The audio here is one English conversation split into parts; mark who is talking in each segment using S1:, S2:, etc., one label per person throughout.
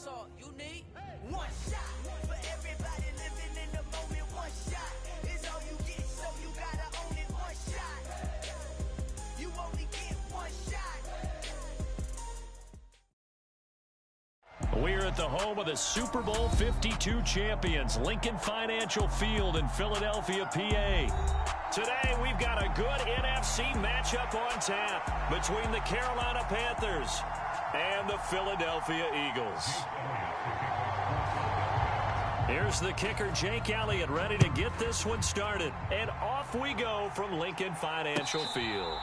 S1: all you need. One shot for everybody living in the moment. One shot is all you get, so you gotta own it. One shot. You only get one shot.
S2: We're at the home of the Super Bowl 52 champions, Lincoln Financial Field in Philadelphia, PA. Today, we've got a good NFC matchup on tap between the Carolina Panthers and the Philadelphia Eagles. Here's the kicker, Jake Elliott, ready to get this one started. And off we go from Lincoln Financial Field.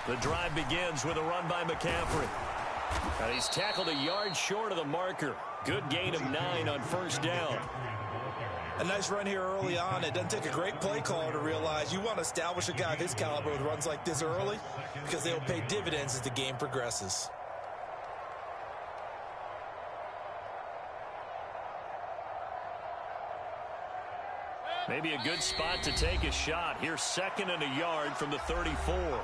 S2: The drive begins with a run by McCaffrey. He's tackled a yard short of the marker. Good gain of 9 on first down.
S3: A nice run here early on. It doesn't take a great play caller to realize you want to establish a guy of his caliber with runs like this early because they'll pay dividends as the game progresses.
S2: Maybe a good spot to take a shot. Here's 2nd and a yard from the 34.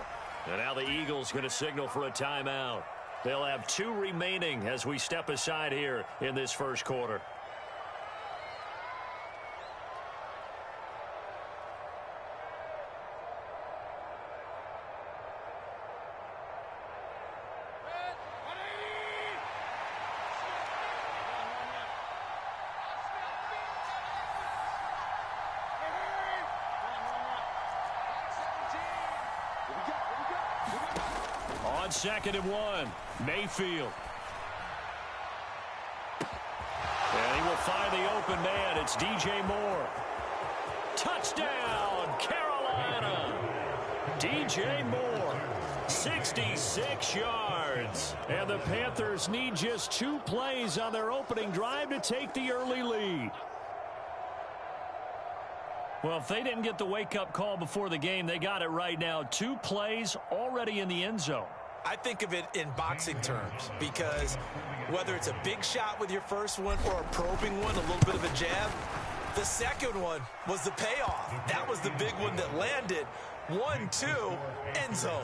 S2: And now the Eagles going to signal for a timeout. They'll have 2 remaining as we step aside here in this first quarter. On 2nd and 1, Mayfield. And he will find the open man. It's DJ Moore. Touchdown, Carolina. DJ Moore, 66 yards. And the Panthers need just 2 plays on their opening drive to take the early lead. Well, if they didn't get the wake-up call before the game, they got it right now. 2 plays already in the end zone.
S3: I think of it in boxing terms because whether it's a big shot with your first one or a probing one, a little bit of a jab, the second one was the payoff. That was the big one that landed. 1-2, end zone.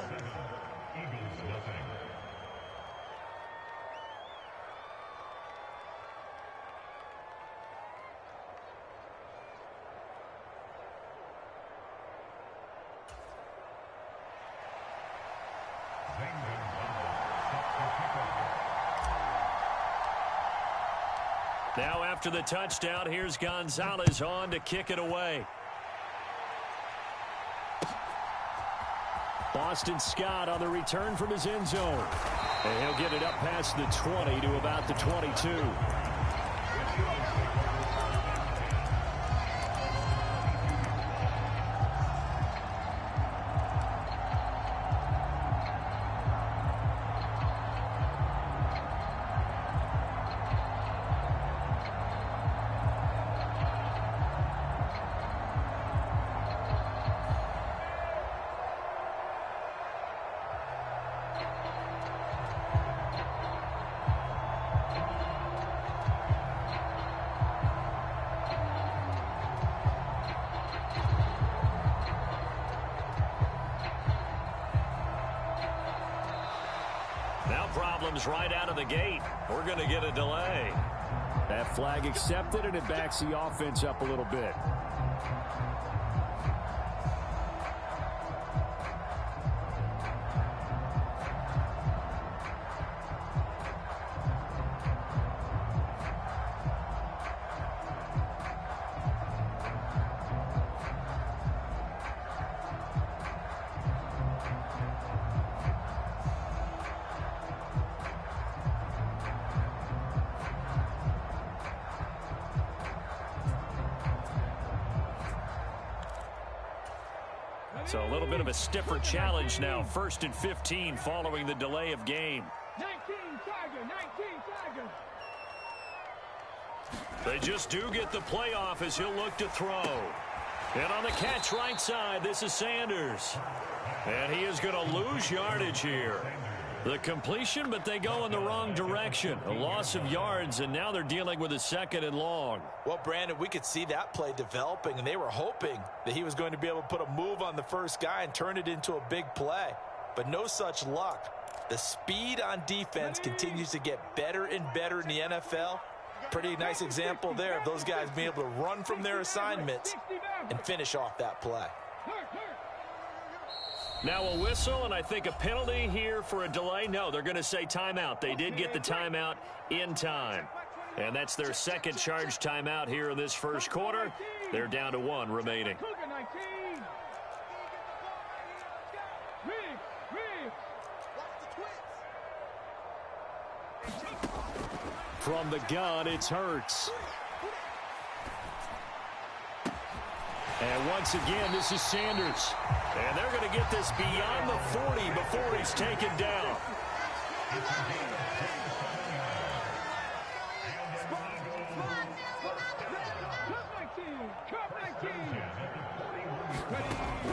S2: Now after the touchdown, here's Gonzalez on to kick it away. Boston Scott on the return from his end zone. And he'll get it up past the 20 to about the 22. Now problems right out of the gate. We're going to get a delay. That flag accepted, and it backs the offense up a little bit. So a little bit of a stiffer challenge now. 1st and 15 following the delay of game.
S4: 19 Tiger, 19 Tiger.
S2: They just do get the playoff as he'll look to throw. And on the catch right side, this is Sanders. And he is going to lose yardage here. The completion, but they go in the wrong direction. A loss of yards, and now they're dealing with a 2nd and long.
S3: Well, Brandon, we could see that play developing, and they were hoping that he was going to be able to put a move on the first guy and turn it into a big play. But no such luck. The speed on defense continues to get better and better in the NFL. Pretty nice example there of those guys being able to run from their assignments and finish off that play.
S2: Now a whistle, and I think a penalty here for a delay. No, they're going to say timeout. They did get the timeout in time. And that's their 2nd charge timeout here in this first quarter. They're down to 1 remaining. From the gun, it's Hurts. And once again, this is Sanders. And they're going to get this beyond the 40 before he's taken down.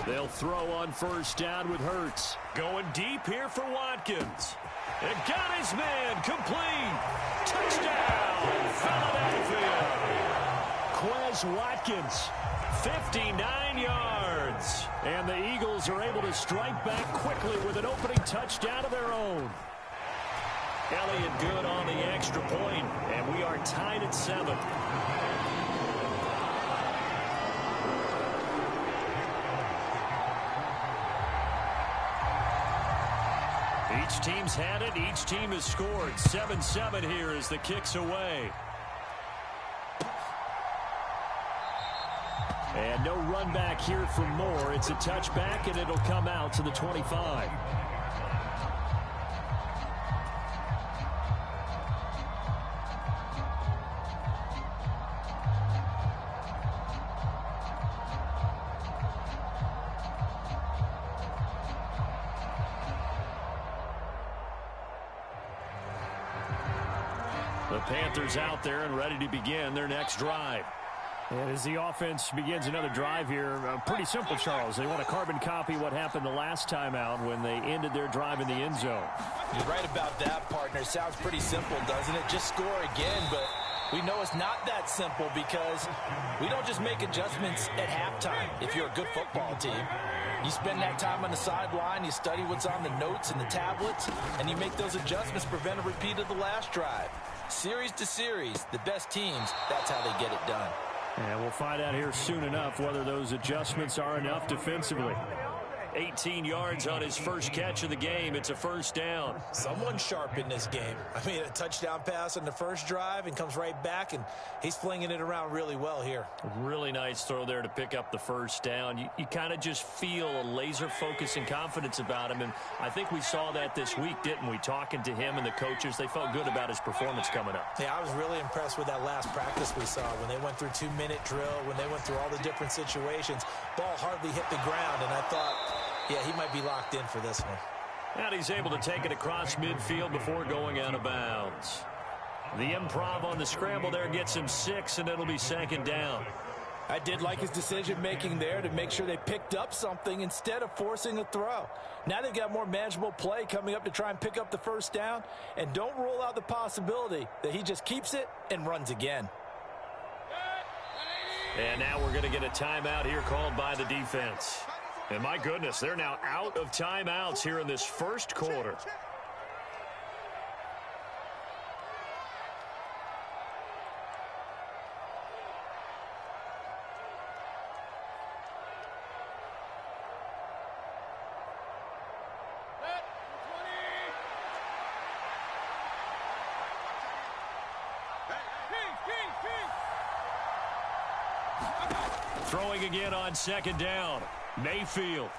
S2: They'll throw on 1st down with Hurts. Going deep here for Watkins. And got his man complete. Touchdown, Philadelphia. Quez Watkins, 59 yards. And the Eagles are able to strike back quickly with an opening touchdown of their own. Elliott good on the extra point, and we are tied at 7. Each team's had it. Each team has scored. 7-7 here as the kick's away. And no run back here for Moore. It's a touchback, and it'll come out to the 25. The Panthers out there and ready to begin their next drive. And as the offense begins another drive here, pretty simple, Charles. They want a carbon copy what happened the last time out when they ended their drive in the end zone.
S3: You're right about that, partner. Sounds pretty simple, doesn't it? Just score again, but we know it's not that simple because we don't just make adjustments at halftime if you're a good football team. You spend that time on the sideline, you study what's on the notes and the tablets, and you make those adjustments to prevent a repeat of the last drive. Series to series, the best teams, that's how they get it done.
S2: And we'll find out here soon enough whether those adjustments are enough defensively. 18 yards on his first catch of the game. It's a 1st down.
S3: Someone's sharp in this game. I mean, a touchdown pass on the first drive and comes right back, and he's flinging it around really well here.
S2: Really nice throw there to pick up the 1st down. You kind of just feel a laser focus and confidence about him, and I think we saw that this week, didn't we? Talking to him and the coaches, they felt good about his performance coming up.
S3: Yeah, I was really impressed with that last practice we saw when they went through 2-minute drill, when they went through all the different situations. Ball hardly hit the ground, and I thought, yeah, he might be locked in for this one.
S2: And he's able to take it across midfield before going out of bounds. The improv on the scramble there gets him 6, and it'll be 2nd down.
S3: I did like his decision-making there to make sure they picked up something instead of forcing a throw. Now they've got more manageable play coming up to try and pick up the 1st down, and don't rule out the possibility that he just keeps it and runs again.
S2: And now we're going to get a timeout here called by the defense. And my goodness, they're now out of timeouts here in this first quarter. Throwing again on 2nd down. Mayfield.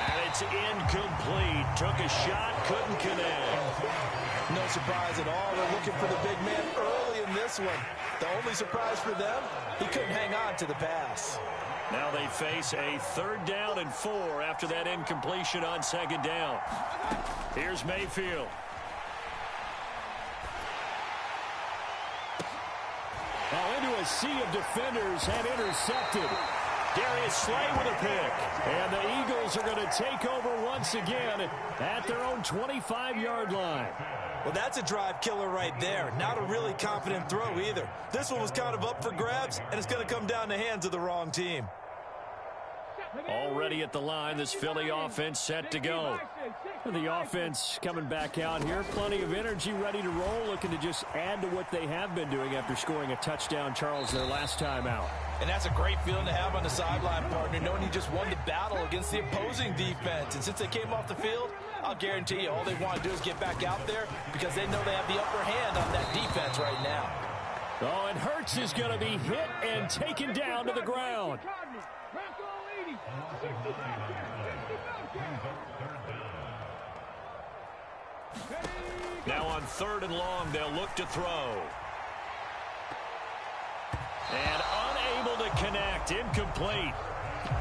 S2: And it's incomplete. Took a shot, couldn't connect.
S3: No surprise at all. They're looking for the big man early in in this one. The only surprise for them, he couldn't hang on to the pass.
S2: Now they face a 3rd down and 4 after that incompletion on 2nd down. Here's Mayfield. Now into a sea of defenders and intercepted. Darius Slay with a pick. And the Eagles are going to take over once again at their own 25-yard line.
S3: Well, that's a drive killer right there. Not a really confident throw either. This one was kind of up for grabs, and it's going to come down the hands of the wrong team.
S2: Already at the line, this Philly offense set to go. The offense coming back out here. Plenty of energy, ready to roll, looking to just add to what they have been doing after scoring a touchdown, Charles, their last time out.
S3: And that's a great feeling to have on the sideline, partner, knowing you just won the battle against the opposing defense. And since they came off the field, I'll guarantee you all they want to do is get back out there because they know they have the upper hand on that defense right now.
S2: Oh, and Hurts is going to be hit and taken down to the ground. Now on 3rd and long, they'll look to throw. And unable to connect. Incomplete.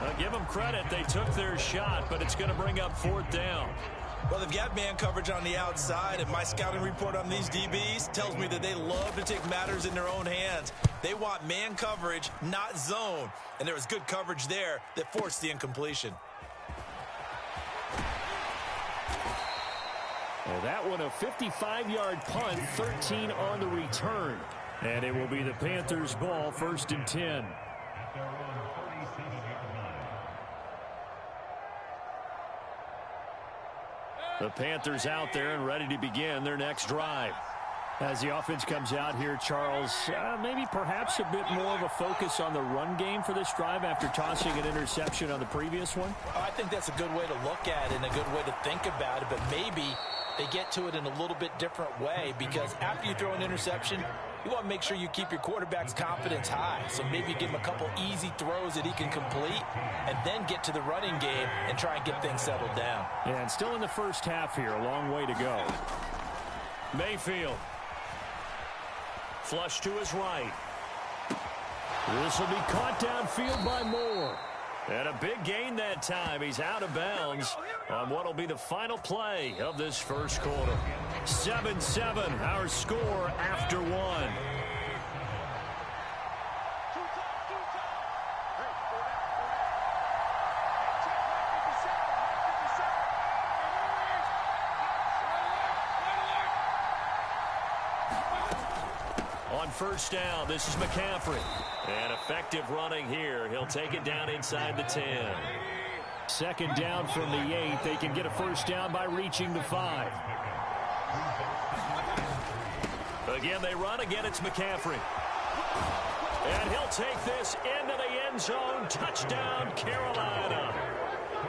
S2: I'll give them credit. They took their shot, but it's going to bring up 4th down.
S3: Well, they've got man coverage on the outside, and my scouting report on these DBs tells me that they love to take matters in their own hands. They want man coverage, not zone. And there was good coverage there that forced the incompletion.
S2: Well, that one a 55-yard punt, 13 on the return. And it will be the Panthers' ball, 1st and 10. The Panthers out there and ready to begin their next drive. As the offense comes out here, Charles, maybe perhaps a bit more of a focus on the run game for this drive after tossing an interception on the previous one?
S3: I think that's a good way to look at it and a good way to think about it, but maybe they get to it in a little bit different way because after you throw an interception, you want to make sure you keep your quarterback's confidence high. So maybe give him a couple easy throws that he can complete and then get to the running game and try and get things settled down.
S2: Yeah, and still in the first half here, a long way to go. Mayfield. Flush to his right. This will be caught downfield by Moore. And a big gain that time. He's out of bounds on what will be the final play of this first quarter. 7-7, our score after one. On 1st down, this is McCaffrey. And effective running here. He'll take it down inside the 10. 2nd down from the 8. They can get a 1st down by reaching the 5. Again, they run. Again, it's McCaffrey. And he'll take this into the end zone. Touchdown, Carolina.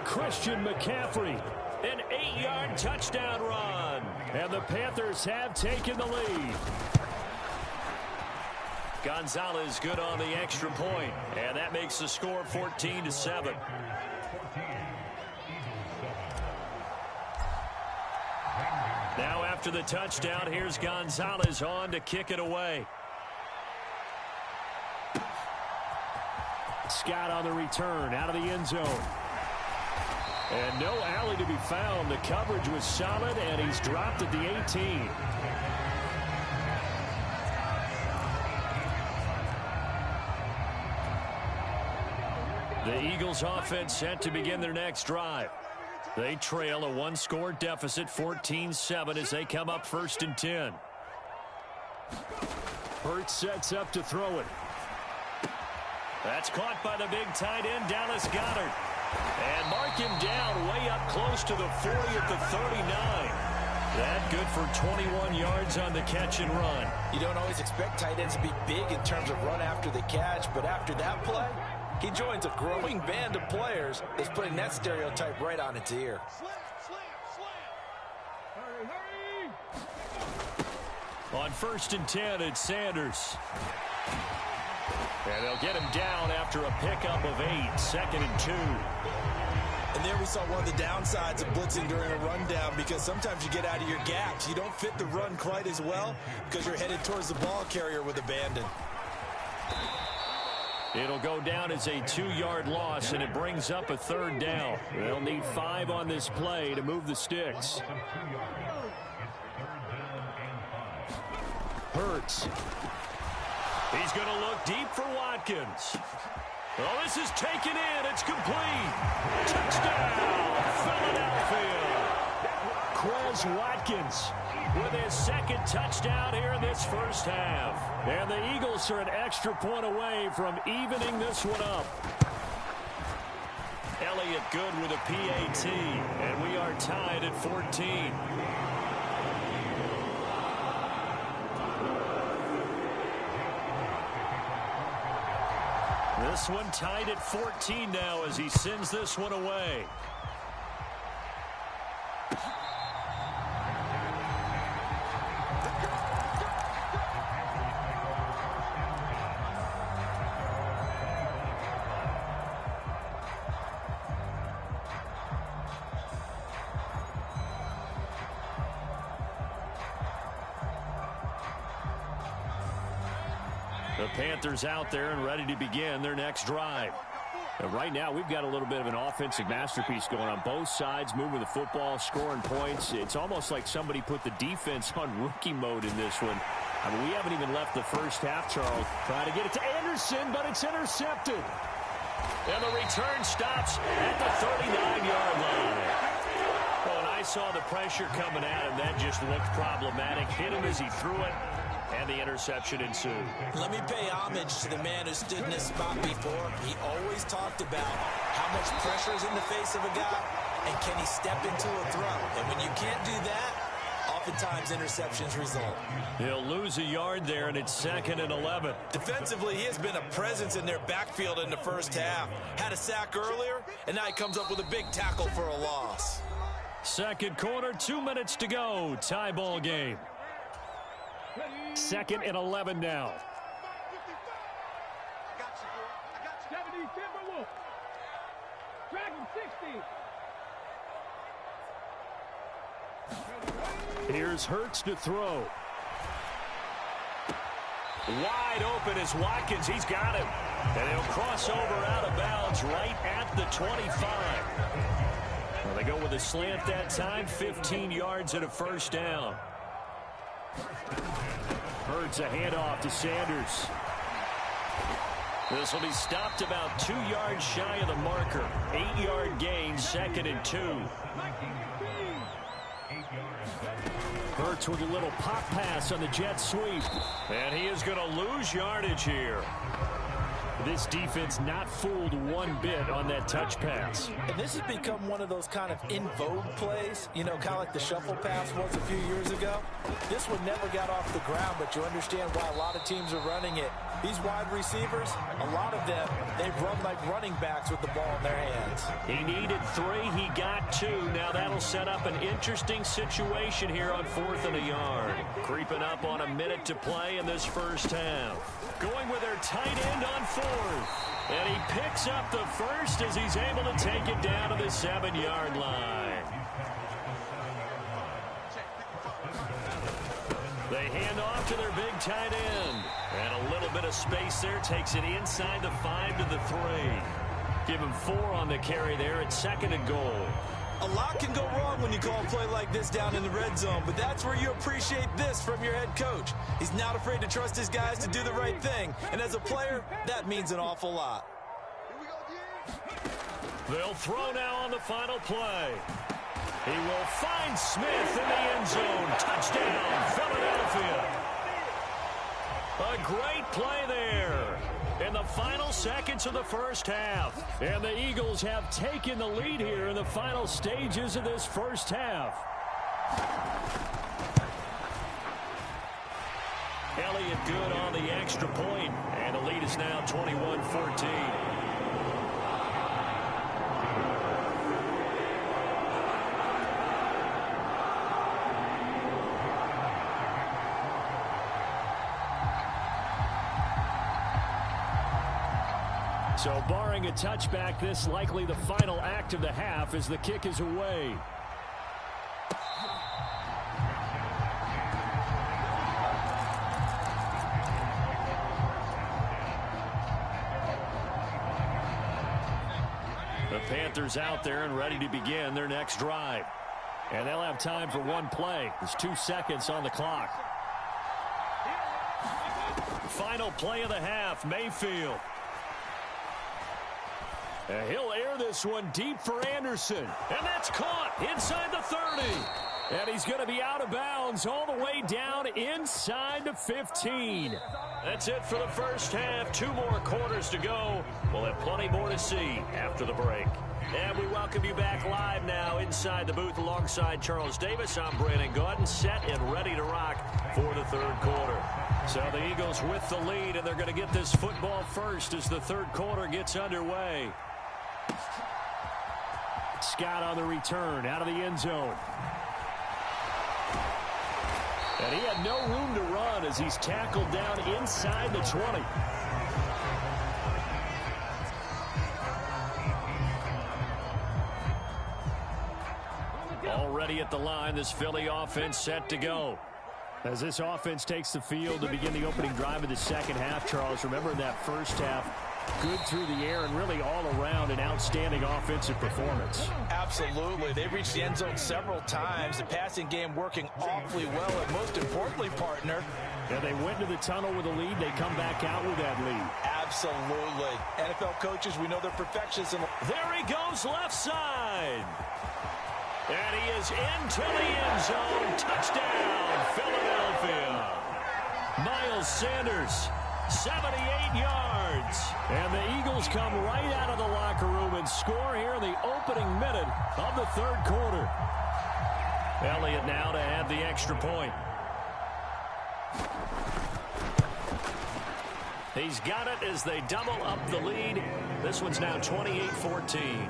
S2: Christian McCaffrey. An 8-yard touchdown run. And the Panthers have taken the lead. Gonzalez good on the extra point, and that makes the score 14-7. Now after the touchdown, here's Gonzalez on to kick it away. Scott on the return out of the end zone. And no alley to be found. The coverage was solid, and he's dropped at the 18. The Eagles offense set to begin their next drive. They trail a 1-score deficit, 14-7, as they come up 1st and 10. Hurts sets up to throw it. That's caught by the big tight end, Dallas Goedert. And mark him down way up close to the 40 at the 39. That good for 21 yards on the catch and run.
S3: You don't always expect tight ends to be big in terms of run after the catch, but after that play, he joins a growing band of players that's putting that stereotype right on its ear.
S2: On 1st and 10, it's Sanders. And they'll get him down after a pickup of 8, 2nd and 2.
S3: And And there we saw one of the downsides of blitzing during a rundown, because sometimes you get out of your gaps. You don't fit the run quite as well because you're headed towards the ball carrier with abandon.
S2: It'll go down as a 2-yard loss, and it brings up a 3rd down. They'll need 5 on this play to move the sticks. Hurts. He's going to look deep for Watkins. Oh, this is taken in. It's complete. Touchdown, Philadelphia. Chris Watkins with his 2nd touchdown here in this first half. And the Eagles are an extra point away from evening this one up. Elliott good with a PAT, and we are tied at 14. This one tied at 14 now as he sends this one away. The Panthers out there and ready to begin their next drive. And right now, we've got a little bit of an offensive masterpiece going on both sides, moving the football, scoring points. It's almost like somebody put the defense on rookie mode in this one. I mean, we haven't even left the first half, Charles. Trying to get it to Anderson, but it's intercepted. And the return stops at the 39-yard line. Well, and I saw the pressure coming at him. That just looked problematic. Hit him as he threw it. And the interception ensued.
S3: Let me pay homage to the man who stood in this spot before. He always talked about how much pressure is in the face of a guy, and can he step into a throw. And when you can't do that, oftentimes interceptions result.
S2: He'll lose a yard there, and it's 2nd and 11.
S3: Defensively, he has been a presence in their backfield in the first half. Had a sack earlier, and now he comes up with a big tackle for a loss.
S2: Second quarter, 2 minutes to go. Tie ball game. 2nd and 11 now.
S4: 70 Timberwolves. Dragon 60.
S2: Here's Hurts to throw. Wide open is Watkins. He's got him. And he'll cross over out of bounds right at the 25. Well, they go with a slant that time. 15 yards and a first down. Hurts a handoff to Sanders. This will be stopped about 2 yards shy of the marker. 8-yard gain, 2nd and 2. Hurts with a little pop pass on the jet sweep. And he is going to lose yardage here. This defense not fooled one bit on that touch pass.
S3: And this has become one of those kind of in vogue plays, you know, kind of like the shuffle pass was a few years ago. This one never got off the ground, but you understand why a lot of teams are running it. These wide receivers, a lot of them, they've run like running backs with the ball in their hands.
S2: He needed 3. He got 2. Now that'll set up an interesting situation here on 4th and a yard. Creeping up on a minute to play in this first half. Going with their tight end on 4th. And he picks up the first as he's able to take it down to the 7-yard line. They hand off to their big tight end. And a little bit of space there takes it inside the 5 to the 3. Give him 4 on the carry there at 2nd and goal.
S3: A lot can go wrong when you call a play like this down in the red zone, but that's where you appreciate this from your head coach. He's not afraid to trust his guys to do the right thing, and as a player, that means an awful lot.
S2: They'll throw now on the final play. He will find Smith in the end zone. Touchdown, Philadelphia. A great play there in the final seconds of the first half. And the Eagles have taken the lead here in the final stages of this first half. Elliott good on the extra point, and the lead is now 21-14. So barring a touchback, this likely the final act of the half as the kick is away. The Panthers out there and ready to begin their next drive. And they'll have time for one play. There's 2 seconds on the clock. Final play of the half, Mayfield. And he'll air this one deep for Anderson. And that's caught inside the 30. And he's going to be out of bounds all the way down inside the 15. That's it for the first half. 2 more quarters to go. We'll have plenty more to see after the break. And we welcome you back live now inside the booth alongside Charles Davis. I'm Brandon Gaudin, set and ready to rock for the third quarter. So the Eagles with the lead, and they're going to get this football first as the third quarter gets underway. Scott on the return out of the end zone. And he had no room to run as he's tackled down inside the 20. Already at the line, this Philly offense set to go. As this offense takes the field to begin the opening drive of the second half, Charles, remember in that first half, good through the air and really all around an outstanding offensive performance.
S3: Absolutely. They reached the end zone several times. The passing game working awfully well. And most importantly, partner,
S2: yeah, they went to the tunnel with a lead. They come back out with that lead.
S3: Absolutely. NFL coaches, we know they're perfectionists.
S2: There he goes left side. And he is into the end zone. Touchdown, Philadelphia. Miles Sanders, 78 yards. And the Eagles come right out of the locker room and score here in the opening minute of the third quarter. Elliott now to add the extra point. He's got it as they double up the lead. This one's now 28-14.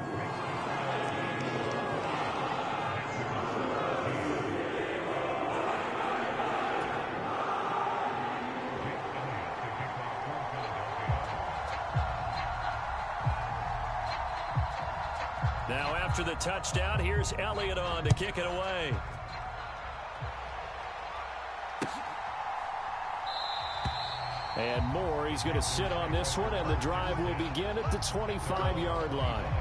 S2: Now after the touchdown, here's Elliott on to kick it away. And Moore, he's going to sit on this one, and the drive will begin at the 25-yard line.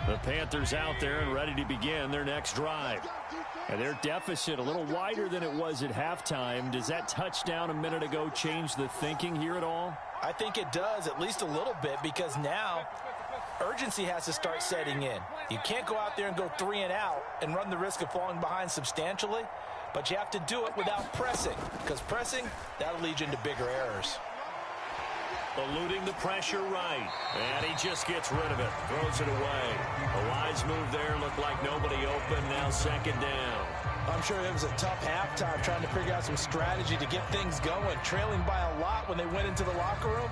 S2: The Panthers out there and ready to begin their next drive. And their deficit a little wider than it was at halftime. Does that touchdown a minute ago change the thinking here at all?
S3: I think it does, at least a little bit, because now urgency has to start setting in. You can't go out there and go 3 and out and run the risk of falling behind substantially, but you have to do it without pressing, because pressing, that'll lead you into bigger errors.
S2: Eluding the pressure right. And he just gets rid of it. Throws it away. A wise move there. Looked like nobody open. Now second down.
S3: I'm sure it was a tough halftime trying to figure out some strategy to get things going. Trailing by a lot when they went into the locker room.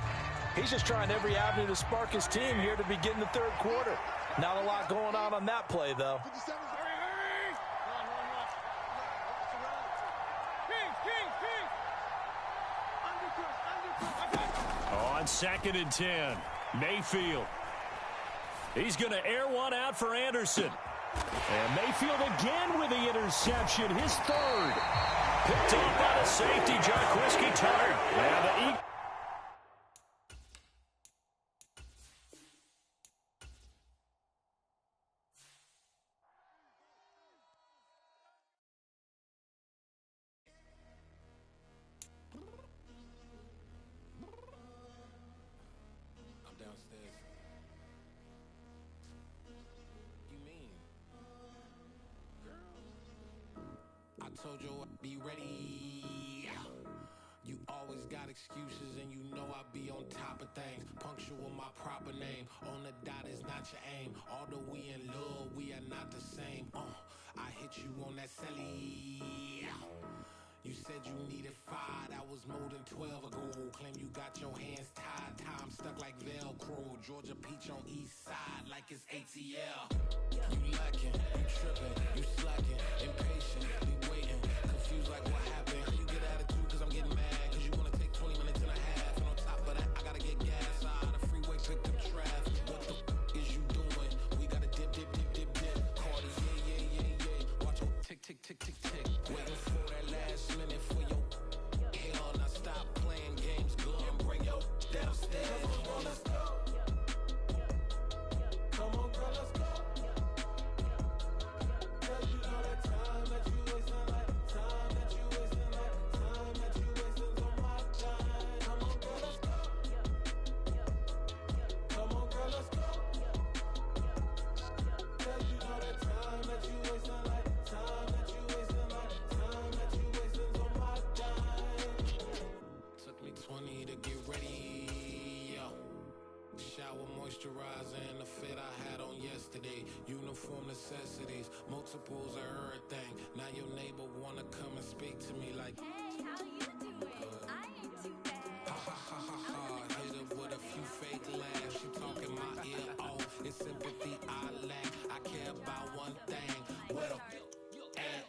S3: He's just trying every avenue to spark his team here to begin the third quarter. Not a lot going on that play, though.
S2: On 2nd and 10, Mayfield. He's going to air one out for Anderson. And Mayfield again with the interception, his third. Picked off by the safety, Jarquiski Tart. And the Eagles.
S5: Told you I'd be ready. You always got excuses and you know I be on top of things. Punctual my proper name. On the dot is not your aim. Although we in love, we are not the same. I hit you on that celly. You said you needed 5, that was more than 12 ago. Claim you got your hands tied, time stuck like Velcro. Georgia Peach on east side like it's ATL. You lacking, you tripping, you slacking, impatient, be waiting, confused like what happened. How you get attitude cause I'm getting mad, cause you wanna take 20 minutes and a half. And on top of that, I gotta get gas out of the freeway, pick up traffic. What the is you doing? We gotta dip, Cardi, yeah. Watch your tick, tick, tick, tick, tick. Waiting for that last minute for your hell. Now stop playing games, go and bring your downstairs. Come on, let's go. Come on, girl, let's go. Cause you know that time that you wasting, like time that you wasting, like time that you wasting on my time. Come on, girl, let's go. Come on, girl, let's go. Cause you know that time that you wasting, like time that you wasting, like time that you wasting on my time. Took me 20 to get ready, yo. Shower, moisturizer, and the fit I had on yesterday. Uniform necessities, multiples of everything. Now your neighbor wanna come and speak to me like,
S6: Hey, how you doing? I ain't too bad.
S5: ha ha ha ha ha. Hit her with a few fake laughs. She talking my ear off. It's sympathy I lack. I care about one thing. What the at?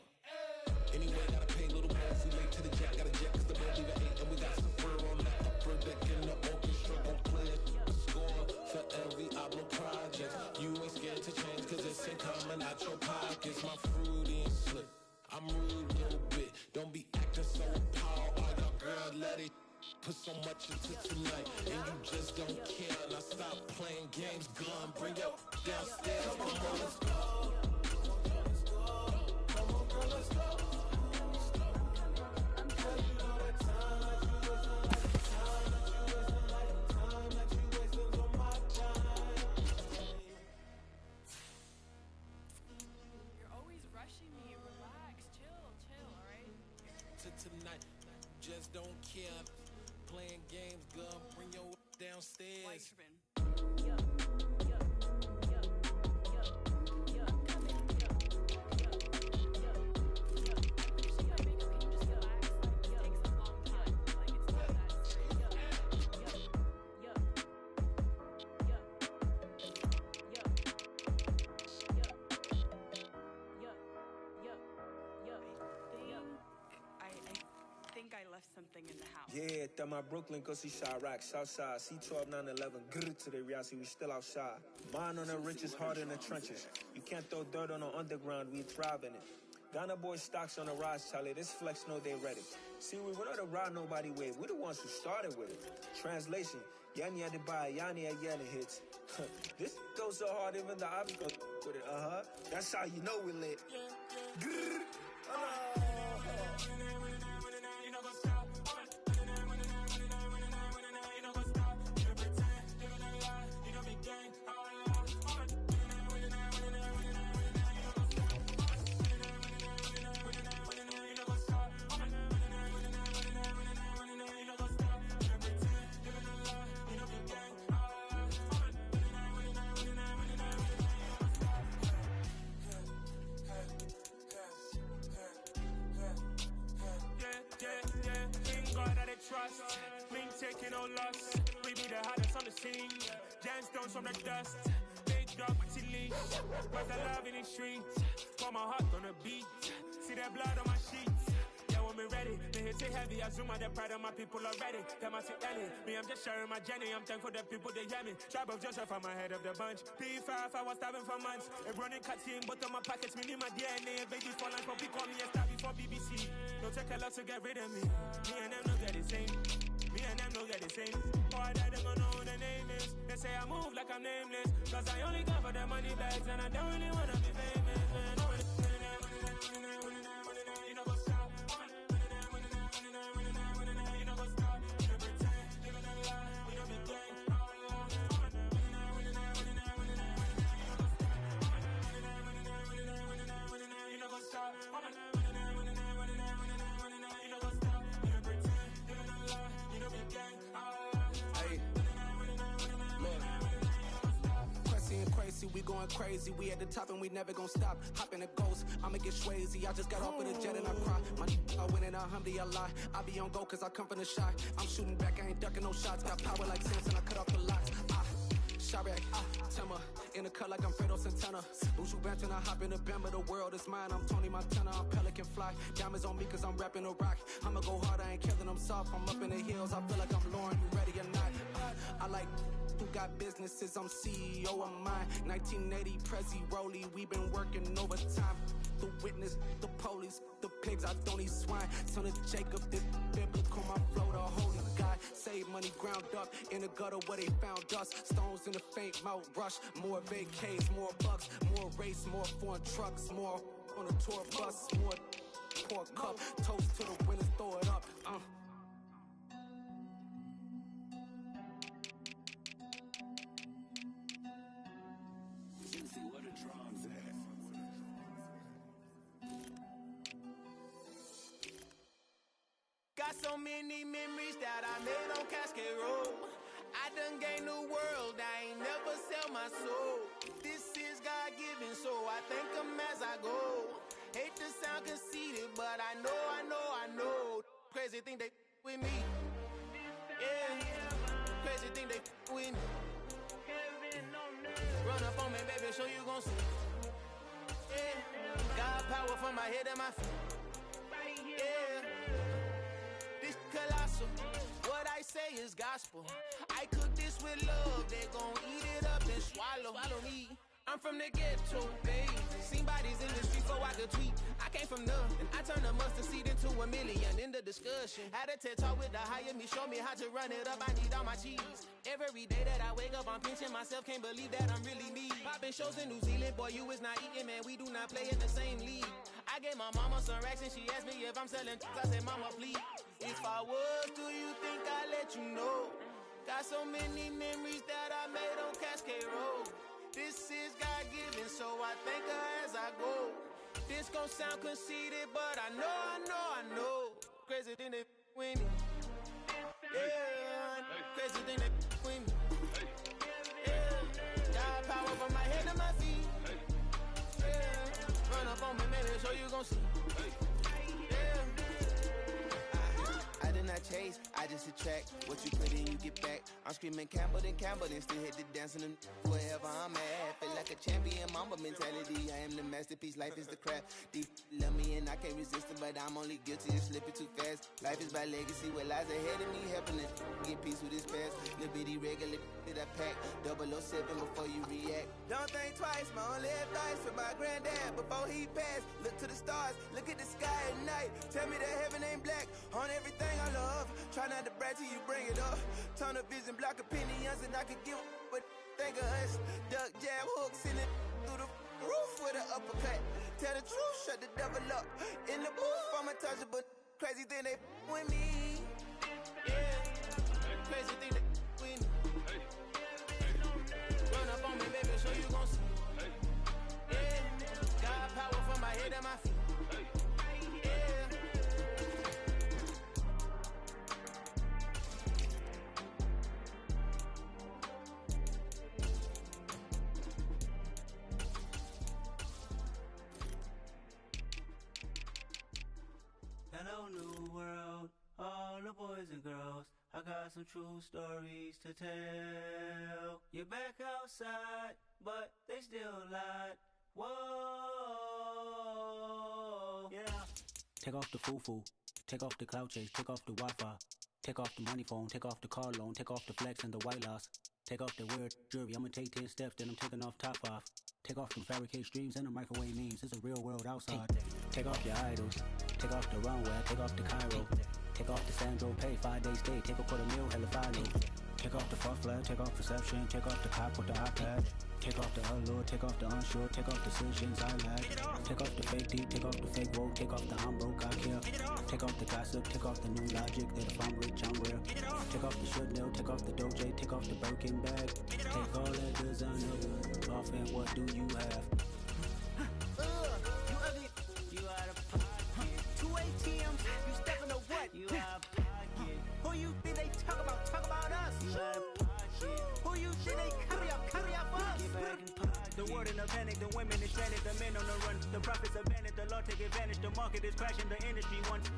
S5: Anyway, gotta pay a little more if we late to the jet. Got a jet cause the boat leave at 8. And we got some fur on the upper deck in the orchestra. Gon' play a score for every album project. You ain't scared to change cause it's ain't coming out your pockets. My fruity and slip. I'm rude a little bit. Don't be acting so appalled. All your girl, let it put so much into tonight. And you just don't care. Now stop playing games. Gun, bring your downstairs. Come on, let's go. Come on, girl, let's go. Cause you know that time that you wasting, like time that you wasting, like time that you wasting on my time.
S7: You're always rushing me. Relax, chill, alright?
S5: To tonight, just don't care. Playing games, gun, bring your
S7: Why you
S5: downstairs.
S7: tripping? I think I left something in the house.
S8: Yeah, that my Brooklyn, cause he shot rock, Southside, C12, 911, grrr to the reality, we still outside. Mine on the riches, hard in the trenches. You can't throw dirt on the underground, we thrive in it. Ghana boys stocks on the rise, Charlie, this flex know they ready. See, we not to ride nobody with, we the ones who started with it. Translation, Yanni had to buy, Yanni had yelling hits. This goes so hard, even the ops go with it, That's how you know we lit. Grrr,
S9: Trust, me taking no loss. We be the hardest on the scene. Gemstones from the dust. Big dog with your leash. Where's the love in the streets? Pour my heart on the beat. See that blood on my sheets. Yeah, when we ready, they hit it heavy. I zoom out the pride of my people already. Them I see Ellie. Me, I'm just sharing my journey. I'm thankful the people they hear me. Tribe of Joseph, I'm ahead of the bunch. P5, I was starving for months. A running cutscene, but on my pockets, me need my DNA. Baby for life, but call me a star before BBC. Don't take a lot to get rid of me. Me and them no get the same. Me and them no get the same. Oh, I died, they gonna know who the name is. They say I move like I'm nameless. Cause I only got for the money bags. And I don't really wanna be famous, man. You know, go stop. You know, go stop. You pretend, living a lie. We don't be gang. You know, go stop. Hey, look, Quessy and Crazy, we go
S10: going crazy. We at the top and we never gonna stop. Hop in a ghost, I'ma get swayzy. I just got off of the jet and I cry. My I win and alhamdulillah. I be on go cause I come from the shot. I'm shooting back, I ain't ducking no shots. Got power like Samson, I cut off the locks. Chirac, Timmer, in the cut like I'm Fredo Santana. Buju Banton, I hop in the Bama, the world is mine. I'm Tony Montana, I'm Pelican Fly. Diamonds on me cause I'm rapping a rock. I'ma go hard, I ain't killing them soft. I'm up in the hills, I feel like I'm Lauren, you ready or not? I like who got businesses, I'm CEO of mine. 1980, Prezi Rolly, we been working overtime. The witness, the police, the pigs, I don't eat swine. Son of Jacob, this biblical, my flow, the holy God. Save money ground up in the gutter where they found dust. Stones in the faint mouth rush. More vacays, more bucks, more race, more foreign trucks, more on a tour bus, more pour cup. Toast to the winners, throw it up.
S5: Got so many memories that I made on Cascade Road. I done gained the world, I ain't never sell my soul. This is God-given, so I thank him as I go. Hate to sound conceited, but I know. Crazy thing they with me. Yeah, crazy thing they with me. Run up on me, baby, show you gon' see. Yeah, God power from my head and my feet. Yeah. Colossal. What I say is gospel. I cook this with love. They gon' eat it up and swallow me. I'm from the ghetto, baby. Seen bodies in the street so I could tweet. I came from nothing. I turned a mustard seed into a million in the discussion. Had a TED talk with the higher me. Show me how to run it up. I need all my cheese. Every day that I wake up, I'm pinching myself. Can't believe that I'm really me. Popping shows in New Zealand. Boy, you is not eating, man. We do not play in the same league. I gave my mama some racks and she asked me if I'm selling. I said, mama, please. If I was, do you think I'd let you know? Got so many memories that I made on Cascade Road. This is God-given, so I thank her as I go. This gon' sound conceited, but I know. Crazy thing they with me. Yeah, crazy thing they with me. Yeah, God power from my head to my feet. Yeah, run up on me, maybe so you gon' see.
S11: I chase, I just attract what you put in, you get back. I'm screaming Campbell, then still hit the dancing and wherever I'm at. Feel like a champion, mamba mentality. I am the masterpiece, life is the crap. Deep love me and I can't resist it, but I'm only guilty of slipping too fast. Life is by legacy, what lies ahead of me, helping it get peace with this past. Little bitty regular that I pack, 007 before you react. Don't think twice, my only advice for my granddad before he passed. Look to the stars, look at the sky at night. Tell me that heaven ain't black on everything I love. Try not to brag till you bring it up. Tunnel vision, block opinions, and I could give but think of us. Duck, jab, hook, send it through the roof with an uppercut. Tell the truth, shut the devil up. In the booth, I'm untouchable. Crazy thing they with me.
S5: Yeah, crazy thing they with me. Run up on me, baby, so you gon' see. Yeah, God power from my head and my feet.
S12: Hello, new world, all the boys and girls. I got some true stories to tell. You're back outside, but they still lied. Whoa, yeah. Take off the foo-foo, take off the cloud chase, take off the Wi-Fi, take off the money phone, take off the car loan, take off the flex and the white loss. Take off the weird jewelry, I'ma take 10 steps, then I'm taking off top 5. Take off them fabricate streams and the microwave memes, it's a real world outside. Take off your idols, take off the runway, take off the Cairo. Take off the Sandro pay, 5 days stay, take a $250,000, hella final. Take off the fuck flag, take off perception, take off the cop with the iPad. Take off the allure, take off the unsure, take off decisions I lack. Take off the fake deep, take off the fake woke, take off the I'm broke, I care. Take off the gossip, take off the new logic that if I'm rich, I'm rare. Take off the should know, take off the Doja, take off the Birkin bag. Take all that designer off and what do you have?
S5: You ugly.
S12: You out of pocket.
S5: 2 ATMs, you stepping to what?
S12: You out of pocket.
S5: Who you think they talk about? Talk about us.
S12: You out of pocket.
S5: Who you think they carry out for us?
S12: Get back in pocket.
S5: The word is
S12: The profits abandoned, the law take advantage. The market is crashing, the industry wants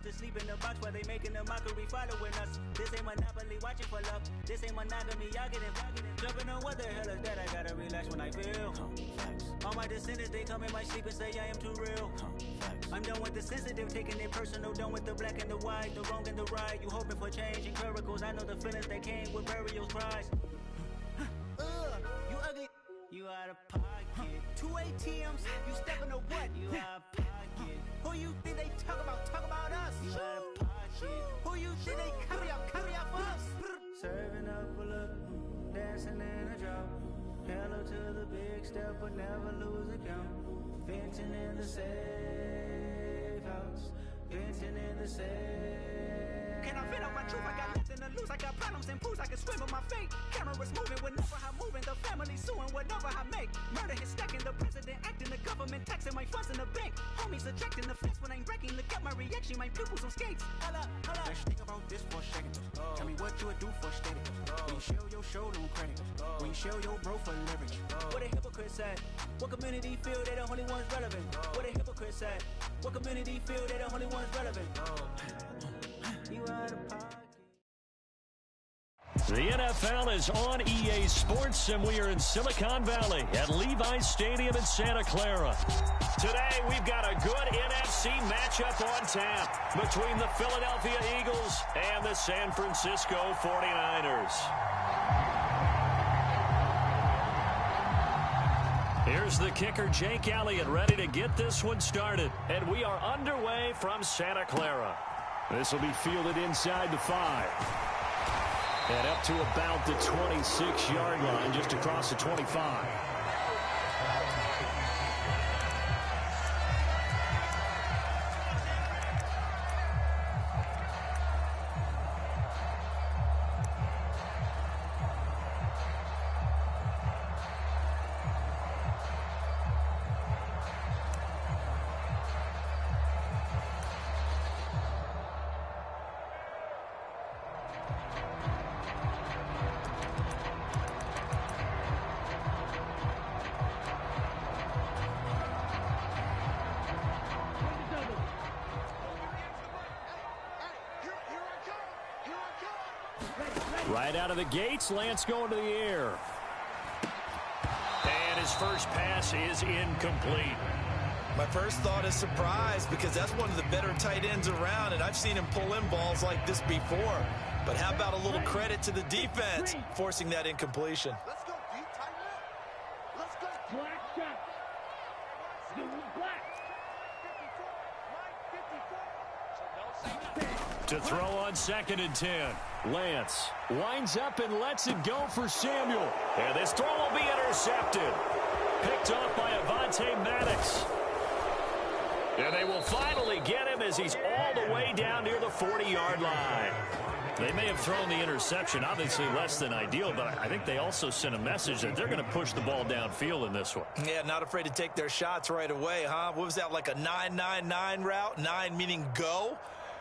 S12: to sleep in the box while they making a mockery following us. This ain't Monopoly watching for love. This ain't monogamy, y'all getting jumping on what the hell is that? I gotta relax when I feel. All my descendants, they come in my sleep and say I am too real. I'm done with the sensitive, taking it personal. Done with the black and the white, the wrong and the right. You hoping for change and miracles. I know the feelings that came with burials, cries. You ugly. You out of pocket. 2 ATMs, you stepping to what? You out of pocket. Who you think they talk about us? You out of pocket. Who you think they carry out for us? Serving up a look, dancing in a drop. Hello to the big step, but never lose a count. Venting in the safe house. Venting in the safe. Can I vent out my truth? I got nothing to lose. I got problems and proofs. I can swim with my fate. Cameras moving whenever I'm moving. The family suing whatever I make. Murder is stacking. The president acting. The government taxing my funds in the bank. Homies ejecting the fence when I'm breaking. Look at my reaction. My pupils on skates. Hold up. Let's think about this for a second. Tell me what you would do for steady. When you show your show no credit. When you show your bro for leverage. What a hypocrite said. What community feel they the only ones relevant? What a hypocrite said. What community feel they the only ones relevant? You out of pocket.
S2: The NFL is on EA Sports, and we are in Silicon Valley at Levi's Stadium in Santa Clara. Today, we've got a good NFC matchup on tap between the Philadelphia Eagles and the San Francisco 49ers. Here's the kicker, Jake Elliott, ready to get this one started. And we are underway from Santa Clara. This will be fielded inside the 5. And up to about the 26-yard line, just across the 25. Right out of the gates, Lance going to the air. And his first pass is incomplete.
S3: My first thought is surprise because that's one of the better tight ends around, and I've seen him pull in balls like this before. But how about a little credit to the defense forcing that incompletion?
S4: Let's go, D. Tighten up. Let's go. Black shot. Do black. 54.
S2: To throw on 2nd and 10. Lance winds up and lets it go for Samuel. And this throw will be intercepted. Picked off by Avonte Maddox. And they will finally get him as he's all the way down near the 40-yard line. They may have thrown the interception, obviously less than ideal, but I think they also sent a message that they're going to push the ball downfield in this one.
S3: Yeah, not afraid to take their shots right away, huh? What was that, like a 9-9-9 route? 9 meaning go?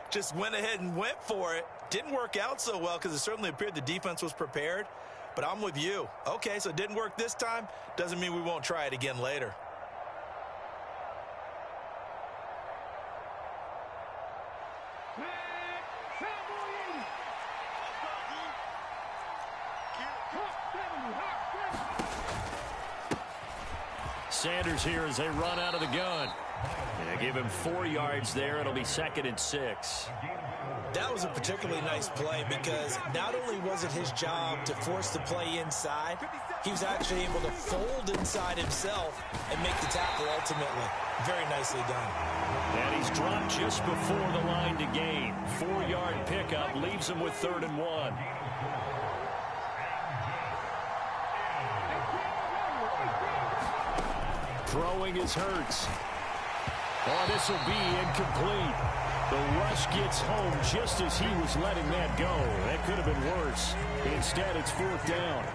S3: Just went ahead and went for it. Didn't work out so well because it certainly appeared the defense was prepared. But I'm with you. Okay, so it didn't work this time. Doesn't mean we won't try it again later.
S2: Sanders here as they run out of the gun. Yeah, give him 4 yards there. It'll be 2nd and 6.
S3: That was a particularly nice play because not only was it his job to force the play inside, he was actually able to fold inside himself and make the tackle ultimately. Very nicely done.
S2: And he's dropped just before the line to gain. 4-yard pickup leaves him with 3rd and 1. Throwing is Hurts. Oh, this will be incomplete. The rush gets home just as he was letting that go. That could have been worse. Instead, it's 4th down.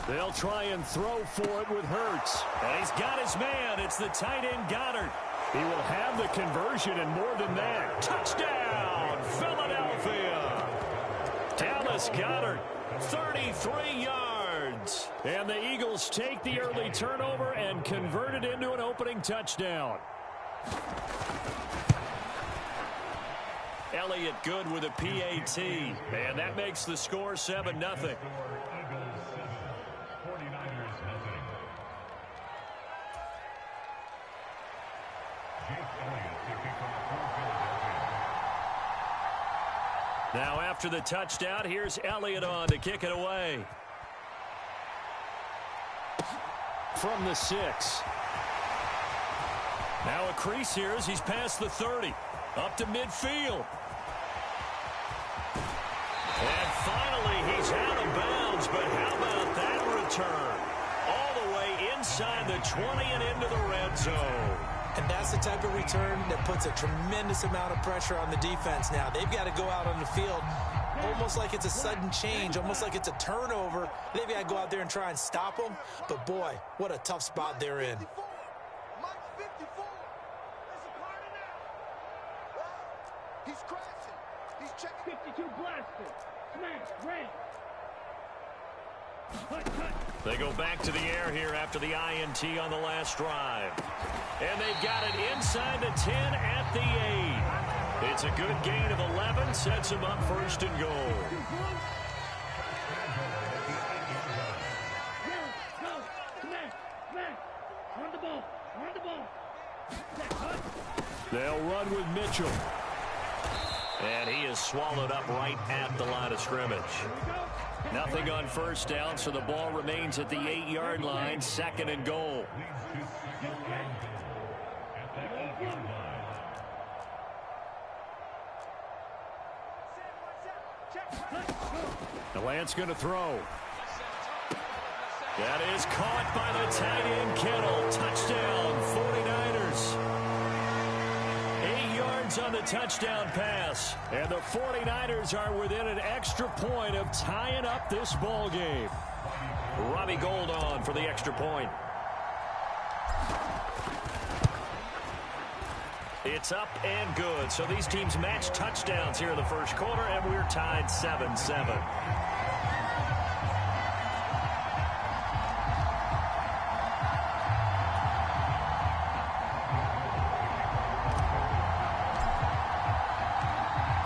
S2: They'll try and throw for it with Hurts. And he's got his man. It's the tight end Goddard. He will have the conversion and more than that. Touchdown, Philadelphia. Dallas Goedert, 33 yards. And the Eagles take the early turnover and convert it into an opening touchdown. Elliott good with a PAT. And that makes the score 7-0. Now after the touchdown, here's Elliott on to kick it away. From the 6. Now a crease here as he's past the 30. Up to midfield. And finally he's out of bounds, but how about that return? All the way inside the 20 and into the red zone.
S3: And that's the type of return that puts a tremendous amount of pressure on the defense now. They've got to go out on the field almost like it's a sudden change, almost like it's a turnover. They've got to go out there and try and stop them. But, boy, what a tough spot they're in.
S4: He's crashing. He's checking. 52 blasted. Smash. Red.
S2: They go back to the air here after the INT on the last drive. And they've got it inside the 10 at the 8. It's a good gain of 11, sets them up first and goal. They'll run with Mitchell. And he is swallowed up right at the line of scrimmage. Nothing on first down, so the ball remains at the 8-yard line, second and goal. DeLance's going to throw. That is caught by the tight end Kittle. Touchdown, 49ers. 8 yards on the touchdown pass. And the 49ers are within an extra point of tying up this ball game. Robbie Gould on for the extra point. It's up and good. So these teams match touchdowns here in the first quarter, and we're tied 7-7.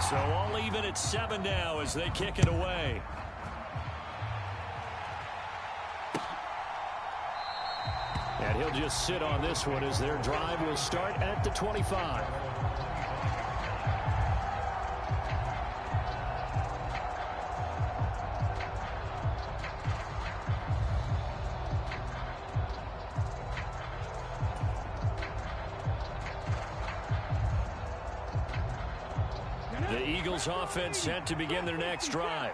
S2: So all even at 7 now as they kick it away. And he'll just sit on this one as their drive will start at the 25. The Eagles offense set to begin their next drive.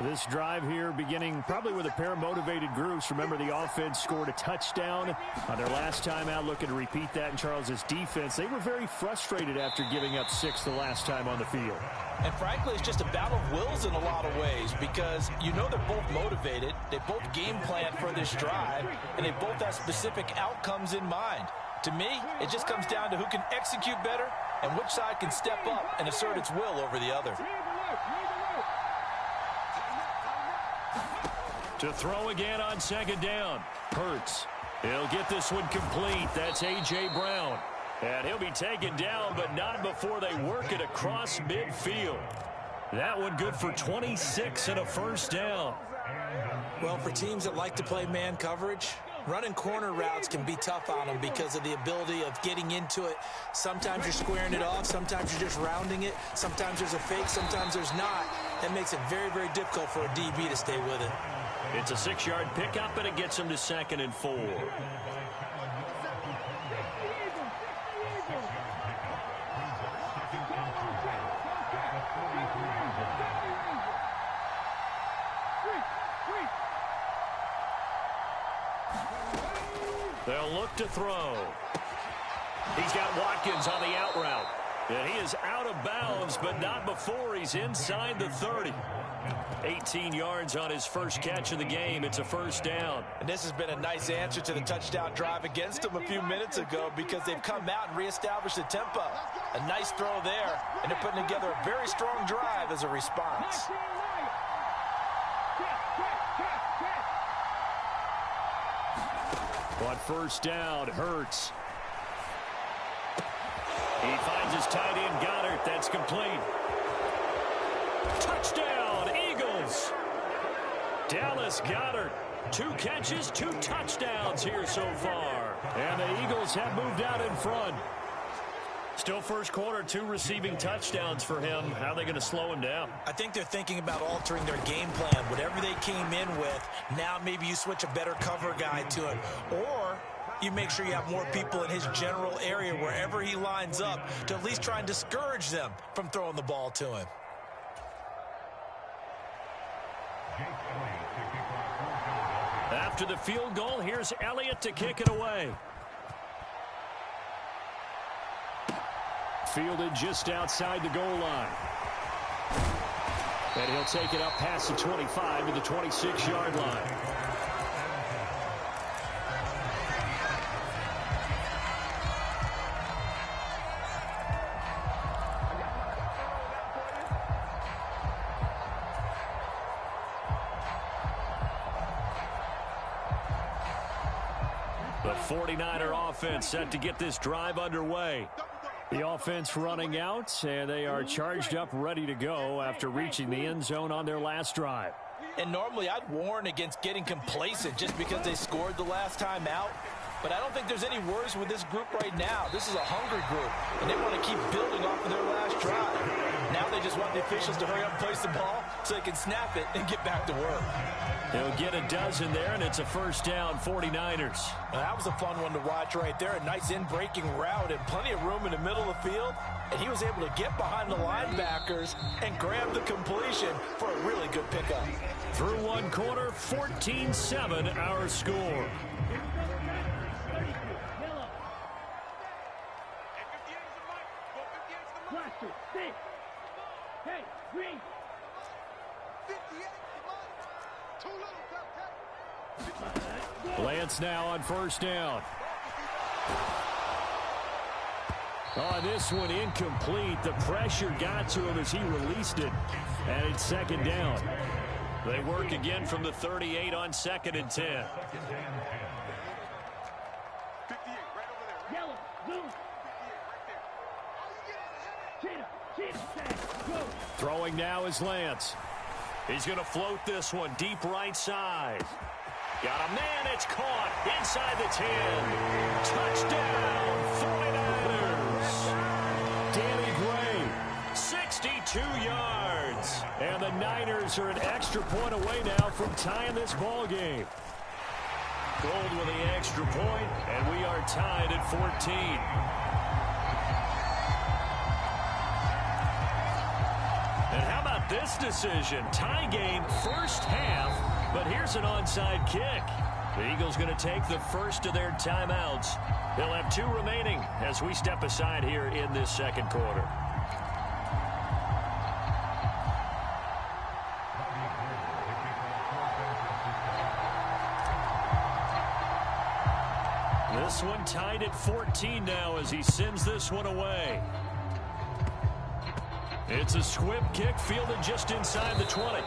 S2: This drive here beginning probably with a pair of motivated groups. Remember, the offense scored a touchdown on their last time out, looking to repeat that in Charles's defense. They were very frustrated after giving up 6 the last time on the field.
S3: And frankly, it's just a battle of wills in a lot of ways because you know they're both motivated. They both game plan for this drive, and they both have specific outcomes in mind. To me, it just comes down to who can execute better and which side can step up and assert its will over the other.
S2: To throw again on second down. Hurts. He'll get this one complete. That's A.J. Brown. And he'll be taken down, but not before they work it across midfield. That one good for 26 and a first down.
S3: Well, for teams that like to play man coverage, running corner routes can be tough on them because of the ability of getting into it. Sometimes you're squaring it off. Sometimes you're just rounding it. Sometimes there's a fake. Sometimes there's not. That makes it very, very difficult for a DB to stay with it.
S2: It's a 6-yard pickup, and it gets him to 2nd and 4. They'll look to throw. He's got Watkins on the out route. And he is out of bounds, but not before he's inside the 30. 18 yards on his first catch of the game. It's a first down.
S3: And this has been a nice answer to the touchdown drive against them a few minutes ago because they've come out and reestablished the tempo. A nice throw there, and they're putting together a very strong drive as a response.
S2: On first down, Hurts. He finds his tight end, Goddard. That's complete. Touchdown, Eagles. Dallas Goedert. 2 catches, 2 touchdowns here so far. And the Eagles have moved out in front. Still first quarter, 2 receiving touchdowns for him. How are they going to slow him down?
S3: I think they're thinking about altering their game plan. Whatever they came in with, now maybe you switch a better cover guy to him. Or you make sure you have more people in his general area wherever he lines up to at least try and discourage them from throwing the ball to him.
S2: After the field goal, here's Elliott to kick it away. Fielded just outside the goal line. And he'll take it up past the 25 to the 26-yard line. The 49er offense set to get this drive underway. The offense running out, and they are charged up, ready to go after reaching the end zone on their last drive.
S3: And normally I'd warn against getting complacent just because they scored the last time out. But I don't think there's any worries with this group right now. This is a hungry group, and they want to keep building off of their last drive. Now they just want the officials to hurry up and place the ball so they can snap it and get back to work.
S2: They'll get a dozen there, and it's a first down, 49ers.
S3: Now, that was a fun one to watch right there. A nice in-breaking route and plenty of room in the middle of the field. And he was able to get behind the linebackers and grab the completion for a really good pickup.
S2: Through one quarter, 14-7 our score.
S4: Hey, green.
S2: Lance now on first down. On this one, incomplete. The pressure got to him as he released it. And it's second down. They work again from the 38 on 2nd and 10.
S4: Yellow, blue.
S2: Throwing now is Lance. He's going to float this one deep right side. Got a man, it's caught inside the 10. Touchdown, 49ers. Danny Gray, 62 yards. And the Niners are an extra point away now from tying this ball game. Gold with the extra point, and we are tied at 14. And how about this decision? Tie game first half, but here's an onside kick. The Eagles going to take the first of their timeouts. They'll have 2 remaining as we step aside here in this second quarter. This one tied at 14 now as he sends this one away. It's a squib kick fielded just inside the 20.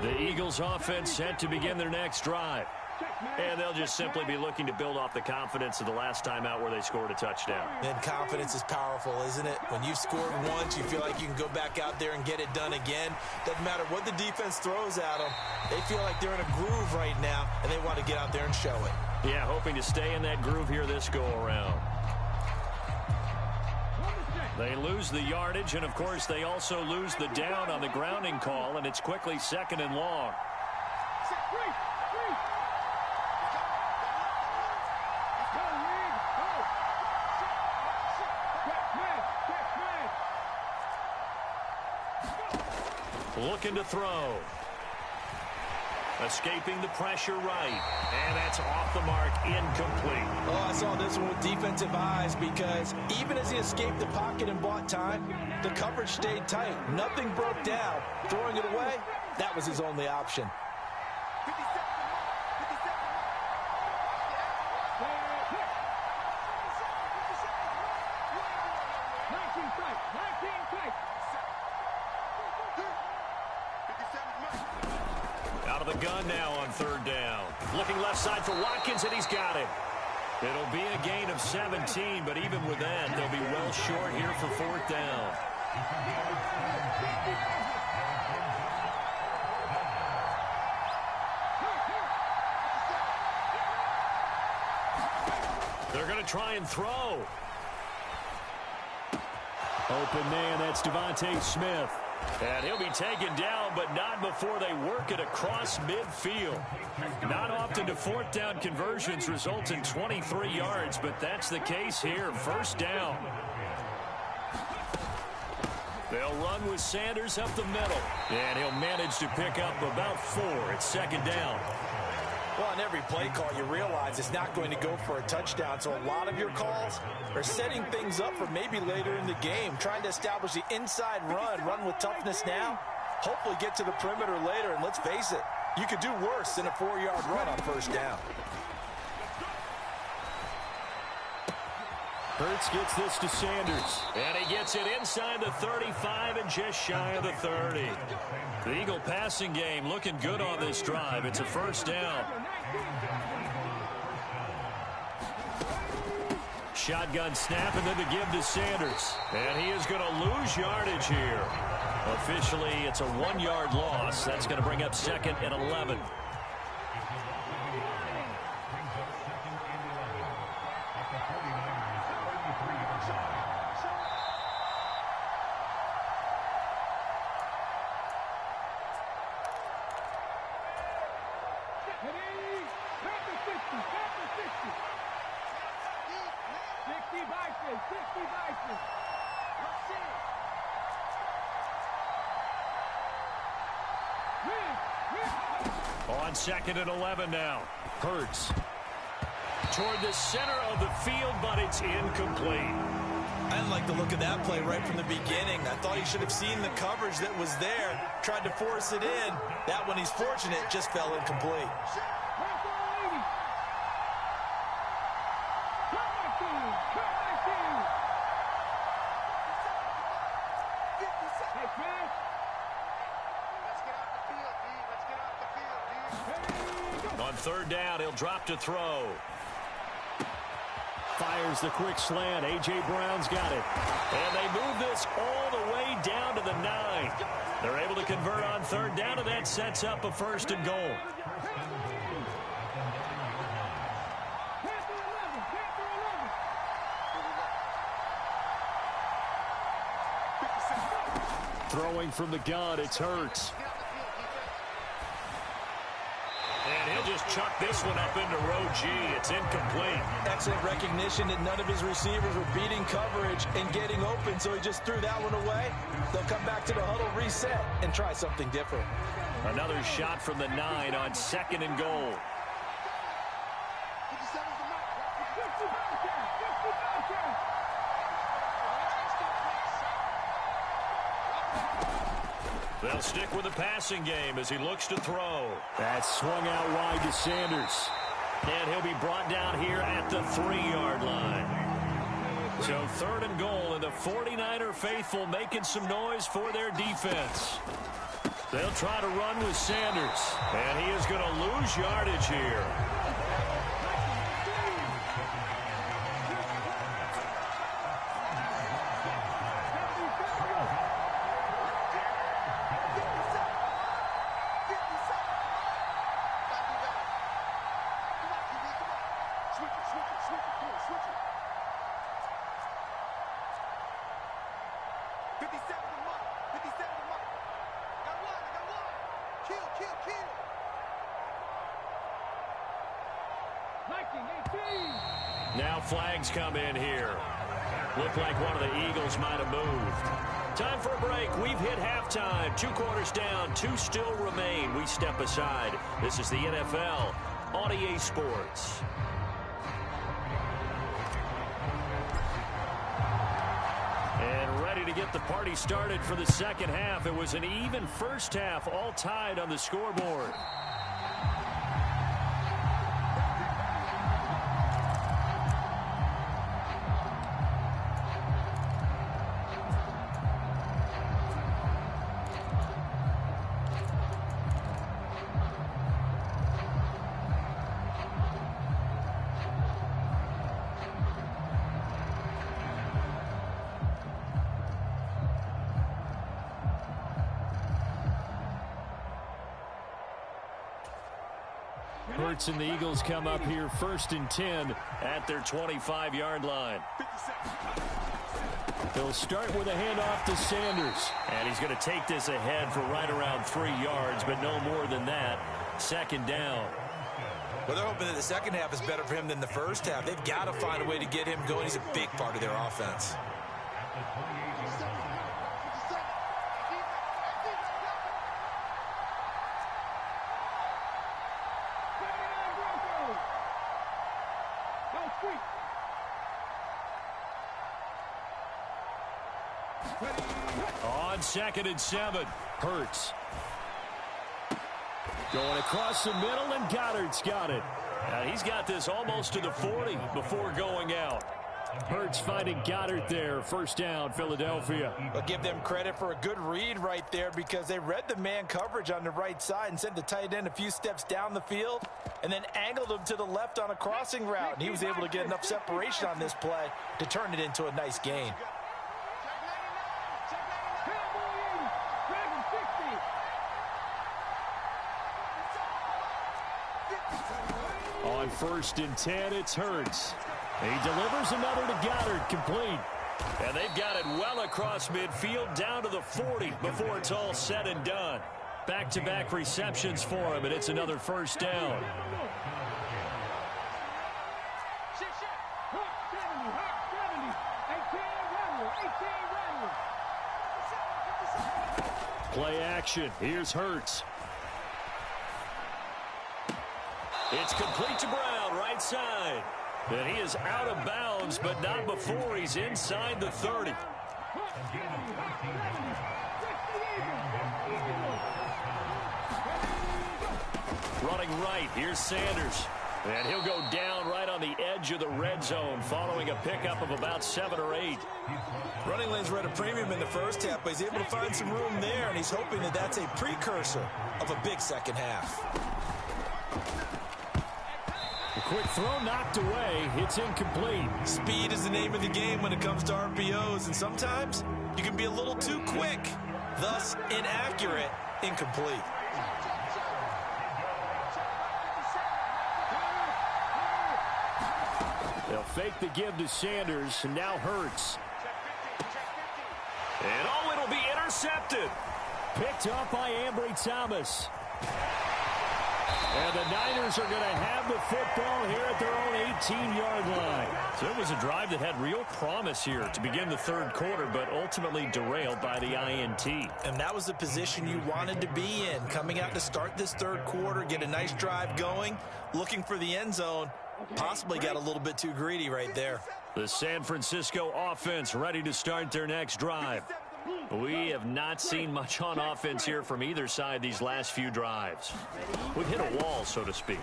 S2: The Eagles offense set to begin their next drive. And they'll just simply be looking to build off the confidence of the last time out where they scored a touchdown.
S3: And confidence is powerful, isn't it? When you've scored once, you feel like you can go back out there and get it done again. Doesn't matter what the defense throws at them. They feel like they're in a groove right now, and they want to get out there and show it.
S2: Yeah, hoping to stay in that groove here this go-around. They lose the yardage, and, of course, they also lose the down on the grounding call, and it's quickly 2nd and long. looking to throw. Escaping the pressure right. And that's off the mark, incomplete.
S3: Oh, I saw this one with defensive eyes because even as he escaped the pocket and bought time, the coverage stayed tight. Nothing broke down. Throwing it away, that was his only option.
S2: Out of the gun now on third down. Looking left side for Watkins, and he's got it. It'll be a gain of 17, but even with that, they'll be well short here for fourth down. They're going to try and throw. Open man, that's Devontae Smith. And he'll be taken down, but not before they work it across midfield. Not often do fourth down conversions result in 23 yards, but that's the case here. First down. They'll run with Sanders up the middle. And he'll manage to pick up about 4 at second down.
S3: Well, on every play call, you realize it's not going to go for a touchdown, so a lot of your calls are setting things up for maybe later in the game, trying to establish the inside run with toughness now, hopefully get to the perimeter later, and let's face it, you could do worse than a 4-yard run on first down.
S2: Hurts gets this to Sanders, and he gets it inside the 35 and just shy of the 30. The Eagle passing game looking good on this drive. It's a first down. Shotgun snap and then the give to Sanders. And he is going to lose yardage here. Officially, it's a 1-yard loss. That's going to bring up second and 11. On second and 11 now. Hurts toward the center of the field, but it's incomplete.
S3: I didn't like the look of that play right from the beginning. I thought he should have seen the coverage that was there, tried to force it in. That one, he's fortunate, just fell incomplete.
S2: On third down, he'll drop to throw. Fires the quick slant. A.J. Brown's got it. And they move this all the way down to the 9. They're able to convert on third down, and that sets up a first and goal. Throwing from the gun, it's Hurts. And he'll just chuck this one up into row G. It's incomplete.
S3: Excellent recognition that none of his receivers were beating coverage and getting open, so he just threw that one away. They'll come back to the huddle, reset, and try something different.
S2: Another shot from the 9 on second and goal. They'll stick with the passing game as he looks to throw. That's swung out wide to Sanders. And he'll be brought down here at the 3-yard line. So third and goal, and the 49er faithful making some noise for their defense. They'll try to run with Sanders. And he is going to lose yardage here. Now flags come in here. Looked like one of the Eagles might have moved. Time for a break. We've hit halftime. 2 quarters down. 2 still remain. We step aside. This is the NFL on EA Sports. And ready to get the party started for the second half. It was an even first half, all tied on the scoreboard. Hurts and the Eagles come up here 1st and 10 at their 25-yard line. He'll start with a handoff to Sanders. And he's going to take this ahead for right around 3 yards, but no more than that. 2nd down.
S3: Well, they're hoping that the second half is better for him than the first half. They've got to find a way to get him going. He's a big part of their offense.
S2: On 2nd and 7, Hurts. Going across the middle, and Goddard's got it. And he's got this almost to the 40 before going out. Hurts finding Goddard there. 1st down, Philadelphia.
S3: But give them credit for a good read right there because they read the man coverage on the right side and sent the tight end a few steps down the field and then angled him to the left on a crossing route. And he was able to get enough separation on this play to turn it into a nice gain.
S2: On 1st and 10, it's Hurts. He delivers another to Goddard, complete. And they've got it well across midfield, down to the 40 before it's all said and done. Back-to-back receptions for him, and it's another 1st down. Play action. Here's Hurts. It's complete to Brown, right side. And he is out of bounds, but not before he's inside the 30. Running right, here's Sanders. And he'll go down right on the edge of the red zone following a pickup of about 7 or 8.
S3: Running lanes were at a premium in the first half, but he's able to find some room there, and he's hoping that that's a precursor of a big second half.
S2: A quick throw knocked away. It's incomplete.
S3: Speed is the name of the game when it comes to RPOs, and sometimes you can be a little too quick, thus inaccurate, incomplete.
S2: They'll fake the give to Sanders, and now Hurts. And oh, it'll be intercepted. Picked up by Ambry Thomas. And the Niners are going to have the football here at their own 18-yard line. So it was a drive that had real promise here to begin the 3rd quarter, but ultimately derailed by the INT.
S3: And that was the position you wanted to be in, coming out to start this 3rd quarter, get a nice drive going, looking for the end zone. Possibly got a little bit too greedy right there.
S2: The San Francisco offense ready to start their next drive. We have not seen much on offense here from either side these last few drives. We've hit a wall, so to speak.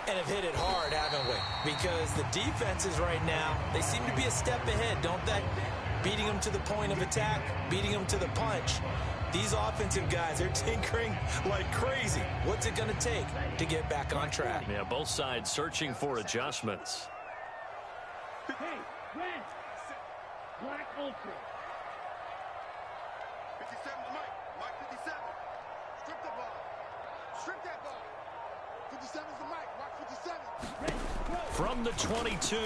S3: And have hit it hard, haven't we? Because the defenses right now, they seem to be a step ahead, don't they? Beating them to the point of attack, beating them to the punch. These offensive guys are tinkering like crazy. What's it going to take to get back on track?
S2: Yeah, both sides searching for adjustments.
S4: Hey, red. Black Ultra.
S13: 57's Mike 57. Strip the ball. Strip that ball. 57's the Mike 57.
S2: From the 22,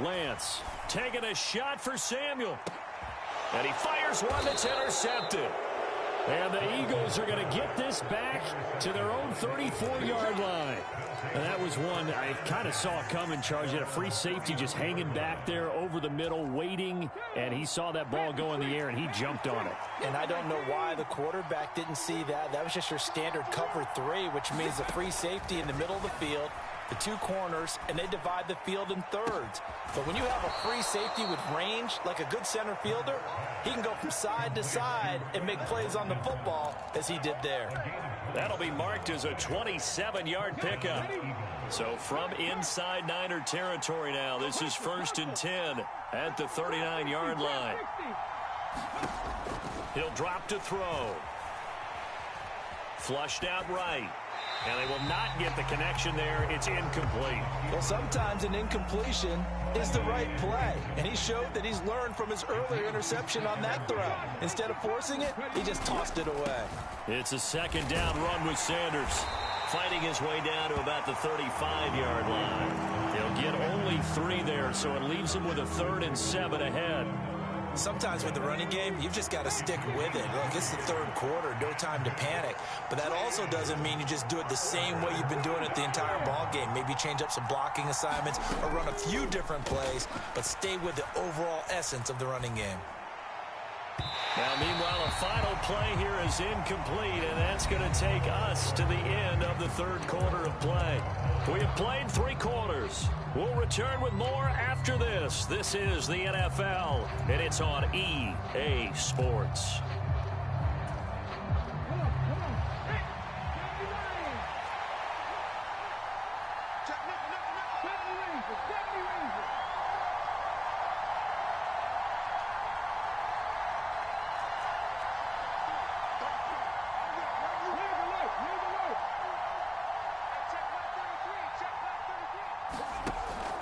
S2: Lance taking a shot for Samuel. And he fires one that's intercepted. And the Eagles are going to get this back to their own 34-yard line. And that was one I kind of saw coming, Charles. You had a free safety just hanging back there over the middle, waiting, and he saw that ball go in the air, and he jumped on it.
S3: And I don't know why the quarterback didn't see that. That was just your standard cover 3, which means the free safety in the middle of the field, the 2 corners, and they divide the field in thirds. But when you have a free safety with range, like a good center fielder, he can go from side to side and make plays on the football as he did there.
S2: That'll be marked as a 27-yard pickup. So from inside Niner territory now, this is 1st and 10 at the 39-yard line. He'll drop to throw. Flushed out right. And they will not get the connection there. It's incomplete.
S3: Well, sometimes an incompletion is the right play. And he showed that he's learned from his earlier interception on that throw. Instead of forcing it, he just tossed it away.
S2: It's a 2nd down run with Sanders. Fighting his way down to about the 35-yard line. He'll get only 3 there, so it leaves him with a 3rd and 7 ahead.
S3: Sometimes with the running game, you've just got to stick with it. Look, it's the 3rd quarter, no time to panic. But that also doesn't mean you just do it the same way you've been doing it the entire ball game. Maybe change up some blocking assignments or run a few different plays, but stay with the overall essence of the running game.
S2: Now, meanwhile, a final play here is incomplete, and that's going to take us to the end of the 3rd quarter of play. We have played 3 quarters. We'll return with more after this. This is the NFL, and it's on EA Sports.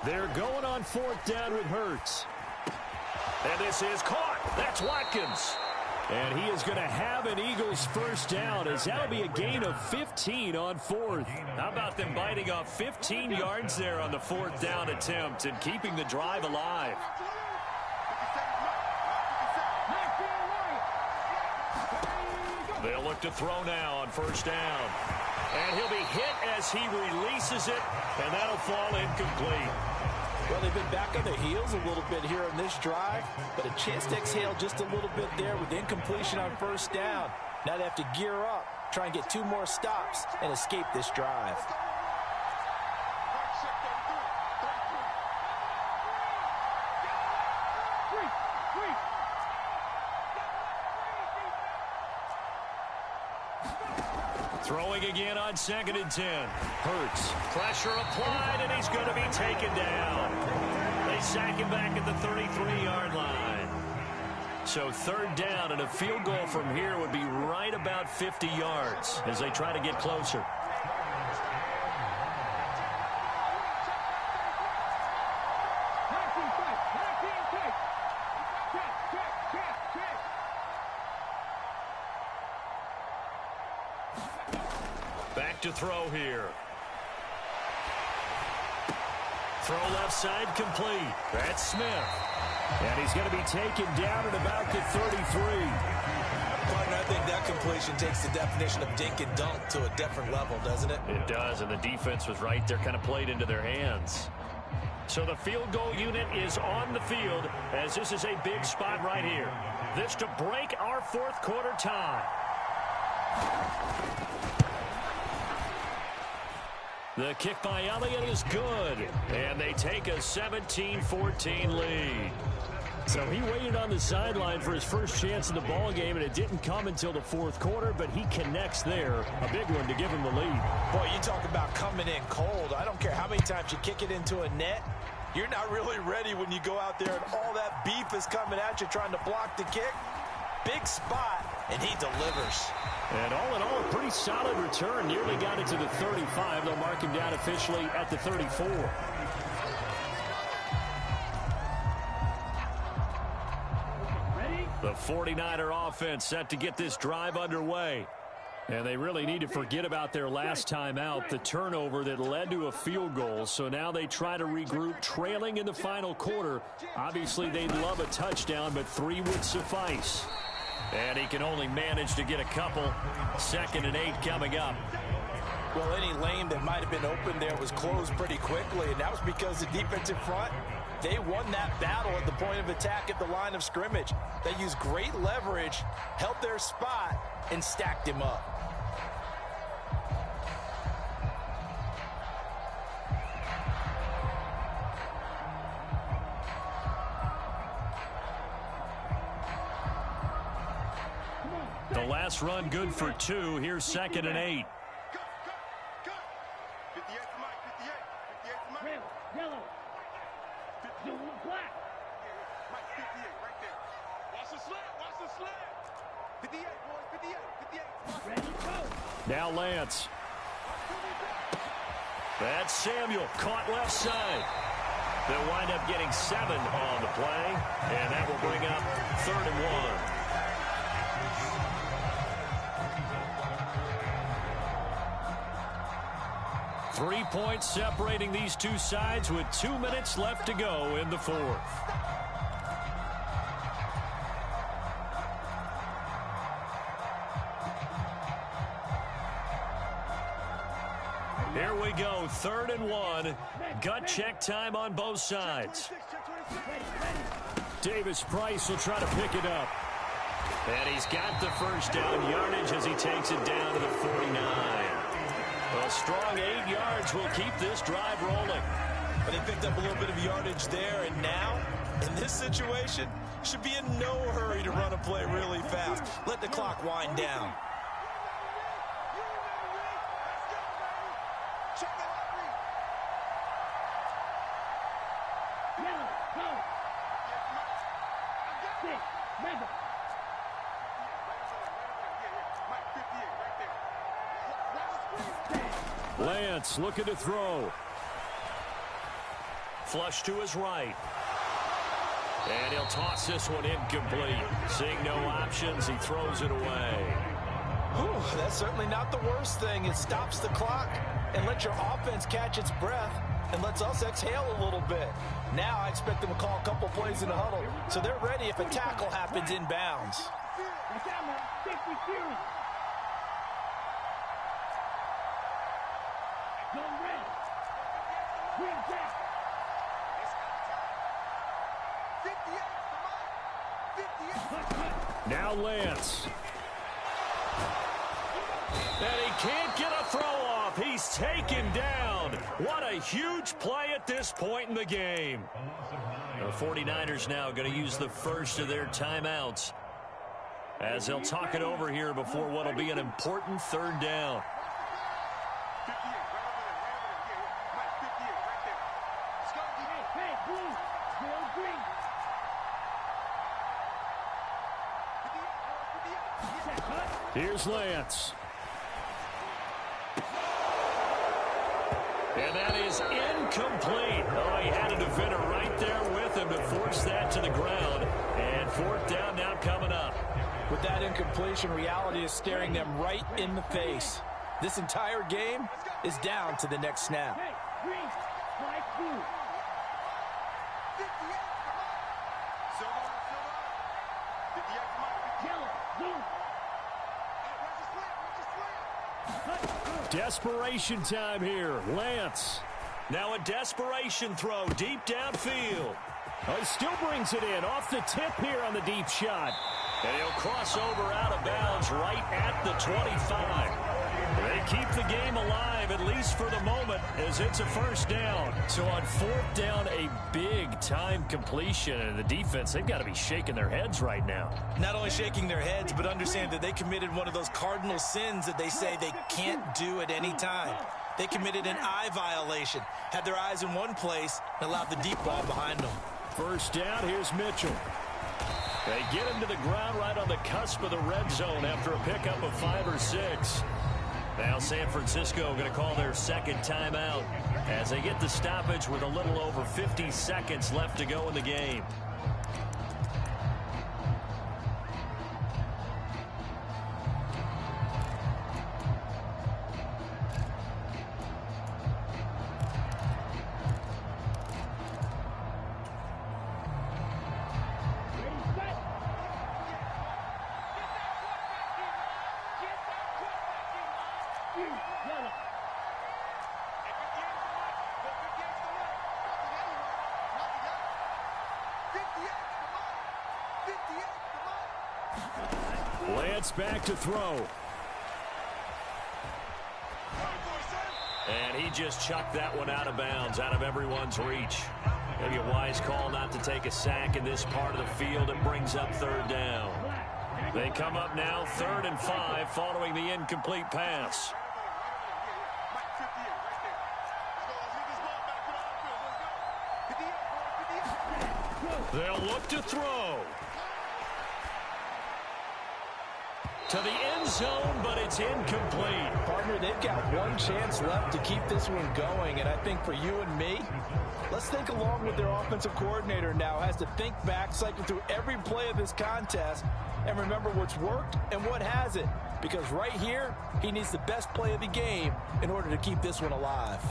S2: They're going on 4th down with Hurts. And this is caught. That's Watkins. And he is going to have an Eagles 1st down, as that'll be a gain of 15 on 4th. How about them biting off 15 yards there on the 4th down attempt and keeping the drive alive? They'll look to throw now on 1st down. And he'll be hit as he releases it, and that'll fall incomplete.
S3: Well, they've been back on their heels a little bit here on this drive, but a chance to exhale just a little bit there with incompletion on 1st down. Now they have to gear up, try and get 2 more stops, and escape this drive.
S2: Throwing again on 2nd and 10. Hurts. Pressure applied, and he's going to be taken down. They sack him back at the 33-yard line. So 3rd down, and a field goal from here would be right about 50 yards as they try to get closer. Back to throw here. Throw left side complete. That's Smith. And he's going to be taken down at about the 33.
S3: Partner, I think that completion takes the definition of dink and dunk to a different level, doesn't it?
S2: It does, and the defense was right there, kind of played into their hands. So the field goal unit is on the field, as this is a big spot right here. This to break our 4th quarter tie. The kick by Elliott is good, and they take a 17-14 lead. So he waited on the sideline for his first chance in the ball game, and it didn't come until the 4th quarter, but he connects there, a big one to give him the lead.
S3: Boy, you talk about coming in cold. I don't care how many times you kick it into a net. You're not really ready when you go out there and all that beef is coming at you trying to block the kick. Big spot, and he delivers.
S2: And all in all, a pretty solid return. Nearly got it to the 35. They'll mark him down officially at the 34. The 49er offense set to get this drive underway. And they really need to forget about their last time out, the turnover that led to a field goal. So now they try to regroup, trailing in the final quarter. Obviously, they'd love a touchdown, but 3 would suffice. And he can only manage to get a couple. 2nd and 8 coming up.
S3: Well, any lane that might have been open there was closed pretty quickly, and that was because the defensive front, they won that battle at the point of attack at the line of scrimmage. They used great leverage, held their spot, and stacked him up.
S2: The last run good for 2. Here's 2nd and 8.
S4: Yellow. Blue, black.
S13: Mike, 58, right there. Watch the slant, watch the slant. 58, boys, 58, 58.
S4: Ready, go.
S2: Now Lance. That's Samuel, caught left side. They'll wind up getting 7 on the play, and that will bring up 3rd and 1. Three points separating these two sides with 2 minutes left to go in the 4th. Here we go, 3rd and 1. Gut check time on both sides. Davis Price will try to pick it up. And he's got the first down yardage as he takes it down to the 49. A strong 8 yards will keep this drive rolling.
S3: But he picked up a little bit of yardage there, and now, in this situation, should be in no hurry to run a play really fast. Let the clock wind down.
S4: Yellow, go. 6, Mega.
S2: Lance looking to throw. Flush to his right. And he'll toss this one incomplete. Seeing no options, he throws it away.
S3: Whew, that's certainly not the worst thing. It stops the clock and lets your offense catch its breath and lets us exhale a little bit. Now I expect them to call a couple plays in the huddle, so they're ready if a tackle happens inbounds.
S4: Watch out, man. 50 series. Go red. Green jack.
S13: 58.
S2: Now Lance. And he can't get a throw off. He's taken down. What a huge play at this point in the game. The 49ers now going to use the first of their timeouts as they'll talk it over here before what will be an important 3rd down. Here's Lance. And that is incomplete. Oh, he had a defender right there with him to force that to the ground. And 4th down now coming up.
S3: With that incompletion, reality is staring them right in the face. This entire game is down to the next snap.
S4: Hey, green, fly blue. 58, yellow, blue.
S2: Desperation time here. Lance. Now a desperation throw deep downfield. Oh, he still brings it in off the tip here on the deep shot. And he'll cross over out of bounds right at the 25. They keep the game alive, at least for the moment, as it's a 1st down. So on 4th down, a big-time completion. And the defense, they've got to be shaking their heads right now.
S3: Not only shaking their heads, but understand that they committed one of those cardinal sins that they say they can't do at any time. They committed an eye violation, had their eyes in one place, and allowed the deep ball behind them.
S2: 1st down, here's Mitchell. They get him to the ground right on the cusp of the red zone after a pickup of 5 or 6. Now San Francisco going to call their 2nd timeout as they get the stoppage with a little over 50 seconds left to go in the game. Lance back to throw. And he just chucked that one out of bounds, out of everyone's reach. Maybe a wise call not to take a sack in this part of the field. It brings up third down. They come up now 3rd and 5 following the incomplete pass. They'll look to throw. To the end zone, but it's incomplete.
S3: Partner, they've got one chance left to keep this one going, and I think for you and me, let's think along with their offensive coordinator now. Has to think back, cycle through every play of this contest, and remember what's worked and what hasn't. Because right here, he needs the best play of the game in order to keep this one alive.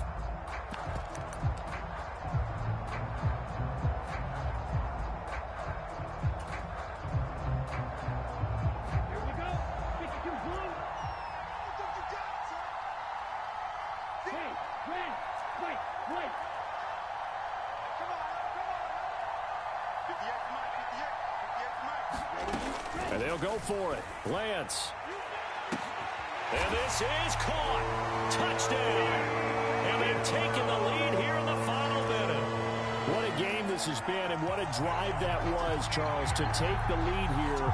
S2: And they'll go for it. Lance. And this is caught. Touchdown. And they've taken the lead here in the final minute. What a game this has been, and what a drive that was, Charles, to take the lead here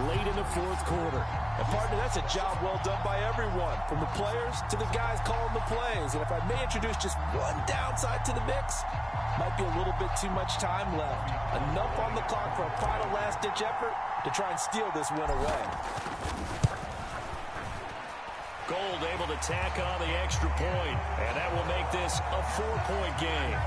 S2: late in the 4th quarter.
S3: And partner, that's a job well done by everyone, from the players to the guys calling the plays. And if I may introduce just one downside to the mix, might be a little bit too much time left. Enough on the clock for a final last-ditch effort to try and steal this win away.
S2: Gold able to tack on the extra point, and that will make this a 4-point game.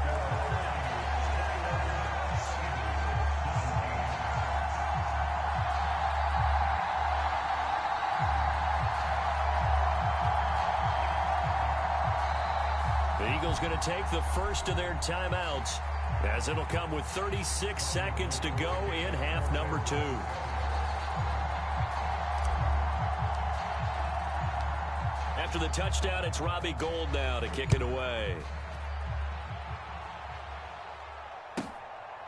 S2: The Eagles going to take the first of their timeouts, as it'll come with 36 seconds to go in half number 2. After the touchdown, it's Robbie Gould now to kick it away.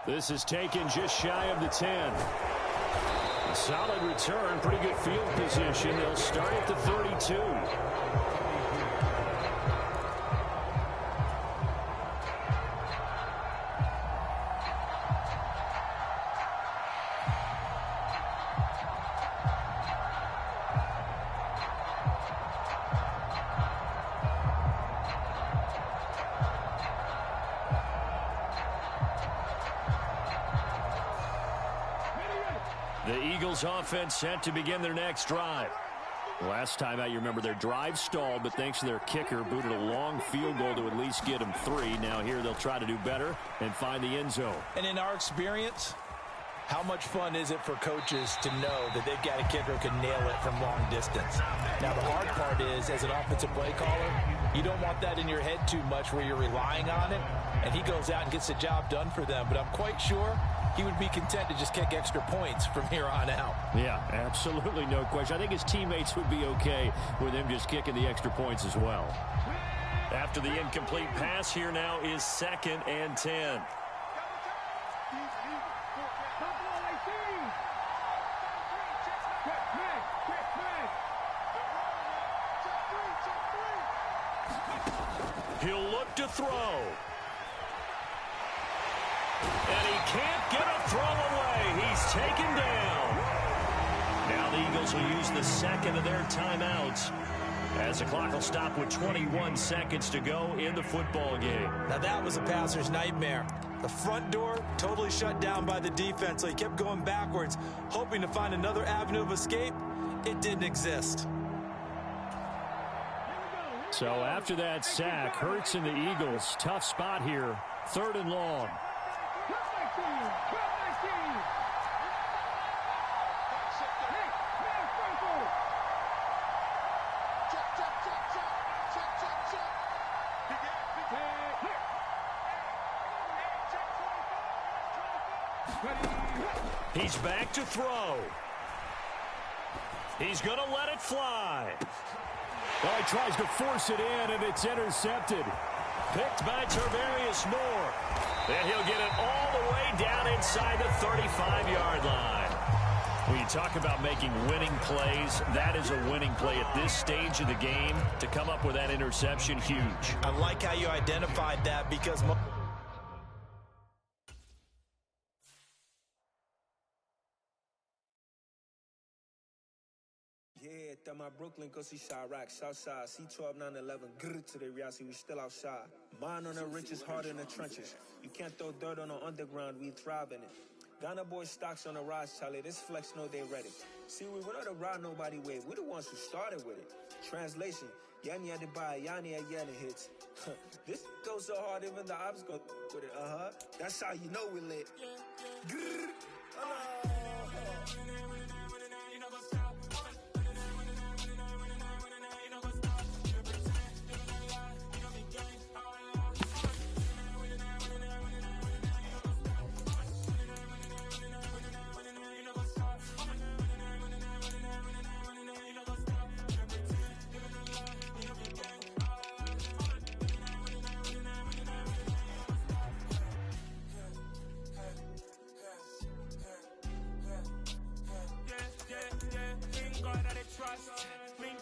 S2: This is taken just shy of the 10. A solid return, pretty good field position. They'll start at the 32. The Eagles offense set to begin their next drive. Last time out, you remember their drive stalled, but thanks to their kicker, booted a long field goal to at least get them 3. Now here they'll try to do better and find the end zone.
S3: And in our experience, how much fun is it for coaches to know that they've got a kicker who can nail it from long distance? Now the hard part is, as an offensive play caller, you don't want that in your head too much where you're relying on it, and he goes out and gets the job done for them. But I'm quite sure he would be content to just kick extra points from here on out.
S2: Yeah, absolutely no question. I think his teammates would be okay with him just kicking the extra points as well. After the incomplete pass, here now is 2nd and 10. He'll look to throw. And he can't get a throw away. He's taken down. Now the Eagles will use the second of their timeouts, as the clock will stop with 21 seconds to go in the football game.
S3: Now that was a passer's nightmare. The front door totally shut down by the defense, so he kept going backwards, hoping to find another avenue of escape. It didn't exist.
S2: So after that sack, Hurts and the Eagles, tough spot here, 3rd and long. He's back to throw. He's going to let it fly. Well, he tries to force it in, and it's intercepted. Picked by Tarvarius Moore. And he'll get it all the way down inside the 35-yard line. When you talk about making winning plays, that is a winning play at this stage of the game. To come up with that interception, huge.
S3: I like how you identified that because
S8: yeah, Tama Brooklyn, go see Chirac, Southside, C12, 911, grr to the reality, we still outside. Mine on the riches, heart in the trenches. You can't throw dirt on the underground, we thrive in it. Ghana boys stocks on the rise, Charlie, this flex know they ready. See, we not a ride nobody wave, we the ones who started with it. Translation, Yanni had to buy, Yanni had Yanni hits. This goes so hard, even the ops go with it, That's how you know we lit. Grr.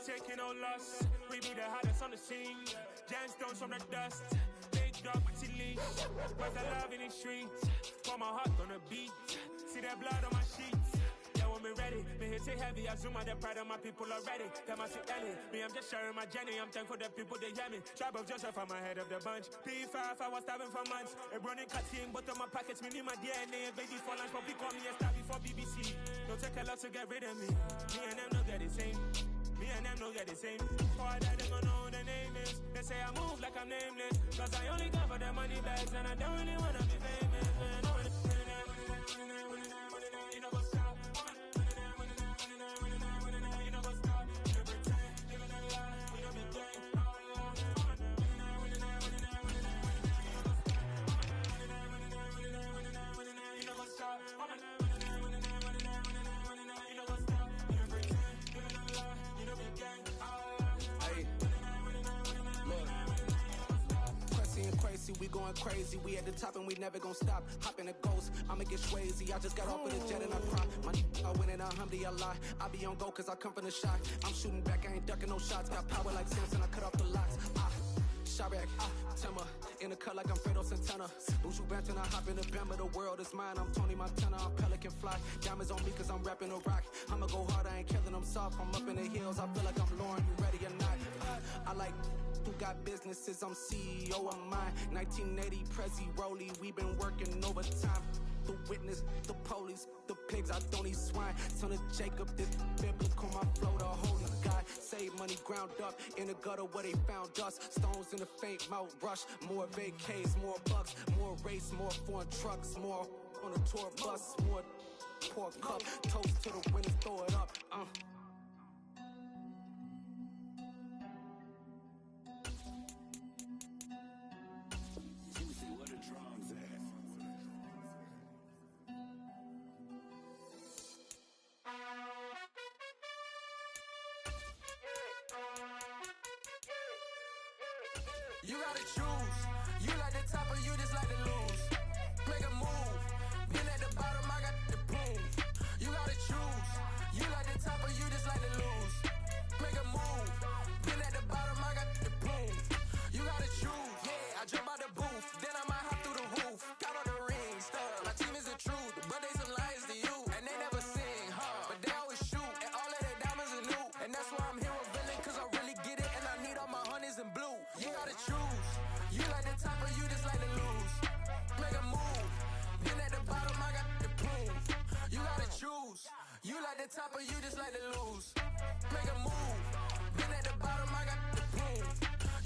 S9: Taking no loss, we be the hottest on the scene. Gemstones from the dust, big dog to leash. Where's the love in the streets? Put my heart on the beat. See that blood on my sheets. Yeah, when we ready, me hit it heavy. I zoom out the pride of my people already. Them I see Ellie, me I'm just sharing my journey. I'm thankful the people they hear me. Tribe of Joseph, I'm ahead of the bunch. P5, I was starving for months. A running cutting, but on my pockets, me need my DNA. Baby for lunch, but call me a star before BBC. Don't take a lot to get rid of me. Me and them don't get the same. Me and them don't get the same. All that they gonna know the name is. They say I move like I'm nameless. Cause I only come for the money bags and I don't really wanna be famous, man. You know what's up? You know what's up? You pretend, living a lie. You know me gang. You know what's up?
S10: We going crazy, we at the top and we never gonna stop. Hop in a ghost, I'ma get crazy. I just got off of the jet and I cry. My I win in a Humvee, I lie. I be on go cause I come from the shot. I'm shooting back, I ain't ducking no shots. Got power like Samson, I cut off the locks. Chirac, Timmer, in the cut like I'm Fredo Santana. Buju Banton, I hop in the Bama, the world is mine. I'm Tony Montana, I'm Pelican Fly. Diamonds on me cause I'm rapping a rock. I'ma go hard, I ain't killing them soft. I'm up in the hills, I feel like I'm Lauren, you ready or not? I like who got businesses, I'm CEO of mine. 1980 Prezi Rolly, we been working overtime. The witness, the police, the pigs, I don't eat swine. Son of Jacob, this biblical, my flow, the holy God. Save money ground up in the gutter where they found us. Stones in the faint mouth rush. More vacays, more bucks, more race, more foreign trucks, more on a tour bus, more pour cup. Toast to the winners, throw it up. You gotta choose. You like the top or you just like to lose. Make a move. Been at the bottom, I got the boom. You gotta choose. You like the top or you just like to lose. Make a move. Been at the bottom, I got the boom. You gotta choose. Yeah, I jump out the booth, then I might hop through the roof. Got all the rings, my team is the truth, but they some liars to you, and they never sing, but they always shoot, and all of their diamonds are new, and that's why I'm here revealing, cause I really get it, and I need all my honeys in blue. You gotta choose. You like the top or you just like to lose. Make a move. Been at the bottom, I got the boom. You gotta choose. You like the top or you just like to lose. Make a move. Been at the bottom, I got the boom.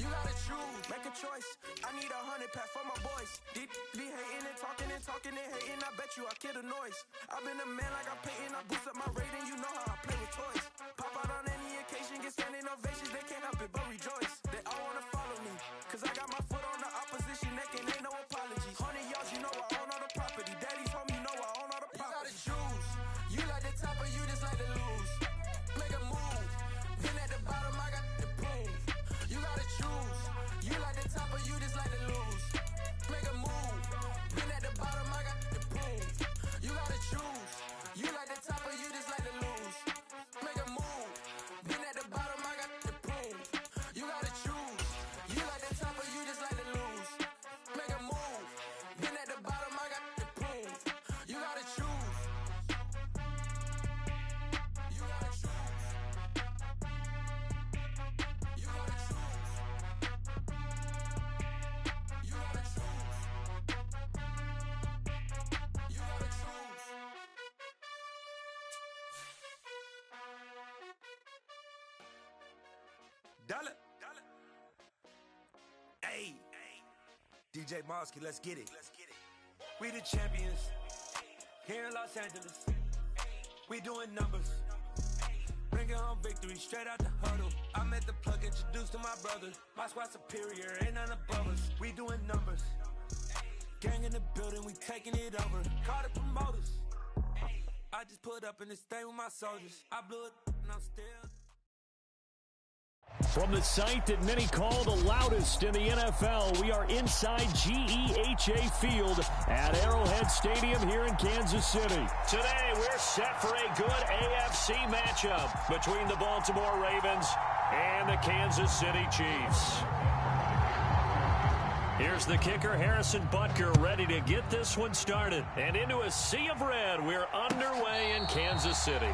S10: You gotta choose. Make a choice. I need 100 pack for my boys. Deep be hating and talking and hating. I bet you I kill the noise. I've been a man like I'm Peyton. I boost up my rating. You know how I play with toys. Pop out on any occasion, get standing ovations. They can't help it but rejoice. They all wanna follow me, cause I got my foot on the opposition neck and ain't no apologies. 100 yards, you know I own all the property. Daddy's home, you know I own all the property. You gotta choose. You like the top or you just like to lose. Make a move. Been at the bottom, I got the boom. You gotta choose. You like the top or you just like to lose. Make a move. Been at the bottom, I got the boom. You gotta choose. You like the top or you just like
S14: Dollar. Hey, DJ Mosky, let's get it. We the champions here in Los Angeles. We doing numbers. Bringing home victory straight out the huddle. I'm at the plug, introduced to my brothers. My squad superior, ain't none above us. We doing numbers. Gang in the building, we taking it over. Call the promoters. I just put up in this thing with my soldiers. I blew it and I'm still.
S2: From the site that many call the loudest in the NFL, we are inside GEHA Field at Arrowhead Stadium here in Kansas City. Today, we're set for a good AFC matchup between the Baltimore Ravens and the Kansas City Chiefs. Here's the kicker, Harrison Butker, ready to get this one started. And into a sea of red, we're underway in Kansas City.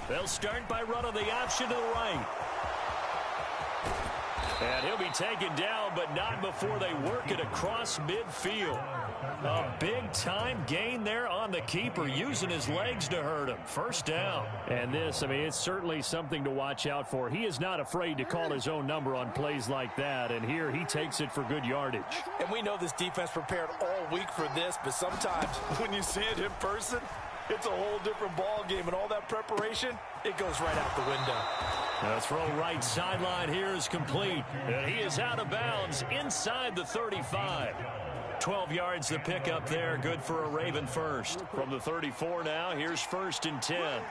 S2: They'll start by running the option to the right. And he'll be taken down, but not before they work it across midfield. A big-time gain there on the keeper, using his legs to hurt him. First down. And this, I mean, it's certainly something to watch out for. He is not afraid to call his own number on plays like that, and here he takes it for good yardage.
S3: And we know this defense prepared all week for this, but sometimes when you see it in person, it's a whole different ball game, and all that preparation, it goes right out the window.
S2: The throw right sideline here is complete, and he is out of bounds inside the 35. 12 yards the pickup there, good for a Raven first. From the 34 now, here's 1st and 10.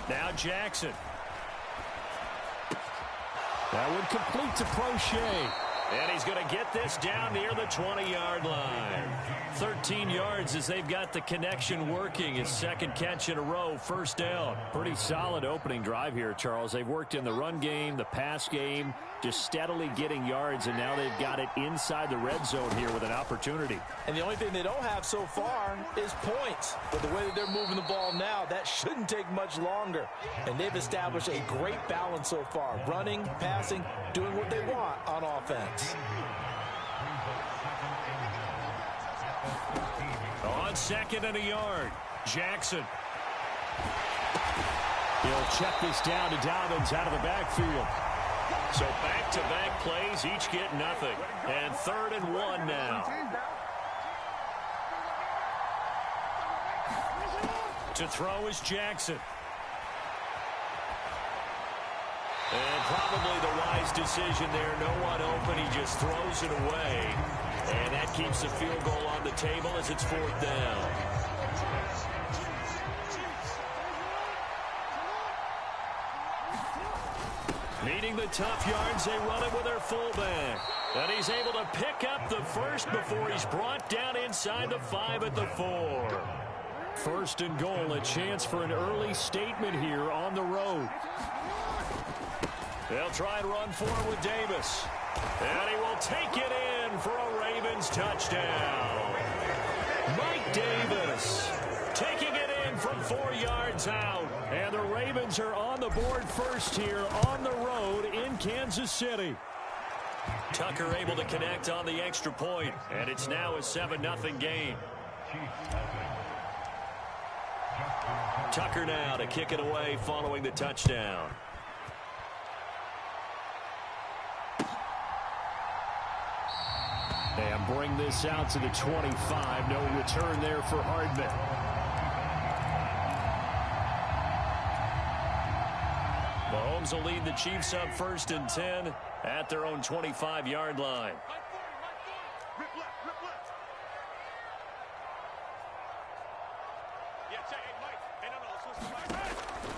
S2: Now Jackson. That would complete to Prochet. And he's going to get this down near the 20-yard line. 13 yards as they've got the connection working. His second catch in a row, first down. Pretty solid opening drive here, Charles. They've worked in the run game, the pass game, just steadily getting yards, and now they've got it inside the red zone here with an opportunity.
S3: And the only thing they don't have so far is points. But the way that they're moving the ball now, that shouldn't take much longer. And they've established a great balance so far. Running, passing, doing what they want on offense.
S2: On 2nd and a yard, Jackson. He'll check this down to Dobbins out of the backfield. So back-to-back plays, each get nothing. And 3rd and 1 now. To throw is Jackson. And probably the wise decision there. No one open. He just throws it away. And that keeps the field goal on the table as it's 4th down. Needing the tough yards, they run it with their fullback. And he's able to pick up the first before he's brought down inside the 5 at the 4. 1st and goal, a chance for an early statement here on the road. They'll try and run forward with Davis. And he will take it in for a Ravens touchdown. Mike Davis taking it in from 4 yards out. And the Ravens are on the board first here on the road in Kansas City. Tucker able to connect on the extra point. And it's now a 7-0 game. Tucker now to kick it away following the touchdown. And bring this out to the 25. No return there for Hardman. Mahomes will lead the Chiefs up 1st and 10 at their own 25-yard line.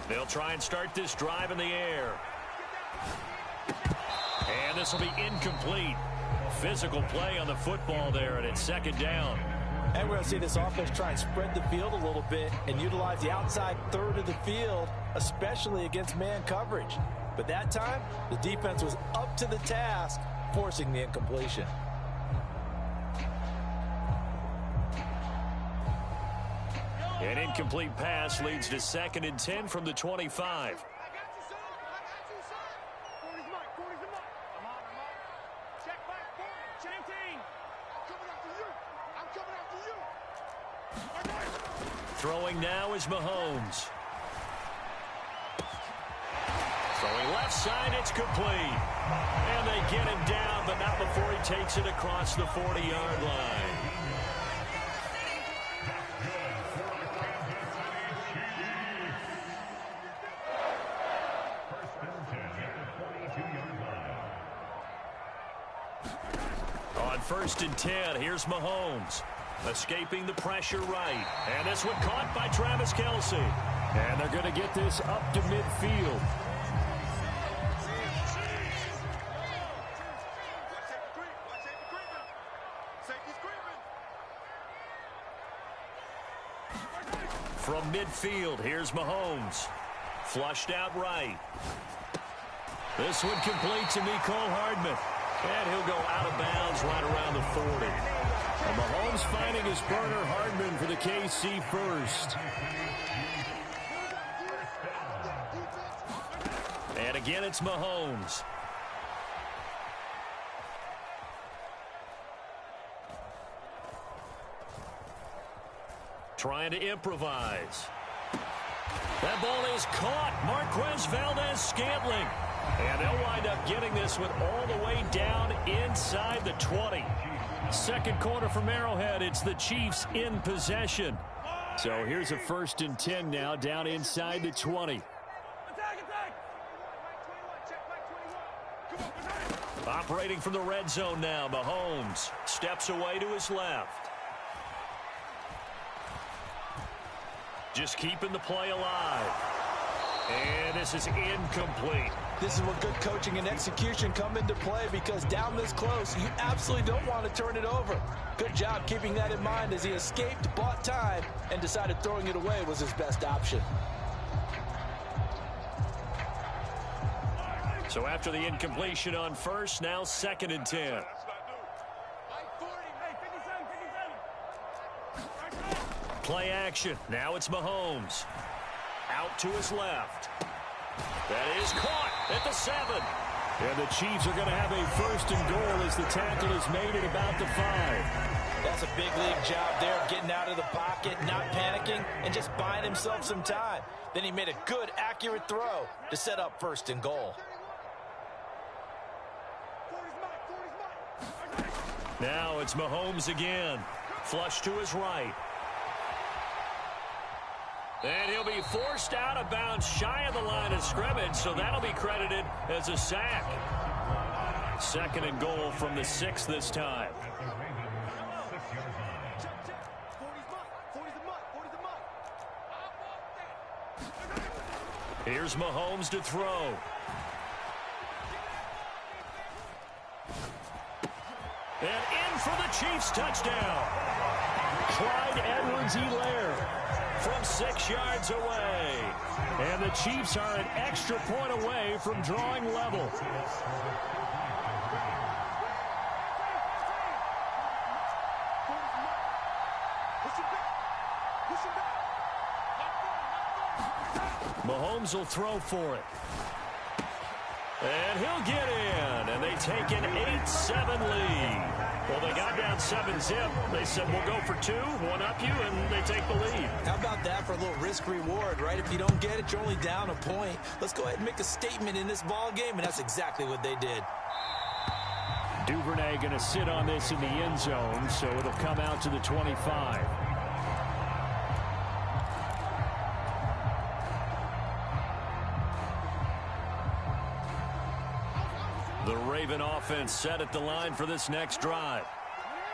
S2: They'll try and start this drive in the air. And this will be incomplete. Physical play on the football there, and it's second down.
S3: And we're going to see this offense try and spread the field a little bit and utilize the outside third of the field, especially against man coverage. But that time, the defense was up to the task, forcing the incompletion.
S2: An incomplete pass leads to 2nd and 10 from the 25. Throwing now is Mahomes. Throwing left side, it's complete. And they get him down, but not before he takes it across the 40-yard line. On 1st and 10, here's Mahomes. Escaping the pressure right. And this one caught by Travis Kelce. And they're going to get this up to midfield. From midfield, here's Mahomes. Flushed out right. This one complete to Mecole Hardman. And he'll go out of bounds right around the 40. And Mahomes finding his burner Hardman for the KC first. And again, it's Mahomes. Trying to improvise. That ball is caught. Marquez Valdez-Scantling. And they'll wind up getting this one all the way down inside the 20. Second quarter from Arrowhead. It's the Chiefs in possession. So here's a 1st and 10 now down inside the 20. Operating from the red zone now. Mahomes steps away to his left. Just keeping the play alive. And this is incomplete.
S3: This is where good coaching and execution come into play, because down this close, you absolutely don't want to turn it over. Good job keeping that in mind as he escaped, bought time, and decided throwing it away was his best option.
S2: So after the incompletion on 1st, now 2nd and 10. Play action. Now it's Mahomes. Out to his left. That is caught at the 7. And the Chiefs are going to have a 1st and goal as the tackle is made at about the 5.
S3: That's a big league job there of getting out of the pocket, not panicking, and just buying himself some time. Then he made a good, accurate throw to set up 1st and goal.
S2: Now it's Mahomes again. Flush to his right. And he'll be forced out of bounds shy of the line of scrimmage, so that'll be credited as a sack. 2nd and goal from the 6 this time. Here's Mahomes to throw. And in for the Chiefs touchdown. Clyde Edwards-Helaire from 6 yards away. And the Chiefs are an extra point away from drawing level. Mahomes will throw for it. And he'll get in. And they take an 8-7 lead. Well, they got down 7-zip. They said, we'll go for 2, one up you, and they take the lead.
S3: How about that for a little risk-reward, right? If you don't get it, you're only down a point. Let's go ahead and make a statement in this ball game, and that's exactly what they did.
S2: Duvernay going to sit on this in the end zone, so it'll come out to the 25. The Raven offense set at the line for this next drive.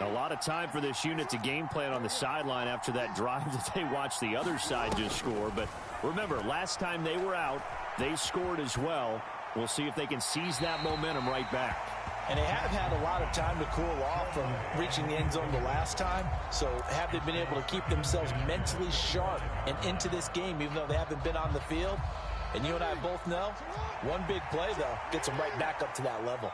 S15: A lot of time for this unit to game plan on the sideline after that drive that they watched the other side just score. But remember, last time they were out, they scored as well. We'll see if they can seize that momentum right back.
S3: And they have had a lot of time to cool off from reaching the end zone the last time. So have they been able to keep themselves mentally sharp and into this game, even though they haven't been on the field? And you and I both know, one big play, though, gets them right back up to that level.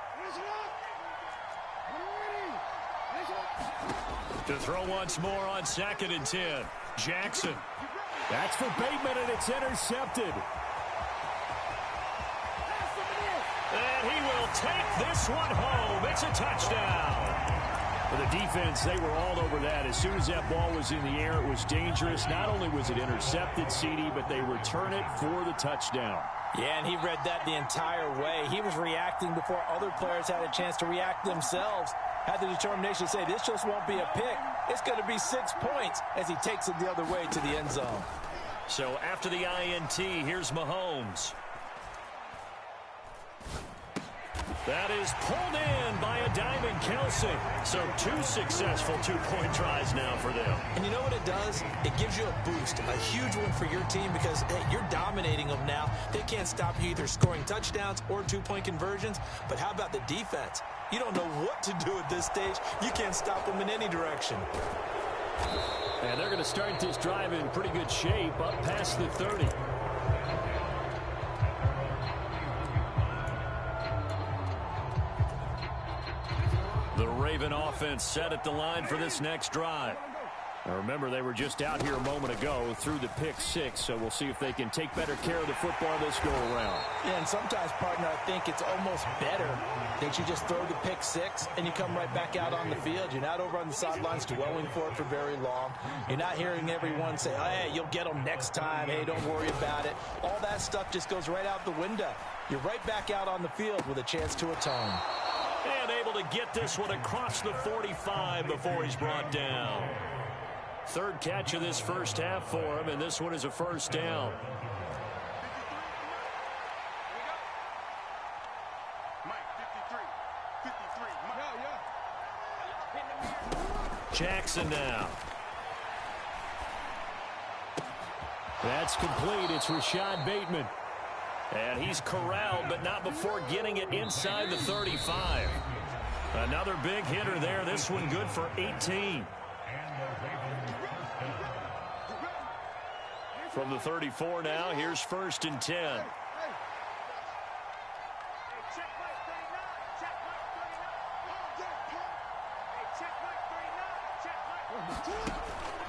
S2: To throw once more on 2nd and 10. Jackson.
S15: That's for Bateman, and it's intercepted.
S2: And he will take this one home. It's a touchdown. For the defense, they were all over that. As soon as that ball was in the air, it was dangerous. Not only was it intercepted, CD, but they return it for the touchdown.
S3: Yeah, and he read that the entire way. He was reacting before other players had a chance to react themselves. Had the determination to say, this just won't be a pick. It's going to be 6 points as he takes it the other way to the end zone.
S2: So after the INT, here's Mahomes. That is pulled in by a Diamond Kelsey. So 2 successful 2-point tries now for them.
S3: And you know what it does? It gives you a boost, a huge one for your team because, hey, you're dominating them now. They can't stop you either scoring touchdowns or 2-point conversions. But how about the defense? You don't know what to do at this stage. You can't stop them in any direction.
S2: And they're going to start this drive in pretty good shape up past the 30. The Raven offense set at the line for this next drive. Now remember, they were just out here a moment ago through the pick 6, so we'll see if they can take better care of the football this go-around.
S3: Yeah, and sometimes, partner, I think it's almost better that you just throw the pick 6 and you come right back out on the field. You're not over on the sidelines dwelling for it for very long. You're not hearing everyone say, oh, hey, you'll get them next time. Hey, don't worry about it. All that stuff just goes right out the window. You're right back out on the field with a chance to atone.
S2: And able to get this one across the 45 before he's brought down. 3rd catch of this first half for him, and this one is a first down. Jackson now. That's complete. It's Rashad Bateman. And he's corralled, but not before getting it inside the 35. Another big hitter there. This one good for 18. From the 34 now, here's 1st and 10.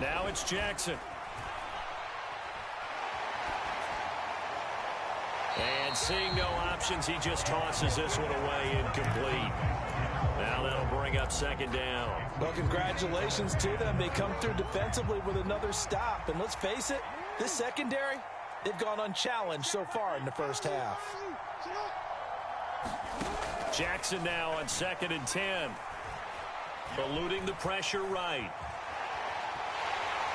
S2: Now it's Jackson. And seeing no options, he just tosses this one away incomplete. Now that'll bring up 2nd down.
S3: Well, congratulations to them. They come through defensively with another stop. And let's face it, this secondary, they've gone unchallenged so far in the first half.
S2: Jackson now on 2nd and 10. Eluding the pressure right.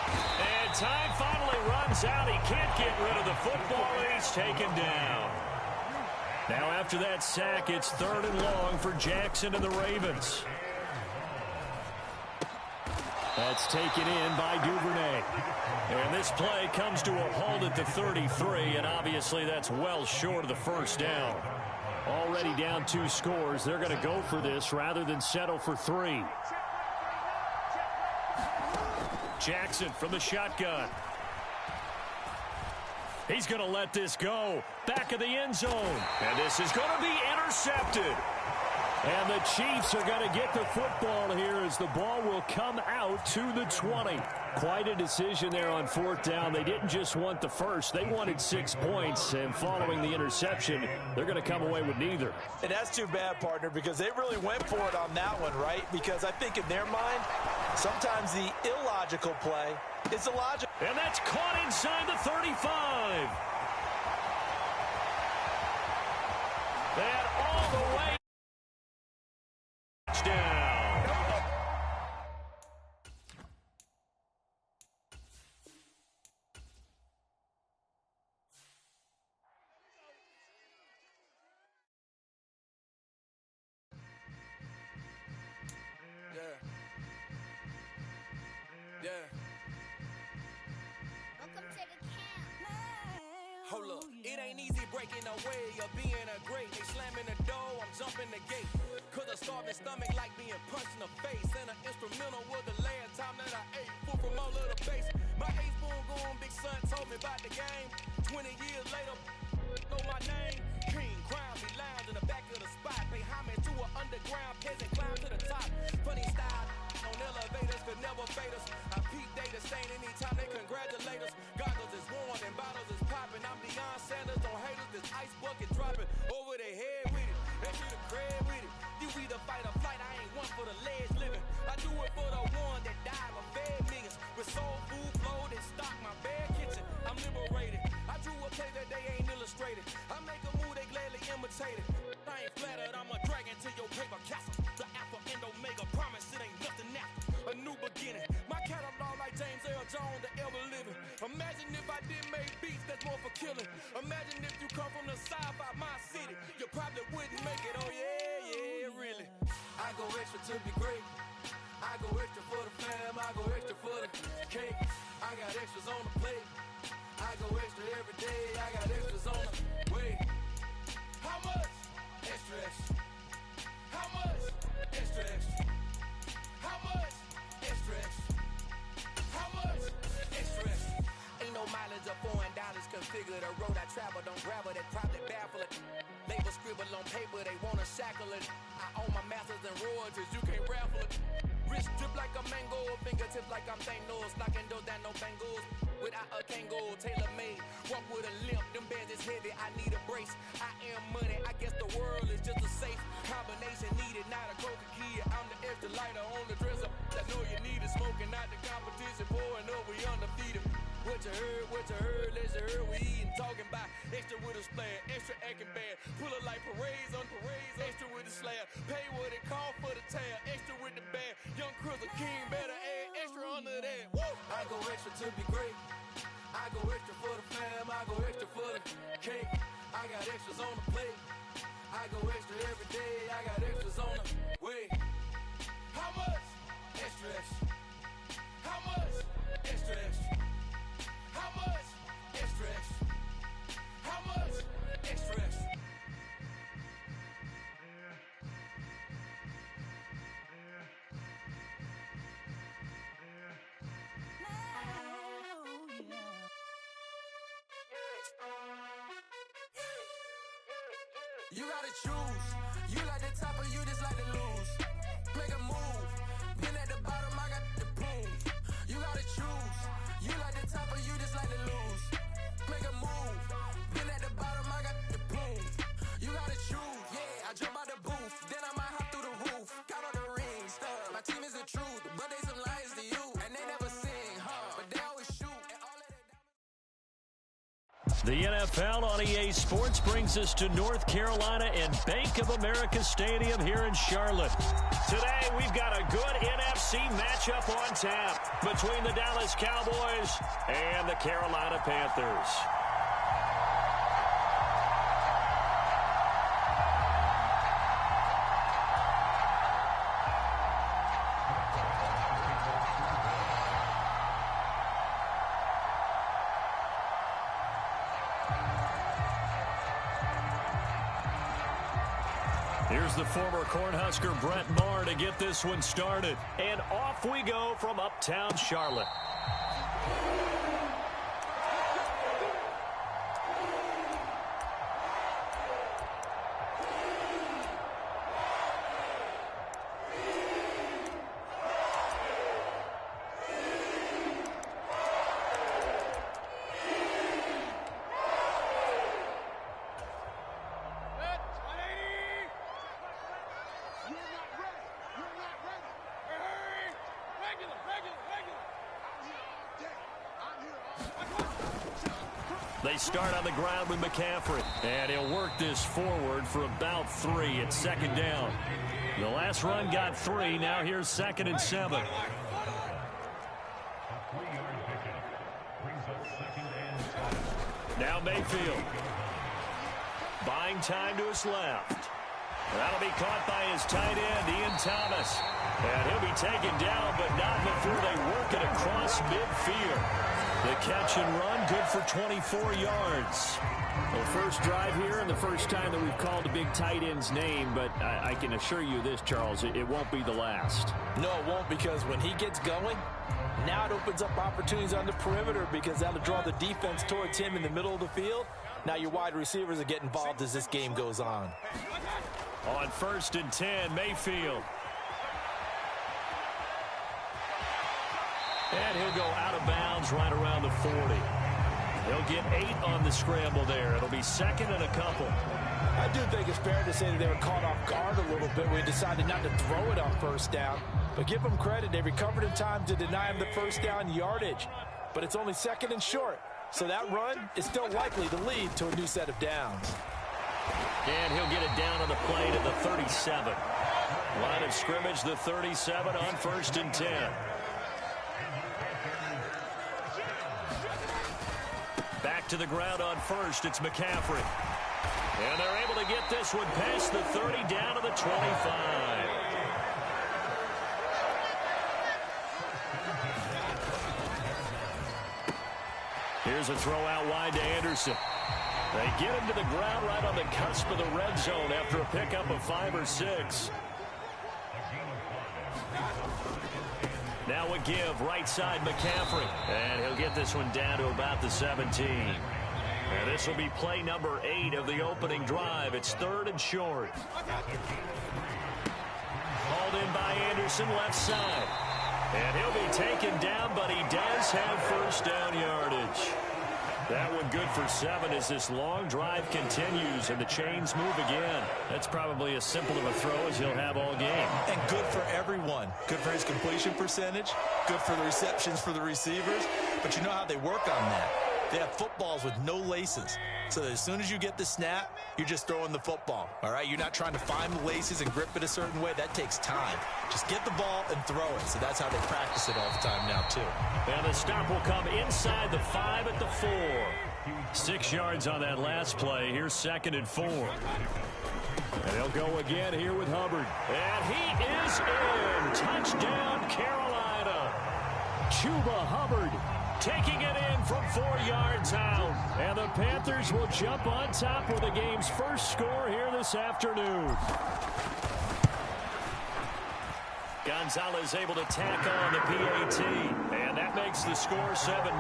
S2: And time finally runs out. He can't get rid of the football, and he's taken down. Now after that sack, it's 3rd and long for Jackson and the Ravens. That's taken in by Duvernay. And this play comes to a halt at the 33, and obviously that's well short of the first down. Already down 2 scores. They're going to go for this rather than settle for 3. Jackson from the shotgun. He's going to let this go. Back of the end zone. And this is going to be intercepted. And the Chiefs are going to get the football here as the ball will come out to the 20. Quite a decision there on 4th down. They didn't just want the first. They wanted 6 points. And following the interception, they're going to come away with neither.
S3: And that's too bad, partner, because they really went for it on that one, right? Because I think in their mind, sometimes the illogical play is the logical.
S2: And that's caught inside the 35. And all the way down.
S16: It ain't easy breaking away or being a great. They slamming the door, I'm jumping the gate. Cause a starving stomach like being punched in the face. And an instrumental was the last time that I ate. Food from all of the base. My A-spoon goon, big son told me about the game. 20 years later, know my name. King, crown me lounge in the back of the spot. Pay homage to an underground peasant, climb to the top. Funny style on elevators could never fade us. I peep data stain anytime they congratulate us. Goggles is worn and bottles is popping. I'm Deion Sanders on haters, this ice bucket dropping over their head with it. They should have cred with it. You either fight or flight, I ain't one for the ledge living. I do it for the one that died or fed millions. With soul food, flowed and stock my bare kitchen. I'm liberated. I drew a play that they ain't illustrated. I make a move, they gladly imitate it. I ain't flattered, I'm a dragon to your paper castle. The Alpha and Omega promise it ain't nothing after. A new beginning. My catalog like James L. Jones, the ever living. Imagine if I didn't make beats that's more for killing. Imagine if you come from the south out my city. You probably wouldn't make it, oh yeah, really. I go extra to be great. I go extra for the fam, I go extra for the cake. I got extras on the plate. I go extra every day, I got extras on the way. How much? Extra, extra. How much? Extra, extra. How much? Extra, extra. How much? Extra, extra. Ain't no mileage of $4 configure the road I travel. Don't gravel that probably baffle it. Label scribble on paper, they wanna shackle it. I own my masters and royalties, you can't raffle it. Wrist drip like a mango, fingertips like I'm Thanos. Knocking those down, no bangles. Without a Kango, tailor made. Walk with a limp, them bands is heavy, I need a brace. I am money, I guess the world is just a safe combination needed. Not a coca key, I'm the extra lighter on the dresser. I know you need it, smoking out the competition, pouring up, we undefeated. What you heard, let's you heard, we eatin', talking about extra with a splash, extra acting bad. Pull it like parades on parades, extra with the slab. Pay what it cost for the tab, extra with the bag. Young Cruiser King better add extra under that. Woo! I go extra to be great. I go extra for the fam, I go extra for the cake. I got extras on the plate. I go extra every day, I got extras on the way. How much? Extra, extra. How much? Extra, extra. How much? Extra, extra. How much? Extra, extra. You gotta choose. You like the top or you just like to lose. Make a move. Been at the bottom, I got the prove. You gotta choose. You like the top or you just like to lose. Make a move. Been at the bottom, I got the prove. You gotta choose. Yeah, I jump out the booth. Then I might hop through the roof. Got on the ring, stuff. My team is the truth, but they some liars to you. And they never sing, but they always shoot. And all of that.
S2: The NFL on EA Sports brings us to North Carolina and Bank of America Stadium here in Charlotte. Today, we've got a good NFC matchup on tap between the Dallas Cowboys and the Carolina Panthers. Here's the former Cornhusker Brett Maher to get this one started. And off we go from uptown Charlotte. They start on the ground with McCaffrey, and he'll work this forward for about 3. It's second down. The last run got 3. Now here's 2nd and 7. Now Mayfield. Buying time to his left. That'll be caught by his tight end, Ian Thomas. And he'll be taken down, but not before they work it across midfield. The catch and run, good for 24 yards.
S15: Well, first drive here and the first time that we've called a big tight end's name, but I can assure you this, Charles, it won't be the last.
S3: No, it won't, because when he gets going, now it opens up opportunities on the perimeter because that'll draw the defense towards him in the middle of the field. Now your wide receivers are getting involved as this game goes on.
S2: On 1st and 10, Mayfield. And he'll go out of bounds right around the 40. He'll get 8 on the scramble there. It'll be 2nd and a couple.
S3: I do think it's fair to say that they were caught off guard a little bit. We decided not to throw it on 1st down. But give them credit. They recovered in time to deny him the 1st down yardage. But it's only 2nd and short. So that run is still likely to lead to a new set of downs.
S2: And he'll get it down on the play to the 37. Line of scrimmage, the 37 on 1st and 10. Back to the ground on 1st, it's McCaffrey. And they're able to get this one past the 30 down to the 25. Here's a throw out wide to Anderson. They get him to the ground right on the cusp of the red zone after a pickup of 5 or 6. Now a give, right side McCaffrey. And he'll get this one down to about the 17. And this will be play number 8 of the opening drive. It's 3rd and short. Hauled in by Anderson, left side. And he'll be taken down, but he does have 1st down yardage. That one good for 7 as this long drive continues and the chains move again. That's probably as simple of a throw as he'll have all game.
S3: And good for everyone. Good for his completion percentage. Good for the receptions for the receivers. But you know how they work on that. They have footballs with no laces. So that as soon as you get the snap, you're just throwing the football. All right? You're not trying to find the laces and grip it a certain way. That takes time. Just get the ball and throw it. So that's how they practice it all the time now, too.
S2: And the stop will come inside the 5 at the 4. 6 yards on that last play. Here's 2nd and 4. And he'll go again here with Hubbard. And he is in. Touchdown, Carolina. Chuba Hubbard taking it in from 4 yards out. And the Panthers will jump on top with the game's first score here this afternoon. Gonzalez able to tack on the PAT. And that makes the score 7-0.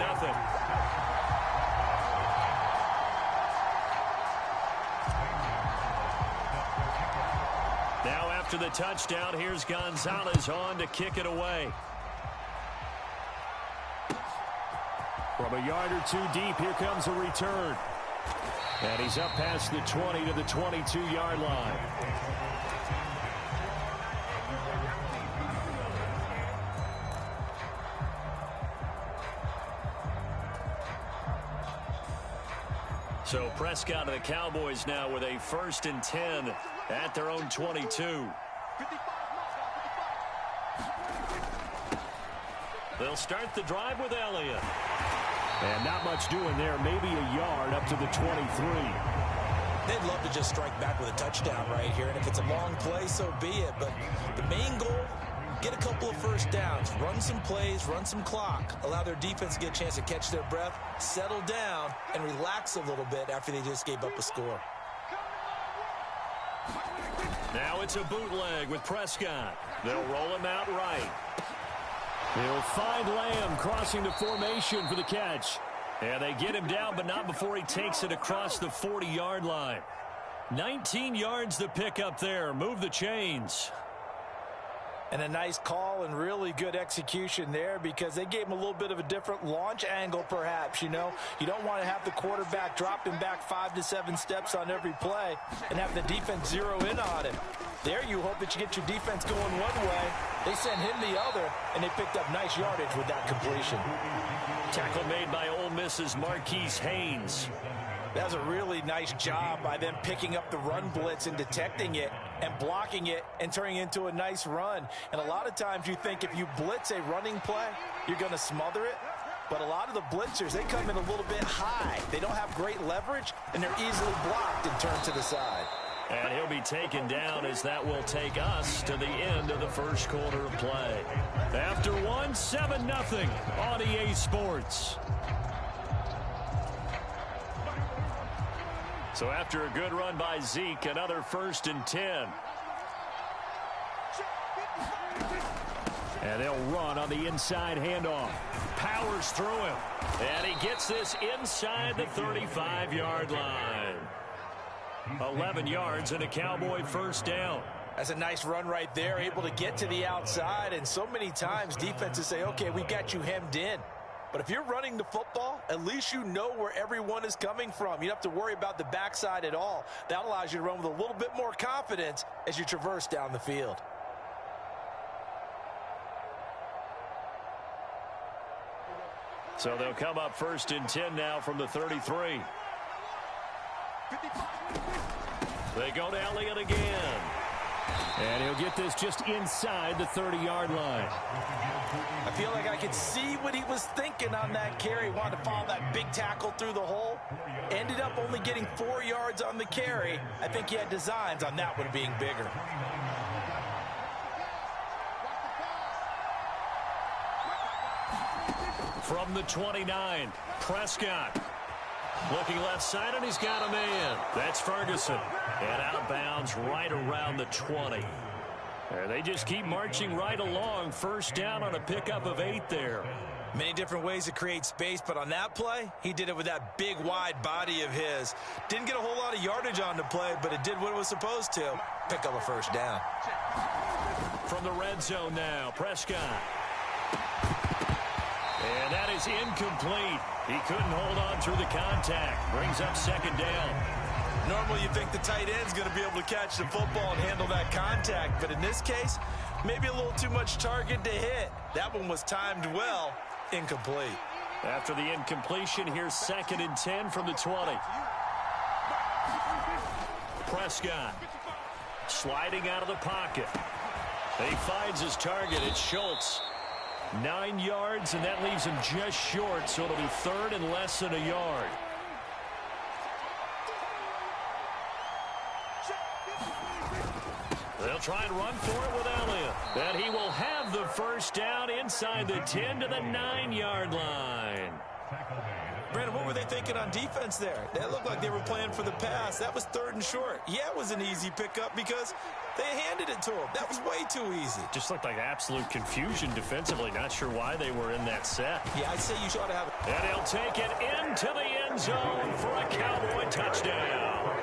S2: Now after the touchdown, here's Gonzalez on to kick it away. From a yard or 2 deep, here comes a return. And he's up past the 20 to the 22-yard line. So Prescott and the Cowboys now with a 1st and 10 at their own 22. They'll start the drive with Elliott. And not much doing there, maybe a yard up to the 23.
S3: They'd love to just strike back with a touchdown right here, and if it's a long play, so be it. But the main goal, get a couple of 1st downs, run some plays, run some clock, allow their defense to get a chance to catch their breath, settle down, and relax a little bit after they just gave up a score.
S2: Now it's a bootleg with Prescott. They'll roll him out right. He'll find Lamb crossing the formation for the catch. And they get him down, but not before he takes it across the 40-yard line. 19 yards to pick up there. Move the chains.
S3: And a nice call and really good execution there because they gave him a little bit of a different launch angle perhaps, you know. You don't want to have the quarterback dropping back 5 to 7 steps on every play and have the defense zero in on him. There you hope that you get your defense going one way. They sent him the other, and they picked up nice yardage with that completion.
S2: Tackle made by Ole Miss's Marquise Haynes.
S3: That was a really nice job by them picking up the run blitz and detecting it and blocking it and turning it into a nice run. And a lot of times you think if you blitz a running play, you're going to smother it. But a lot of the blitzers, they come in a little bit high. They don't have great leverage, and they're easily blocked and turned to the side.
S2: And he'll be taken down as that will take us to the end of the first quarter of play. After one, 7-0 on EA Sports. So after a good run by Zeke, another 1st and 10. And they'll run on the inside handoff. Powers through him. And he gets this inside the 35-yard line. 11 yards and a Cowboy first down.
S3: That's a nice run right there, able to get to the outside. And so many times defenses say, okay, we've got you hemmed in. But if you're running the football, at least you know where everyone is coming from. You don't have to worry about the backside at all. That allows you to run with a little bit more confidence as you traverse down the field.
S2: So they'll come up 1st and 10 now from the 33. They go to Elliott again.
S15: And he'll get this just inside the 30-yard line.
S3: I feel like I could see what he was thinking on that carry. Wanted to follow that big tackle through the hole. Ended up only getting 4 yards on the carry. I think he had designs on that one being bigger.
S2: From the 29, Prescott. Looking left side, and he's got a man. That's Ferguson. And out of bounds right around the 20. And they just keep marching right along. First down on a pickup of 8 there.
S3: Many different ways to create space, but on that play, he did it with that big, wide body of his. Didn't get a whole lot of yardage on the play, but it did what it was supposed to. Pick up a first down.
S2: From the red zone now, Prescott. And that is incomplete. He couldn't hold on through the contact. Brings up 2nd down.
S3: Normally you think the tight end's going to be able to catch the football and handle that contact, but in this case, maybe a little too much target to hit. That one was timed well. Incomplete.
S2: After the incompletion, here's 2nd and 10 from the 20. Prescott sliding out of the pocket. He finds his target. It's Schultz. 9 yards, and that leaves him just short, so it'll be 3rd and less than a yard. They'll try and run for it with Elliott. And he will have the first down inside the 10 to the 9-yard line.
S3: Brandon, what were they thinking on defense there? That looked like they were playing for the pass. That was 3rd and short. Yeah, it was an easy pickup because they handed it to him. That was way too easy.
S2: Just looked like absolute confusion defensively. Not sure why they were in that set.
S3: Yeah, I'd say you ought to have it.
S2: And he'll take it into the end zone for a Cowboy touchdown.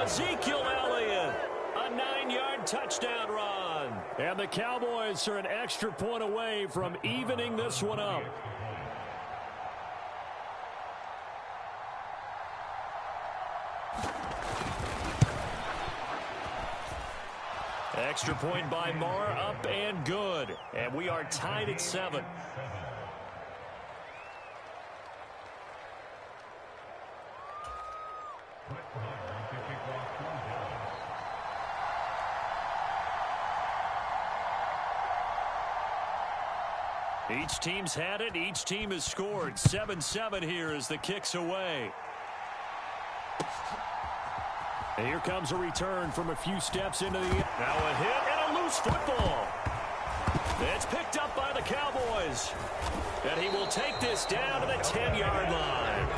S2: Ezekiel Elliott, a 9-yard touchdown run. And the Cowboys are an extra point away from evening this one up. Extra point by Marr, up and good. And we are tied at 7. Each team's had it. Each team has scored. 7-7 here as the kick's away. And here comes a return from a few steps into the... Now a hit and a loose football. It's picked up by the Cowboys. And he will take this down to the 10-yard line.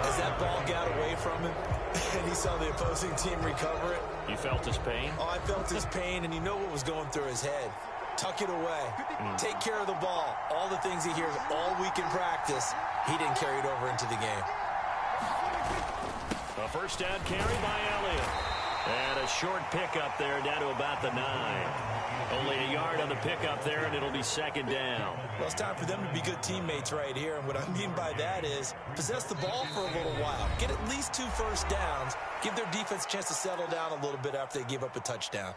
S3: As that ball got away from him, and he saw the opposing team recover it.
S2: You felt his pain?
S3: Oh, I felt his pain, and you know what was going through his head. Tuck it away. Take care of the ball. All the things he hears all week in practice, he didn't carry it over into the game.
S2: A first down carry by Elliott. And a short pickup there down to about the 9. Only a yard on the pickup there, and it'll be 2nd down.
S3: Well, it's time for them to be good teammates right here. And what I mean by that is possess the ball for a little while. Get at least 2 first downs. Give their defense a chance to settle down a little bit after they give up a touchdown.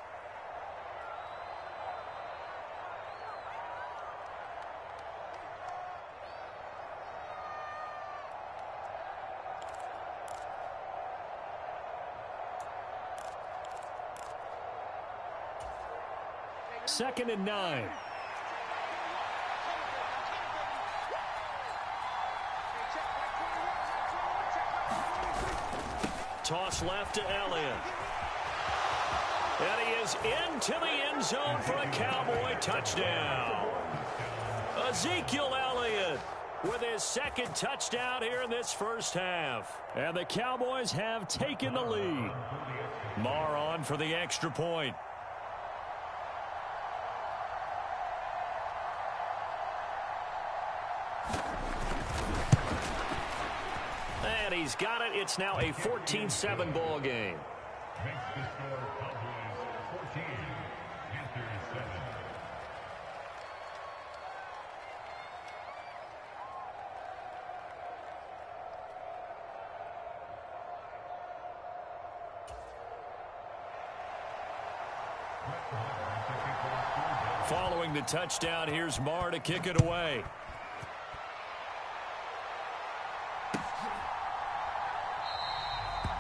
S2: Second and 9. Toss left to Elliott. And he is into the end zone for a Cowboy touchdown. Ezekiel Elliott with his second touchdown here in this first half. And the Cowboys have taken the lead. Marr on for the extra point. And he's got it. It's now a 14-7 ball game. Following the touchdown, here's Marr to kick it away.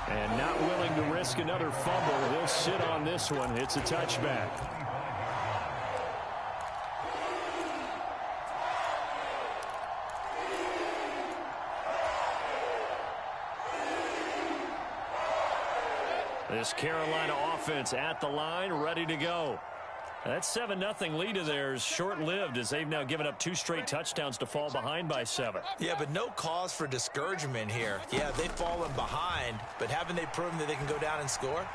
S2: And not willing to risk another fumble. He'll sit on this one. It's a touchback. This Carolina offense at the line, ready to go. That 7-0 lead of theirs short-lived as they've now given up 2 straight touchdowns to fall behind by 7.
S3: Yeah, but no cause for discouragement here. Yeah, they've fallen behind, but haven't they proven that they can go down and score?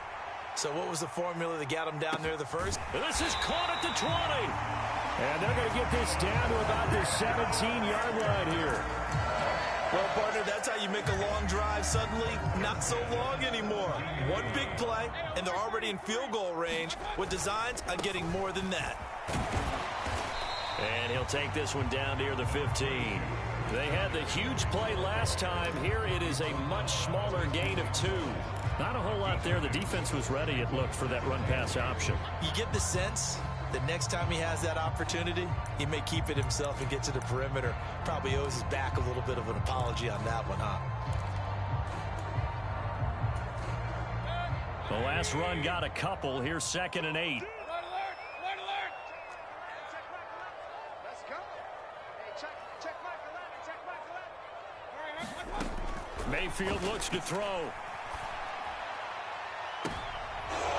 S3: So what was the formula that got them down there the first?
S2: This is caught at the 20. And they're going to get this down to about the 17-yard line here.
S3: Well, partner, that's how you make a long drive suddenly not so long anymore. One big play, and they're already in field goal range with designs on getting more than that.
S2: And he'll take this one down near the 15. They had the huge play last time. Here it is a much smaller gain of 2. Not a whole lot there. The defense was ready, it looked, for that run-pass option.
S3: You get the sense that next time he has that opportunity, he may keep it himself and get to the perimeter. Probably owes his back a little bit of an apology on that one, huh?
S2: The last run got a couple. Here's 2nd and 8. Mayfield looks to throw.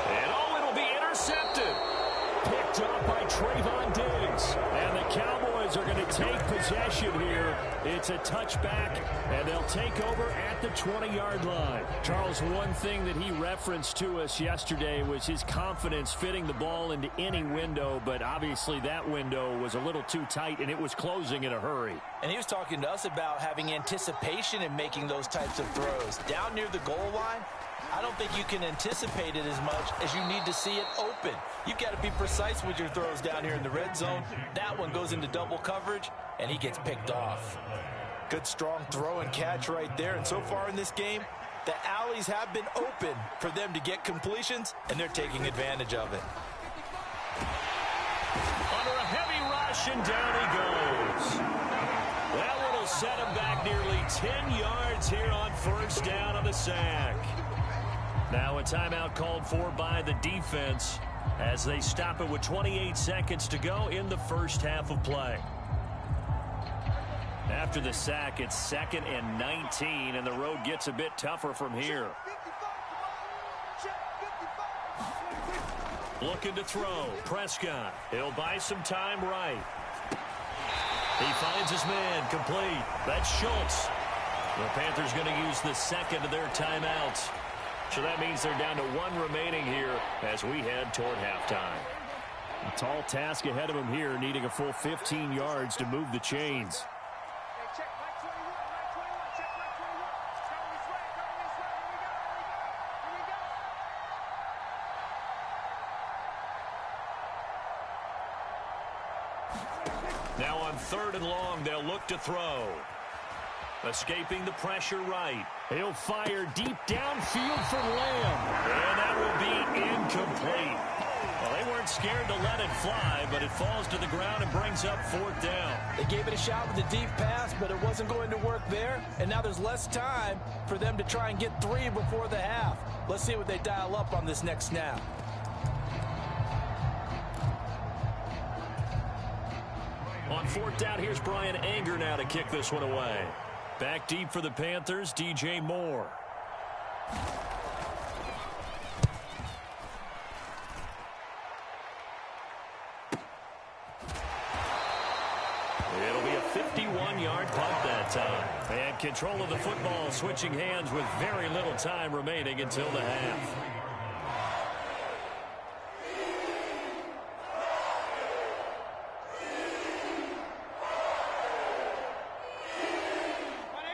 S2: And it'll be intercepted. Picked up by Trayvon Diggs. And the Cowboys are going to take possession here. It's a touchback, and they'll take over at the 20-yard line. Charles, one thing that he referenced to us yesterday was his confidence fitting the ball into any window, but obviously that window was a little too tight, and it was closing in a hurry.
S3: And he was talking to us about having anticipation in making those types of throws. Down near the goal line, I don't think you can anticipate it as much as you need to see it open. You've got to be precise with your throws down here in the red zone. That one goes into double coverage, and he gets picked off. Good, strong throw and catch right there. And so far in this game, the alleys have been open for them to get completions, and they're taking advantage of it.
S2: Under a heavy rush, and down he goes. That one will set him back nearly 10 yards here on first down on the sack. Now a timeout called for by the defense as they stop it with 28 seconds to go in the first half of play. After the sack, it's 2nd and 19, and the road gets a bit tougher from here. Looking to throw. Prescott. He'll buy some time right. He finds his man. Complete. That's Schultz. The Panthers going to use the second of their timeouts. So that means they're down to 1 remaining here as we head toward halftime. A tall task ahead of them here, needing a full 15 yards to move the chains. Now on 3rd and long, they'll look to throw. Escaping the pressure right. He'll fire deep downfield for Lamb. And that will be incomplete. Well, they weren't scared to let it fly, but it falls to the ground and brings up 4th down.
S3: They gave it a shot with a deep pass, but it wasn't going to work there. And now there's less time for them to try and get 3 before the half. Let's see what they dial up on this next snap.
S2: On 4th down, here's Brian Anger now to kick this one away. Back deep for the Panthers, DJ Moore. control of the football, switching hands with very little time remaining until the half.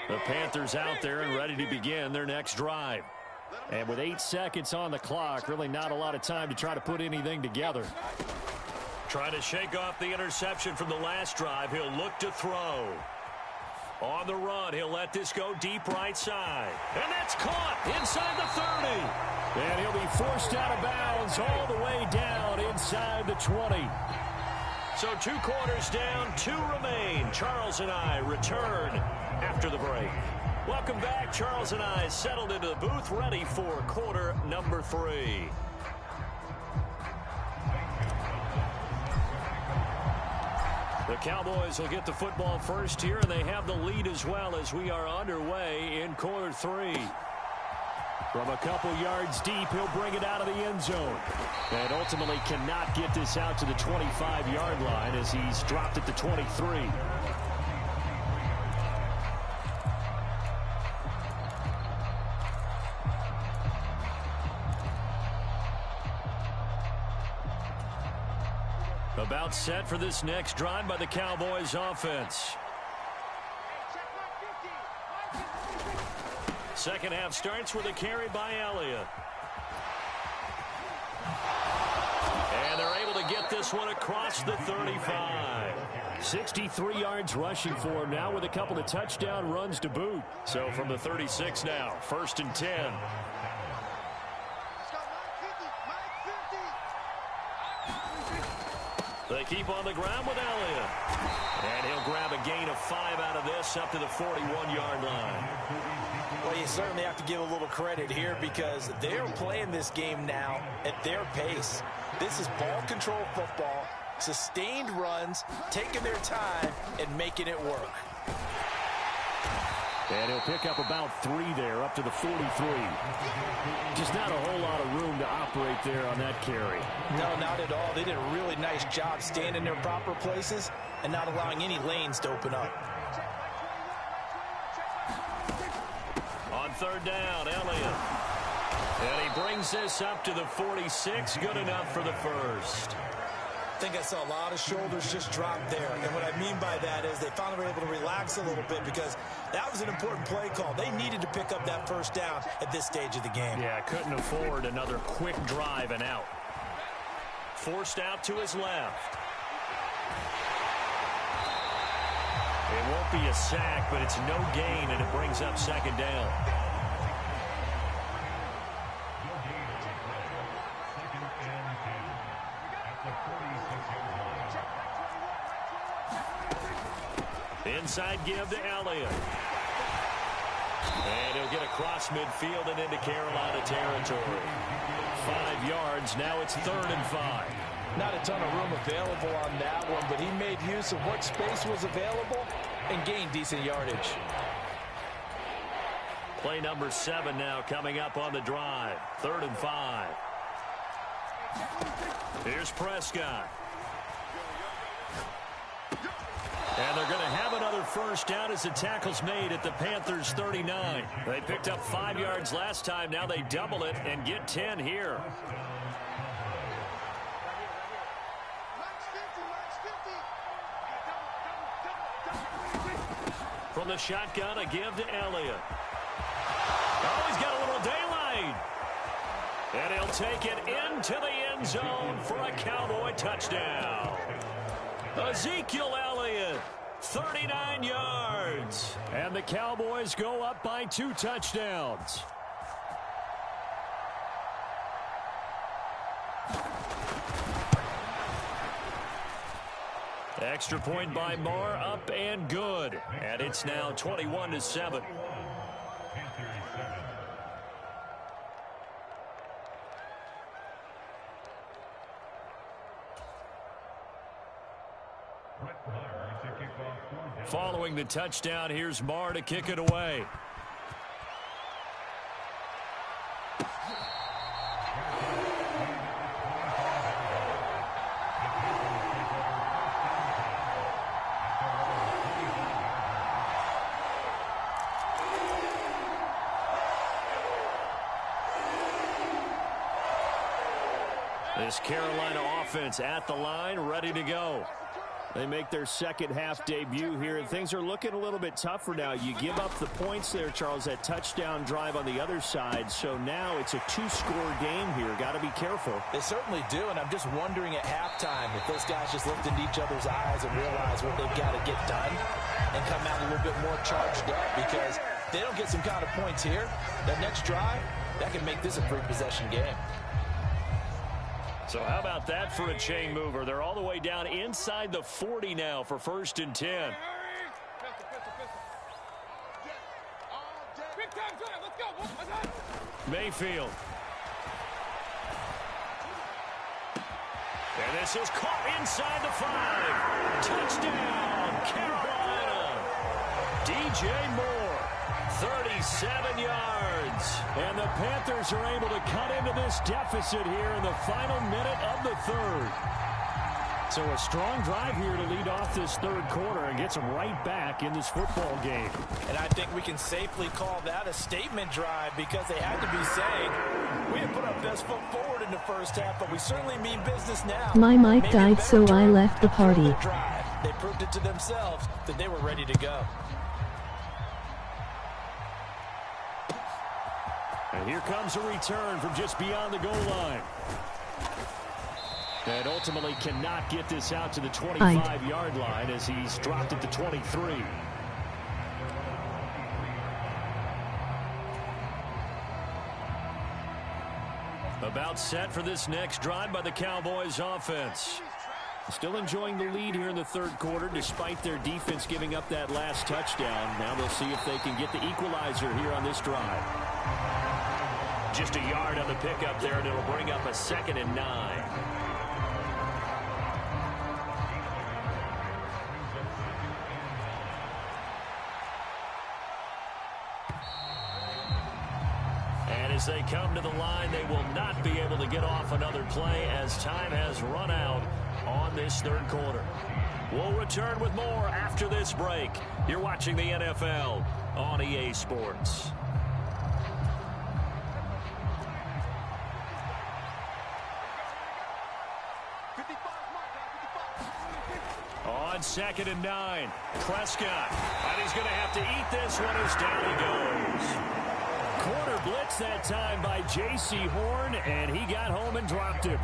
S2: The Panthers out there and ready to begin their next drive.
S15: And with 8 seconds on the clock, really not a lot of time to try to put anything together.
S2: Trying to shake off the interception from the last drive. He'll look to throw. On the run, he'll let this go deep right side. And that's caught inside the 30.
S15: And he'll be forced out of bounds all the way down inside the 20.
S2: So 2 quarters down, 2 remain. Charles and I return after the break. Welcome back. Charles and I settled into the booth, ready for quarter number 3. The Cowboys will get the football first here, and they have the lead as well as we are underway in quarter 3.
S15: From a couple yards deep, he'll bring it out of the end zone. And ultimately cannot get this out to the 25-yard line as he's dropped at the 23.
S2: About set for this next drive by the Cowboys offense. Second half starts with a carry by Elliott. And they're able to get this one across the 35.
S15: 63 yards rushing for him now with a couple of touchdown runs to boot.
S2: So from the 36 now, 1st and 10. They keep on the ground with Elliott. And he'll grab a gain of 5 out of this up to the 41-yard line.
S3: Well, you certainly have to give a little credit here because they're playing this game now at their pace. This is ball control football, sustained runs, taking their time, and making it work.
S15: And he'll pick up about 3 there, up to the 43. Just not a whole lot of room to operate there on that carry.
S3: No, not at all. They did a really nice job staying in their proper places and not allowing any lanes to open up.
S2: On 3rd down, Elliott. And he brings this up to the 46. Good enough for the first.
S3: I think I saw a lot of shoulders just drop there. And what I mean by that is they finally were able to relax a little bit because that was an important play call. They needed to pick up that first down at this stage of the game.
S2: Yeah, couldn't afford another quick drive and out. Forced out to his left. It won't be a sack, but it's no gain, and it brings up 2nd down. Inside give to Elliott. And he'll get across midfield and into Carolina territory. 5 yards. Now it's 3rd and 5.
S3: Not a ton of room available on that one, but he made use of what space was available and gained decent yardage.
S2: Play number 7 now coming up on the drive. 3rd and 5. Here's Prescott. And they're going to have another first down as the tackle's made at the Panthers' 39. They picked up 5 yards last time. Now they double it and get 10 here. From the shotgun, a give to Elliott. Oh, he's got a little daylight. And he'll take it into the end zone for a Cowboy touchdown. Ezekiel Elliott, 39 yards.
S15: And the Cowboys go up by 2 touchdowns.
S2: Extra point by Marr, up and good. And it's now 21-7. Following the touchdown, here's Marr to kick it away. This Carolina offense at the line, ready to go.
S15: They make their second half debut here, and things are looking a little bit tougher now. You give up the points there, Charles, that touchdown drive on the other side. So now it's a two-score game here. Got to be careful.
S3: They certainly do, and I'm just wondering at halftime if those guys just looked into each other's eyes and realize what they've got to get done and come out a little bit more charged up, because if they don't get some kind of points here, that next drive, that can make this a three-possession game.
S2: So how about that for a chain mover? They're all the way down inside the 40 now for 1st and 10. Mayfield. And this is caught inside the 5. Touchdown, Carolina. DJ Moore, 37 yards. And the Panthers are able to cut into this deficit here in the final minute of the third. So a strong drive here to lead off this third quarter and gets them right back in this football game.
S3: And I think we can safely call that a statement drive, because they had to be saying, we have put our best foot forward in the first half, but we certainly mean business now.
S17: My mic died, so I left the party.
S3: They proved it to themselves that they were ready to go.
S2: And here comes a return from just beyond the goal line. And ultimately cannot get this out to the 25-yard line as he's dropped at the 23. About set for this next drive by the Cowboys offense. Still enjoying the lead here in the third quarter despite their defense giving up that last touchdown. Now they'll see if they can get the equalizer here on this drive. Just a yard on the pickup there, and it'll bring up a 2nd and 9. And as they come to the line, they will not be able to get off another play as time has run out on this third quarter. We'll return with more after this break. You're watching the NFL on EA Sports. On 2nd and 9, Prescott. And he's going to have to eat this one as down he goes. Corner blitz that time by J.C. Horn, and he got home and dropped him.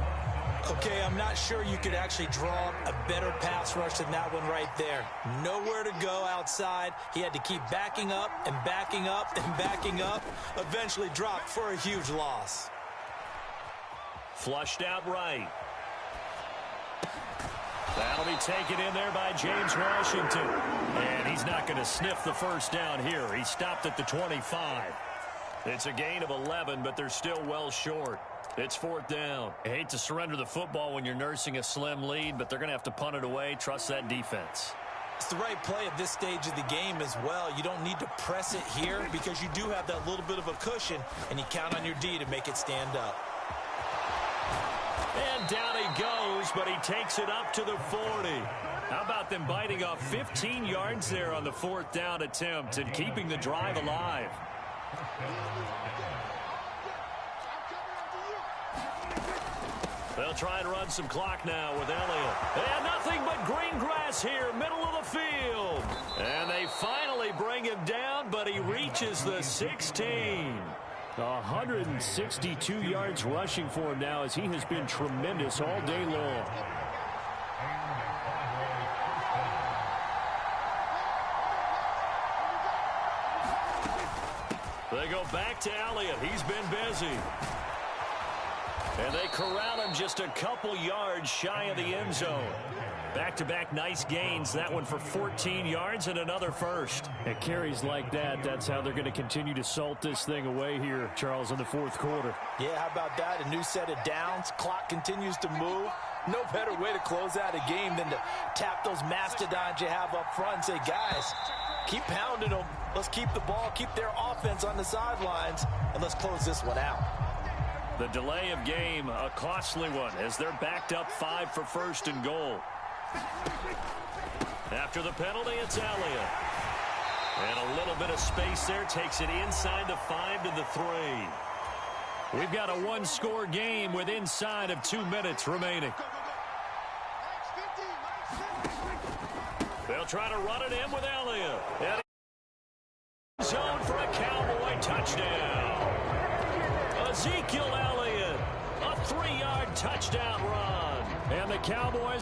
S3: Okay, I'm not sure you could actually draw a better pass rush than that one right there. Nowhere to go outside. He had to keep backing up and backing up and backing up. Eventually dropped for a huge loss.
S2: Flushed out right. That'll be taken in there by James Washington. And he's not going to sniff the first down here. He stopped at the 25. It's a gain of 11, but they're still well short. It's 4th down. I hate to surrender the football when you're nursing a slim lead, but they're going to have to punt it away. Trust that defense.
S3: It's the right play at this stage of the game as well. You don't need to press it here because you do have that little bit of a cushion, and you count on your D to make it stand up.
S2: And down he goes, but he takes it up to the 40. How about them biting off 15 yards there on the 4th down attempt and keeping the drive alive? They'll try and run some clock now with Elliott. And nothing but green grass here, middle of the field. And they finally bring him down, but he reaches the 16.
S15: 162 yards rushing for him now as he has been tremendous all day long.
S2: They go back to Elliott. He's been busy. And they corral him just a couple yards shy of the end zone. Back-to-back nice gains. That one for 14 yards and another first.
S15: At carries like that, that's how they're going to continue to salt this thing away here, Charles, in the 4th quarter.
S3: Yeah, how about that? A new set of downs. Clock continues to move. No better way to close out a game than to tap those mastodons you have up front and say, guys, keep pounding them. Let's keep the ball, keep their offense on the sidelines, and let's close this one out.
S2: The delay of game, a costly one, as they're backed up 5 for 1st and goal. After the penalty, it's Elliott. And a little bit of space there takes it inside the 5 to the 3. We've got a one-score game with inside of 2 minutes remaining. They'll try to run it in with Elliott. And zone for a Cowboy touchdown. Ezekiel Elliott, a 3-yard touchdown run. And the Cowboys...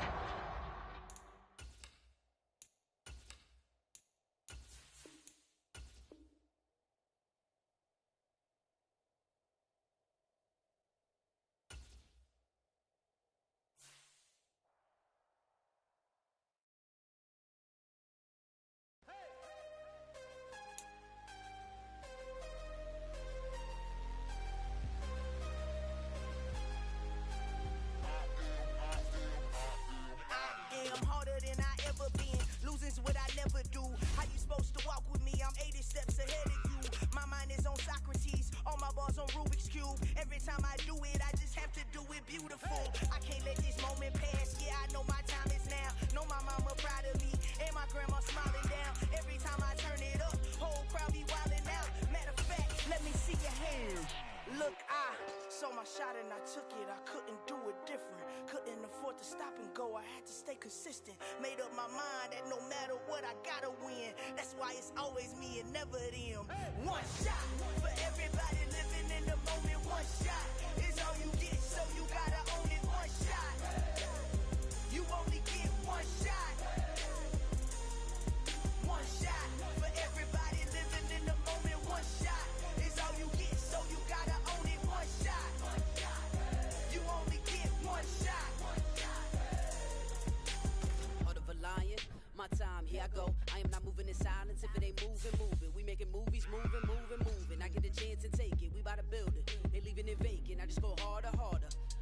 S1: Consistent, made up my mind that no matter what I gotta win. That's why it's always me and never them. One shot for everybody living in the moment. One shot is all you get, so you gotta own it. One shot, you only get one shot. One shot for everybody living in the moment. One shot is all you get, so you gotta own it. One shot, you only get one shot.
S18: My time, here I go. I am not moving in silence. If it ain't moving. We making movies, moving. I get a chance and take it. We bout to build it. They leaving it vacant. I just go harder.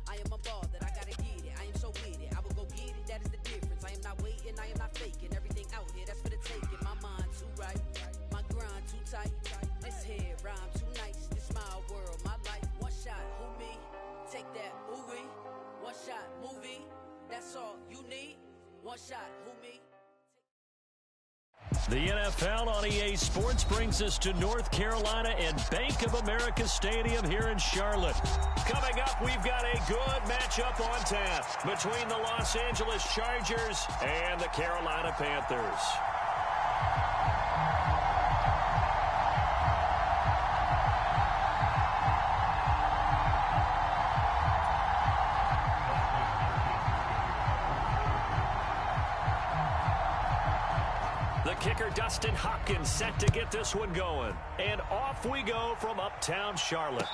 S18: I am a ball that I gotta get it. I am so with it. I will go get it. That is the difference. I am not waiting. I am not faking. Everything out here, that's for the taking. My mind too right. My grind too tight. This head rhyme too nice. This my world, my life. One shot, who me? Take that, ooh-wee. One shot, movie. That's all you need. One shot, who me?
S2: The NFL on EA Sports brings us to North Carolina and Bank of America Stadium here in Charlotte. Coming up, we've got a good matchup on tap between the Los Angeles Chargers and the Carolina Panthers. Kicker Dustin Hopkins set to get this one going. And off we go from uptown Charlotte.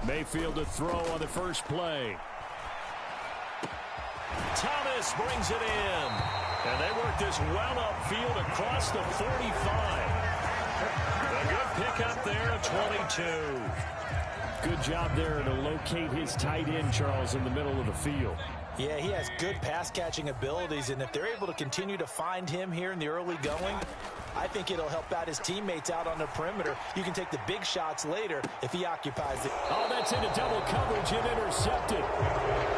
S2: Mayfield to throw on the first play. Thomas brings it in. And they work this well upfield across the 45. A good pickup there at 22.
S15: Good job there to locate his tight end, Charles, in the middle of the field.
S3: Yeah, he has good pass-catching abilities, and if they're able to continue to find him here in the early going, I think it'll help out his teammates out on the perimeter. You can take the big shots later if he occupies it.
S15: Oh, that's into double coverage and intercepted.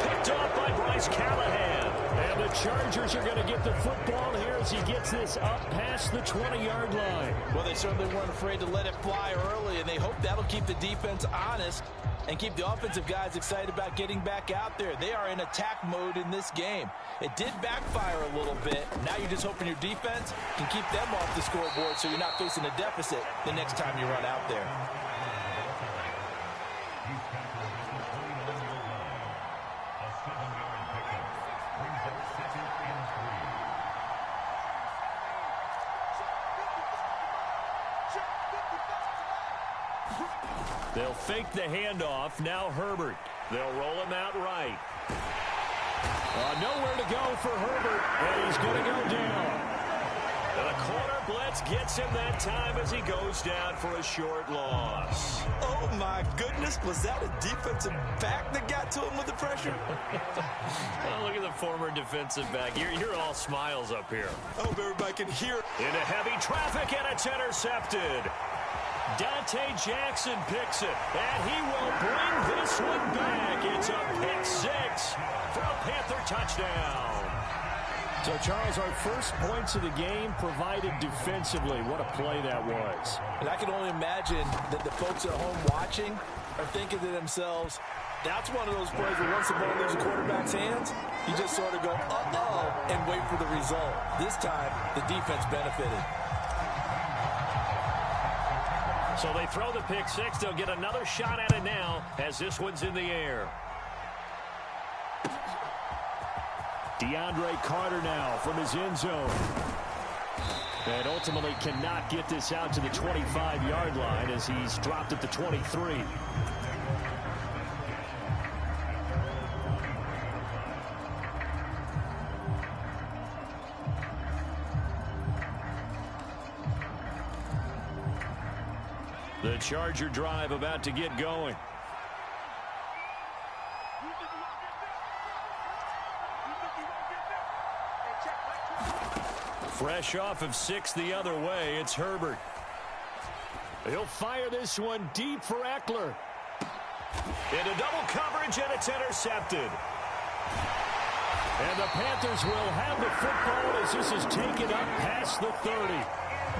S2: Picked off by Bryce Callahan.
S15: And the Chargers are going to get the football here as he gets this up past the 20-yard line.
S3: Well, they certainly weren't afraid to let it fly early, and they hope that'll keep the defense honest and keep the offensive guys excited about getting back out there. They are in attack mode in this game. It did backfire a little bit. Now you're just hoping your defense can keep them off the scoreboard so you're not facing a deficit the next time you run out there.
S2: They'll fake the handoff. Now Herbert. They'll roll him out right. Nowhere to go for Herbert, and he's going to go down. The corner blitz gets him that time as he goes down for a short loss.
S3: Oh, my goodness. Was that a defensive back that got to him with the pressure?
S2: Oh, look at the former defensive back. You're all smiles up here.
S3: I hope everybody can hear it.
S2: Into heavy traffic, and it's intercepted. Dante Jackson picks it, and he will bring this one back. It's a pick six for a Panther touchdown.
S15: So, Charles, our first points of the game provided defensively. What a play that was.
S3: And I can only imagine that the folks at home watching are thinking to themselves, that's one of those plays where once the ball leaves the quarterback's hands, you just sort of go, uh-oh, and wait for the result. This time, the defense benefited.
S2: So they throw the pick six. They'll get another shot at it now as this one's in the air.
S15: DeAndre Carter now from his end zone. And ultimately cannot get this out to the 25-yard line as he's dropped at the 23.
S2: The Charger drive about to get going. Fresh off of 6 the other way, it's Herbert. He'll fire this one deep for Eckler. Into double coverage, and it's intercepted. And the Panthers will have the football as this is taken up past the 30.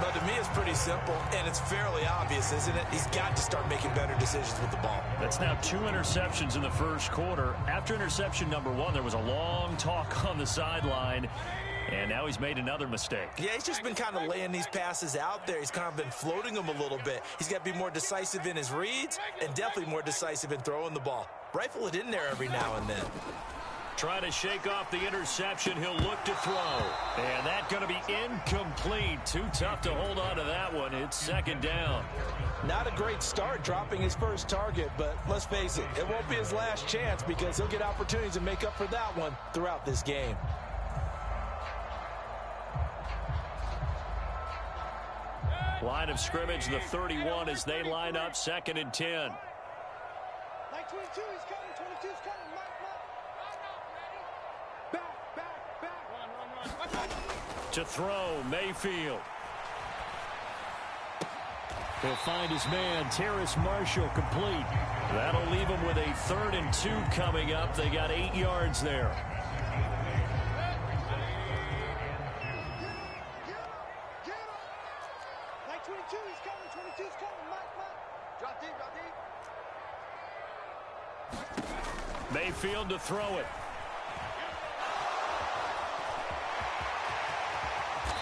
S3: But to me, it's pretty simple, and it's fairly obvious, isn't it? He's got to start making better decisions with the ball.
S2: That's now 2 interceptions in the first quarter. After interception number 1, there was a long talk on the sideline, and now he's made another mistake.
S3: Yeah, he's just been kind of laying these passes out there. He's kind of been floating them a little bit. He's got to be more decisive in his reads and definitely more decisive in throwing the ball. Rifle it in there every now and then.
S2: Trying to shake off the interception. He'll look to throw. And that's going to be incomplete. Too tough to hold on to that one. It's second down.
S3: Not a great start dropping his first target, but let's face it, it won't be his last chance because he'll get opportunities to make up for that one throughout this game.
S2: Line of scrimmage, the 31 as they line up, 2nd and 10.
S4: Like 22, he's coming, 22's coming.
S2: To throw, Mayfield. He'll find his man, Terrace Marshall, complete. That'll leave him with a 3rd and 2 coming up. They got 8 yards there.
S4: Like 22, he's coming, 22's coming. Mike. Drop deep, drop deep.
S2: Mayfield to throw it.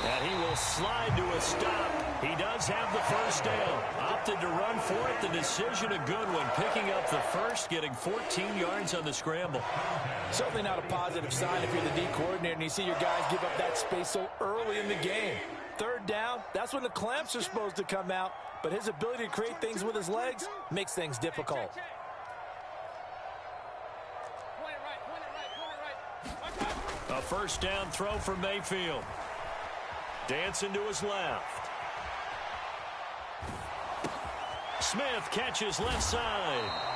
S2: And he will slide to a stop. He does have the first down. Opted to run for it. The decision a good one. Picking up the first, getting 14 yards on the scramble.
S3: Certainly not a positive sign if you're the D coordinator and you see your guys give up that space so early in the game. 3rd down, that's when the clamps are supposed to come out. But his ability to create things with his legs makes things difficult.
S2: A first down throw for Mayfield. Dancing to his left. Smith catches left side.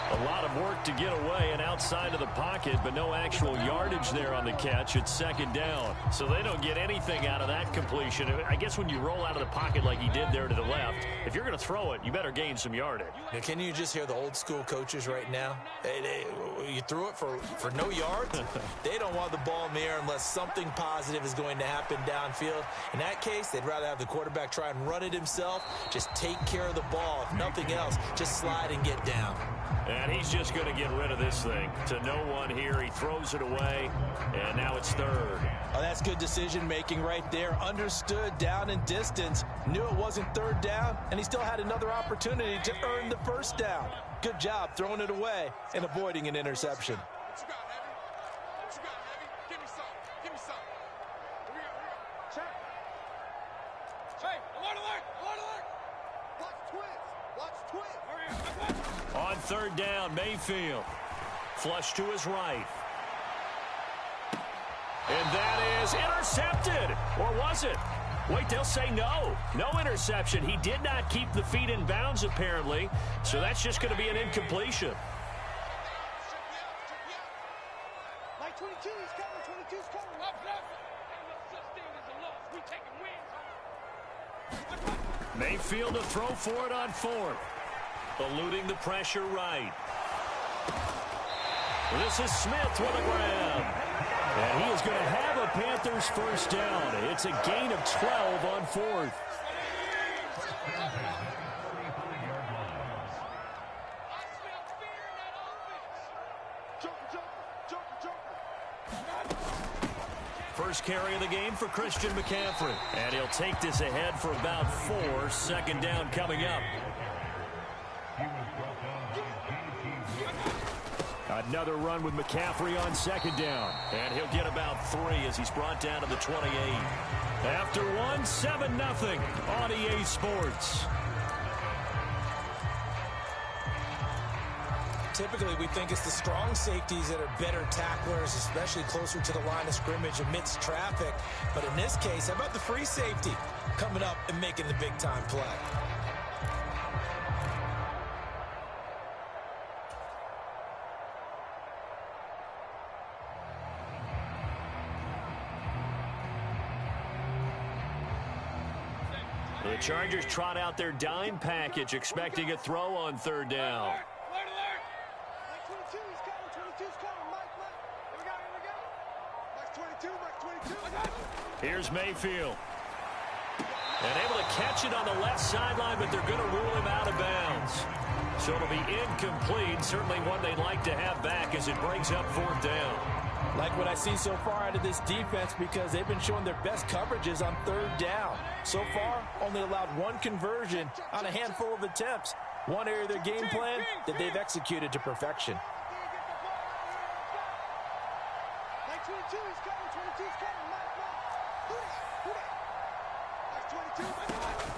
S2: A lot of work to get away and outside of the pocket, but no actual yardage there on the catch. It's 2nd down. So they don't get anything out of that completion. I guess when you roll out of the pocket like he did there to the left, if you're going to throw it, you better gain some yardage.
S3: Now, can you just hear the old school coaches right now? You threw it for no yards? They don't want the ball in the air unless something positive is going to happen downfield. In that case, they'd rather have the quarterback try and run it himself. Just take care of the ball. If nothing else, just slide and get down.
S2: And he's just going to get rid of this thing. To no one here. He throws it away, and now it's 3rd.
S3: Oh, that's good decision-making right there. Understood down and distance. Knew it wasn't 3rd down, and he still had another opportunity to earn the first down. Good job throwing it away and avoiding an interception.
S13: What you got, Heavy? What you got, Heavy? Give me some. Give me some. Here we go. Check. Hey, alert, alert, alert, alert. Watch twist. Watch twist.
S2: third down, Mayfield. Flush to his right. And that is intercepted. Or was it? Wait, they'll say no. No interception. He did not keep the feet in bounds, apparently. So that's just going to be an incompletion.
S4: Like 22, he's coming. 22's coming. Up, no such thing as a loss. We taking wins.
S2: Mayfield to throw for it on fourth. Eluding the pressure right. This is Smith with a grab. And he is going to have a Panthers first down. It's a gain of 12 on fourth. First carry of the game for Christian McCaffrey. And he'll take this ahead for about 4. Second down coming up. Another run with McCaffrey on second down. And he'll get about 3 as he's brought down to the 28. After 1, 7-0 on EA Sports.
S3: Typically, we think it's the strong safeties that are better tacklers, especially closer to the line of scrimmage amidst traffic. But in this case, how about the free safety coming up and making the big-time play?
S2: The Chargers trot out their dime package, expecting a throw on third down. Here's Mayfield. And able to catch it on the left sideline, but they're going to rule him out of bounds. So it'll be incomplete. Certainly one they'd like to have back as it brings up fourth down.
S3: Like what I see so far out of this defense, because they've been showing their best coverages on third down. So far, only allowed 1 conversion on a handful of attempts. One area of their game plan that they've executed to perfection.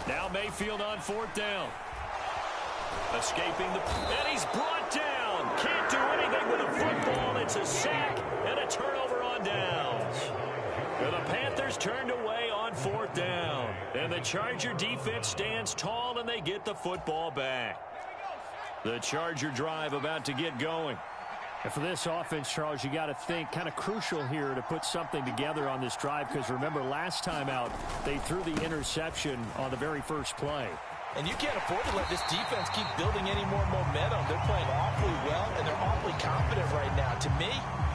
S2: Now Mayfield on fourth down. Escaping the... And he's brought down. Can't do anything with a football. It's a sack and a turnover on downs. And the Panthers turned away on fourth down. And the Charger defense stands tall and they get the football back. The Charger drive about to get going.
S15: And for this offense, Charles, you got to think kind of crucial here to put something together on this drive, because remember last time out they threw the interception on the very first play.
S3: And you can't afford to let this defense keep building any more momentum. They're playing awfully well, and they're awfully confident right now. To me,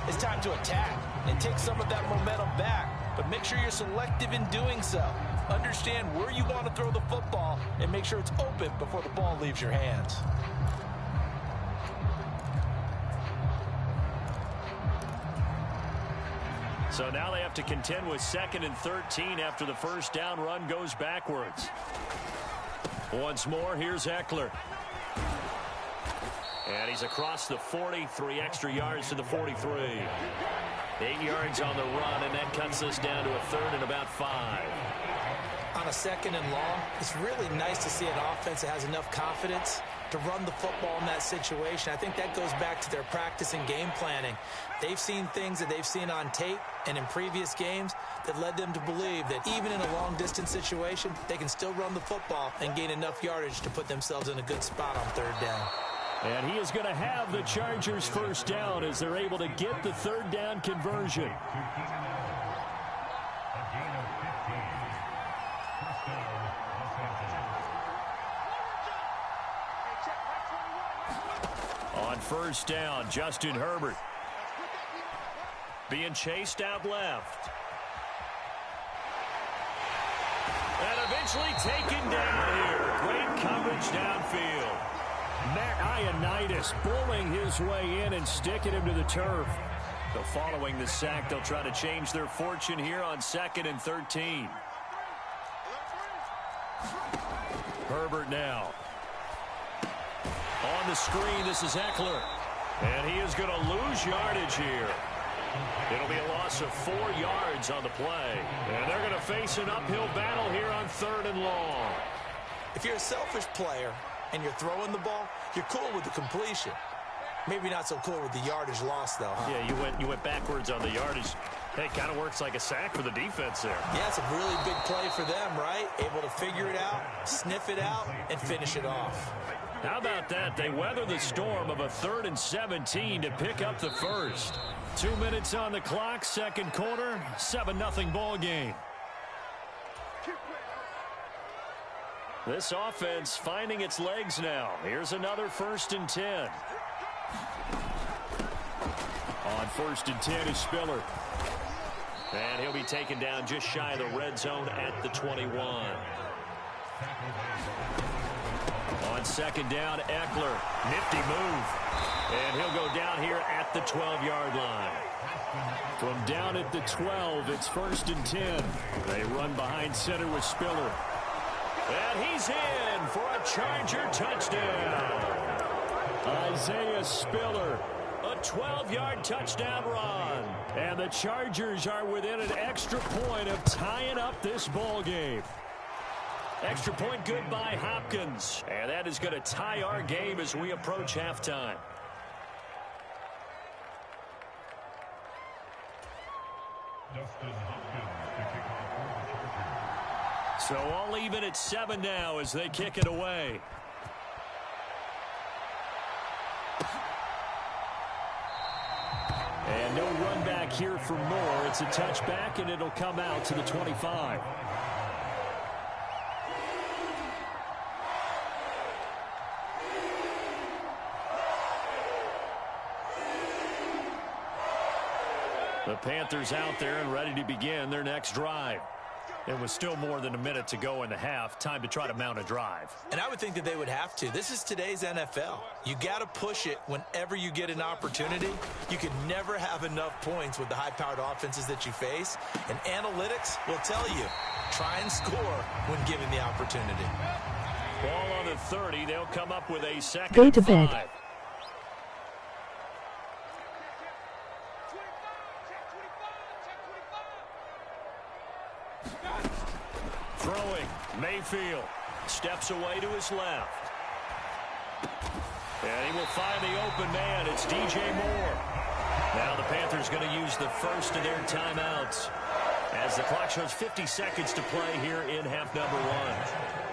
S3: it's time to attack and take some of that momentum back. But make sure you're selective in doing so. Understand where you want to throw the football and make sure it's open before the ball leaves your hands.
S2: So now they have to contend with 2nd and 13 after the first down run goes backwards. Once more, here's Eckler. And he's across the 40, 3 extra yards to the 43. 8 yards on the run, and that cuts us down to a 3rd and about 5.
S3: On a 2nd and long, it's really nice to see an offense that has enough confidence to run the football in that situation. I think that goes back to their practice and game planning. They've seen things that they've seen on tape and in previous games that led them to believe that even in a long-distance situation, they can still run the football and gain enough yardage to put themselves in a good spot on third down.
S2: And he is going to have the Chargers first down as they're able to get the third down conversion. On first down, Justin Herbert being chased out left. And eventually taken down here. Great coverage downfield.
S15: Matt Ioannidis bullying his way in and sticking him to the turf.
S2: So following the sack, they'll try to change their fortune here on 2nd and 13. Herbert now. On the screen, this is Eckler. And he is going to lose yardage here. It'll be a loss of 4 yards on the play. And they're going to face an uphill battle here on 3rd and long.
S3: If you're a selfish player and you're throwing the ball, you're cool with the completion. Maybe not so cool with the yardage loss, though, huh?
S2: Yeah, you went backwards on the yardage. Hey, kind of works like a sack for the defense there.
S3: Yeah, it's a really big play for them, right? Able to figure it out, sniff it out, and finish it off.
S2: How about that? They weather the storm of a 3rd and 17 to pick up the first. 2 minutes on the clock, second quarter, 7-0 ball game. This offense finding its legs now. Here's another 1st and 10. On 1st and 10 is Spiller. And he'll be taken down just shy of the red zone at the 21. On 2nd down, Eckler. Nifty move. And he'll go down here at the 12-yard line. From down at the 12, it's 1st and 10. They run behind center with Spiller. And he's in for a Charger touchdown. Isaiah Spiller. A 12-yard touchdown run. And the Chargers are within an extra point of tying up this ball game. Extra point good by Hopkins. And that is going to tie our game as we approach halftime. So all even at 7 now as they kick it away. And no run back here for Moore. It's a touchback, and it'll come out to the 25. The Panthers out there and ready to begin their next drive. It was still more than a minute to go in the half. Time to try to mount a drive.
S3: And I would think that they would have to. This is today's NFL. You got to push it whenever you get an opportunity. You can never have enough points with the high-powered offenses that you face. And analytics will tell you, try and score when given the opportunity.
S2: Ball on the 30. They'll come up with a 2nd
S17: Go to
S2: and 5.
S17: bed.
S2: Throwing, Mayfield steps away to his left. And he will find the open man. It's DJ Moore. Now the Panthers going to use the first of their timeouts as the clock shows 50 seconds to play here in half number 1.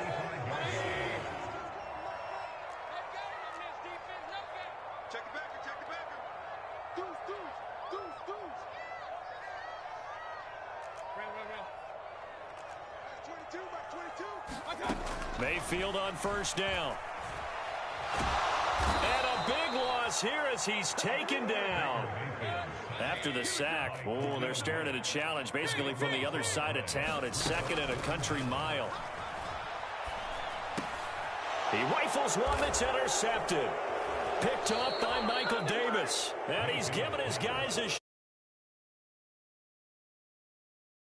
S2: Mayfield on 1st down. And a big loss here as he's taken down. After the sack, oh, they're staring at a challenge basically from the other side of town. It's 2nd and a country mile. He rifles one that's intercepted. Picked off by Michael Davis. And he's given his guys a